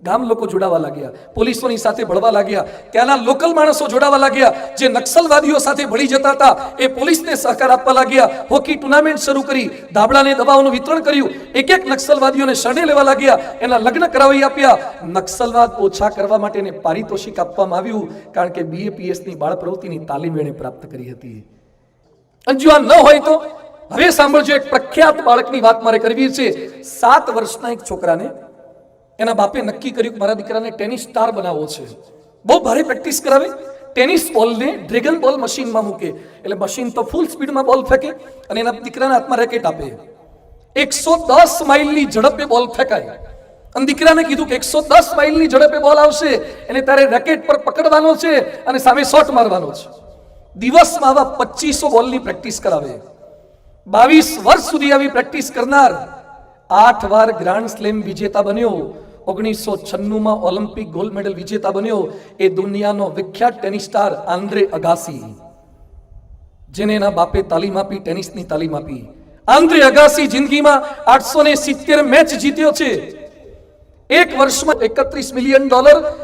ગામ લોકો જોડાવા લાગ્યા, પોલીસોની સાથે ભળવા લાગ્યા, ત્યાંના લોકલ માણસો જોડાવા લાગ્યા. જે નક્સલવાદીઓ સાથે ભળી જતા હતા એ પોલીસને સહકાર આપવા લાગ્યા. હોકી ટુર્નામેન્ટ શરૂ કરી, ધાબળાને દવાઓનું વિતરણ કર્યું, એક નક્સલવાદીઓને શરણે લેવા લાગ્યા, એના લગ્ન કરાવી આપ્યા. નક્સલવાદ ઓછા કરવા માટે એને પારિતોષિક આપવામાં આવ્યું, કારણ કે BAPS ની બાળ પ્રવૃત્તિની તાલીમ એણે પ્રાપ્ત કરી હતી. જો આ ન હોય તો હવે સાંભળજો, એક પ્રખ્યાત બાળકની વાત મારે કરવી છે. 7 વર્ષના એક છોકરાને એના બાપે નક્કી કર્યું કે મારા દીકરાને ટેનિસ સ્ટાર બનાવવો છે. બહુ ભારે પ્રેક્ટિસ કરાવે, ટેનિસ બોલને ડ્રેગન બોલ મશીનમાં મૂકે, એટલે મશીન તો ફૂલ સ્પીડમાં બોલ ફેંકે અને એના દીકરાના હાથમાં રેકેટ આપે. 110 માઇલની ઝડપે બોલ ફેંકાય અને દીકરાને કીધું કે 110 માઇલની ઝડપે બોલ આવશે એને તારે રેકેટ પર પકડવાનો છે અને સામે શોટ મારવાનો છે. દિવસમાં આવા 2500 બોલની પ્રેક્ટિસ કરાવે. 22 વર્ષ સુધી આવી પ્રેક્ટિસ કરનાર 8 વાર ગ્રાન્ડ સ્લેમ વિજેતા બન્યો. 1996માં ઓલિમ્પિક ગોલ્ડ મેડલ વિજેતા બન્યો. એ દુનિયાનો વિખ્યાત ટેનિસ સ્ટાર આંદ્રે અગાસી, જેને એના બાપે તાલીમ આપી, ટેનિસની તાલીમ આપી. આંદ્રે અગાસી જિંદગીમાં 870 મેચ જીત્યો છે. એક વર્ષમાં $31 મિલિયન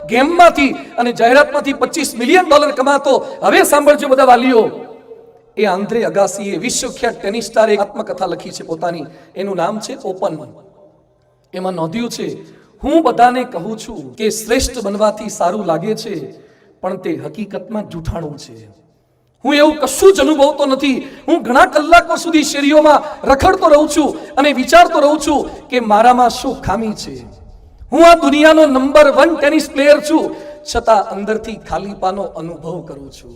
ગેમમાંથી અને જાહેરાતમાંથી $25 મિલિયન કમાતો. હવે સાંભળજો બધા વાલીઓ, એ આંદ્રે અગાસીએ વિશ્વખ્યાત ટેનિસ સ્ટાર એક આત્મકથા લખી છે પોતાની. એનું નામ છે ઓપન. એમાં નોંધ્યું છે, હું બધાને કહું છું કે શ્રેષ્ઠ બનવાથી સારું લાગે છે, પણ તે હકીકતમાં જૂઠાણું છે. હું એવું કશું જ અનુભવતો નથી. હું ઘણા કલાકો સુધી શેરીઓમાં રખડતો રહું છું અને વિચારતો રહું છું કે મારામાં શું ખામી છે. હું આ દુનિયાનો નંબર 1 ટેનિસ પ્લેયર છું, છતાં અંદરથી ખાલીપાનો અનુભવ કરું છું.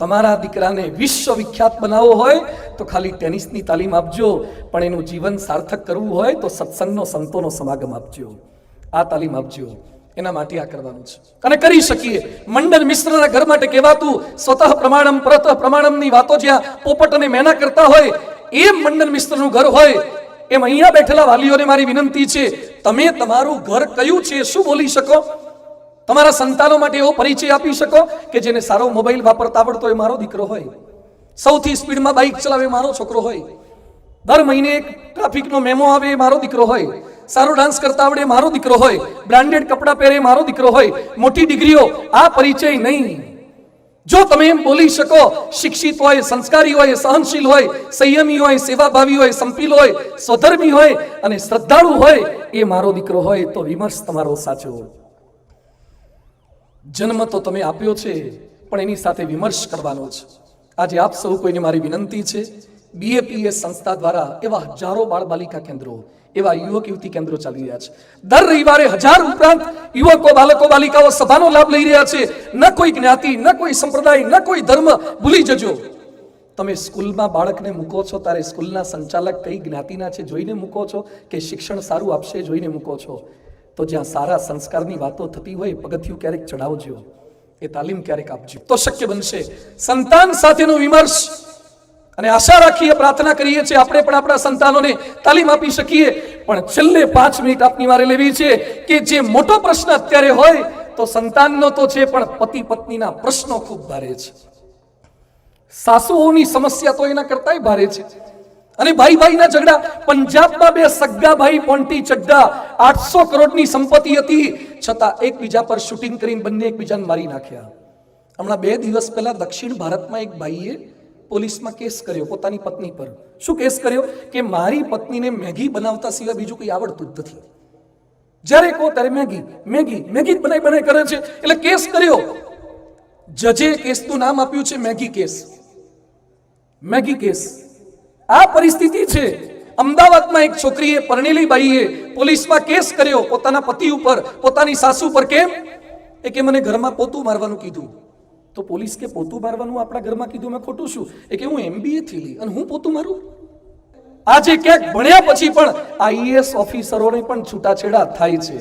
તમારા દીકરાને વિશ્વવિખ્યાત બનાવવો હોય તો ખાલી ટેનિસની તાલીમ આપજો, પણ એનું જીવન સાર્થક કરવું હોય તો સત્સંગનો, સંતોનો સમાગમ આપજો, આ તાલીમ આપજો. એના માટે આ કરવાનું છે અને કરી શકીએ. મંડન મિશ્રના ઘર માટે કહેવાતું સ્વતઃ પ્રમાણમ પરતઃ પ્રમાણમની વાતો જ્યાં પોપટ અને મેના કરતા હોય, એ મંડન મિશ્રનું ઘર હોય એમ અહીંયા બેઠેલા વાલીઓને મારી વિનંતી છે, તમે તમારું ઘર કયું છે શું બોલી શકો? તમારા સંતાનો માટે એવો પરિચય આપી શકો કે જેને સારો મોબાઈલ વાપરતા આવડતો હોય મારો દીકરો હોય, સૌથી સ્પીડમાં બાઇક ચલાવે મારો છોકરો હોય, દર મહિને એક ટ્રાફિકનો મેમો આવે એ મારો દીકરો હોય, સારો ડાન્સ કરતા આવડે મારો દીકરો હોય, બ્રાન્ડેડ કપડાં પહેરે મારો દીકરો હોય, મોટી ડિગ્રીઓ, આ પરિચય નહીં. જો તમે એમ બોલી શકો, શિક્ષિત હોય, સંસ્કારી હોય, સહનશીલ હોય, સંયમી હોય, સેવાભાવી હોય, સંપીલ હોય, સ્વધર્મી હોય અને શ્રદ્ધાળુ હોય, એ મારો દીકરો હોય, તો વિમર્શ તમારો સાચો. જન્મ તો તમે આપ્યો છે, પણ એની સાથે વિમર્શ કરવાનો છે. આજે આપ સૌ કોઈને મારી વિનંતી છે, BAPS સંસ્થા દ્વારા એવા હજારો બાળ બાલિકા કેન્દ્રો, એવા યુવક યુવતી કેન્દ્રો ચાલી રહ્યા છે. દર રવિવારે 1000 ઉપરાંત યુવકો, બાળકો, બાલિકાઓ સભાનો લાભ લઈ રહ્યા છે. ન કોઈ જ્ઞાતિ, ન કોઈ સંપ્રદાય, ન કોઈ ધર્મ. ભૂલી જજો, તમે સ્કૂલમાં બાળકને મૂકો છો ત્યારે સ્કૂલના સંચાલક કઈ જ્ઞાતિના છે જોઈને મૂકો છો કે શિક્ષણ સારું આપશે જોઈને મૂકો છો? તો જ્યાં સારા સંસ્કારની વાતો થતી હોય, પગથિયું ક્યારેક ચડાવજો, એ તાલીમ ક્યારેક આપજો, તો શક્ય બનશે. સંતાન સાથેનો વિમર્શ, અને આશા રાખીએ, પ્રાર્થના કરીએ છીએ આપણે પણ આપણા સંતાનોને તાલીમ આપી શકીએ. પણ છેલ્લે 5 મિનિટ આપની મારે લેવી છે કે જે મોટો પ્રશ્ન અત્યારે હોય તો સંતાનનો તો છે, પણ પતિ પત્નીના પ્રશ્નો ખૂબ ભારે છે. સાસુઓની સમસ્યા તો એના કરતાંય ભારે છે. અને ભાઈ ભાઈના ઝઘડા. પંજાબમાં 2 સગ્ગા ભાઈ પોન્ટી ચડ્ડા, 800 કરોડની સંપત્તિ હતી, છતાં એકબીજા પર શૂટિંગ કરીને બંને એકબીજાને મારી નાખ્યા. હમણાં 2 દિવસ પહેલા દક્ષિણ ભારતમાં એક ભાઈએ પોલીસમાં કેસ કર્યો પોતાની પત્ની પર. શું કેસ કર્યો? કે મારી પત્નીને મેગી બનાવતા સિવાય બીજું કંઈ આવડતું જ નથી. જ્યારે કહો ત્યારે મેગી મેગી મેગી જ બનાવી કરે છે. એટલે કેસ કર્યો. જજે કેસનું નામ આપ્યું છે મેગી કેસ. Maggi case. આ પરિસ્થિતિ છે. અમદાવાદમાં એક છોકરીએ, પરણેલી બાઈએ પોલીસમાં કેસ કર્યો પોતાના પતિ ઉપર, પોતાની સાસુ પર. કેમ? એ કે મને ઘરમાં પોતું મારવાનું કીધું. તો પોલીસ કે પોતું મારવાનું આપણા ઘરમાં કીધું, મેં ખોટું શું? એ કે હું MBA થયેલી અને હું પોતું મારું? આજે ક્યાંક ભણ્યા પછી પણ IAS ઓફિસરોને પણ છૂટાછેડા થાય છે.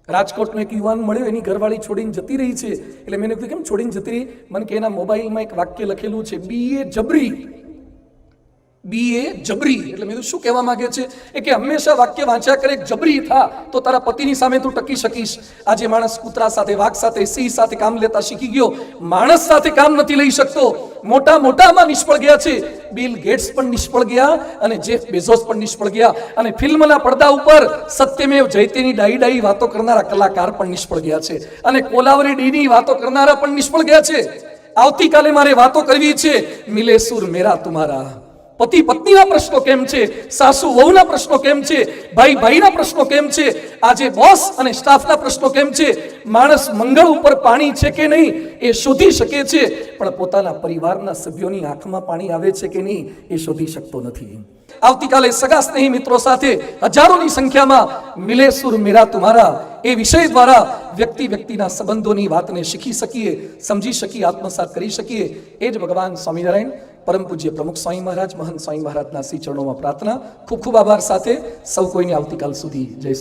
રાજકોટનો એક યુવાન મળ્યો, એની ઘરવાળી છોડીને જતી રહી છે. એટલે મેં કીધું કેમ છોડીને જતી રહી? મને કે એના મોબાઈલમાં એક વાક્ય લખેલું છે, BA જબરી. BA જબરી એટલે મેં શું કહેવા માંગે છે? એ કે હંમેશા વાક્ય વાંચ્યા કરે, જબરી થા તો તારા પતિની સામે તું ટકી શકીશ. આજે માણસ કૂતરા સાથે, વાઘ સાથે, સિંહ સાથે કામ લેતા શીખી ગયો, માણસ સાથે કામ નથી લઈ શકતો. મોટામાં નિષ્ફળ ગયા છે. બિલ ગેટ્સ પણ નિષ્ફળ ગયા અને જેફ બેઝોસ પણ નિષ્ફળ ગયા. અને ફિલ્મના પડદા ઉપર સત્યમેવ જયતેની ડાઈ વાતો કરનારા કલાકાર પણ નિષ્ફળ ગયા છે. અને કોલાવરી ડીની વાતો કરનારા પણ નિષ્ફળ ગયા છે. આવતીકાલે મારે વાતો કરવી છે મિલે સુર મેરા તુમારા. પતિ પત્નીના પ્રશ્નો કેમ છે? સાસુ વહુના પ્રશ્નો કેમ છે? ભાઈ ભાઈના પ્રશ્નો કેમ છે? આજે બોસ અને સ્ટાફના પ્રશ્નો કેમ છે? માણસ મંગળ ઉપર પાણી છે કે નહીં એ શોધી શકે છે, પણ પોતાના પરિવારના સભ્યોની આંખમાં પાણી આવે છે કે નહીં એ શોધી શકતો નથી. આવતીકાલે સગા સ્નેહી મિત્રો સાથે હજારોની સંખ્યામાં મિલે સુર મેરા તુમારા એ વિષય દ્વારા વ્યક્તિના સંબંધોની વાતને શીખી શકીએ, સમજી શકીએ, આત્મસાત કરી શકીએ. એ જ ભગવાન સ્વામિનારાયણ પરમ પૂજ્ય પ્રમુખ સ્વામી મહારાજ, મહંત સ્વામી મહારાજના શ્રી ચરણોમાં પ્રાર્થના. ખૂબ ખૂબ આભાર સાથે સૌ કોઈને આવતીકાલ સુધી જય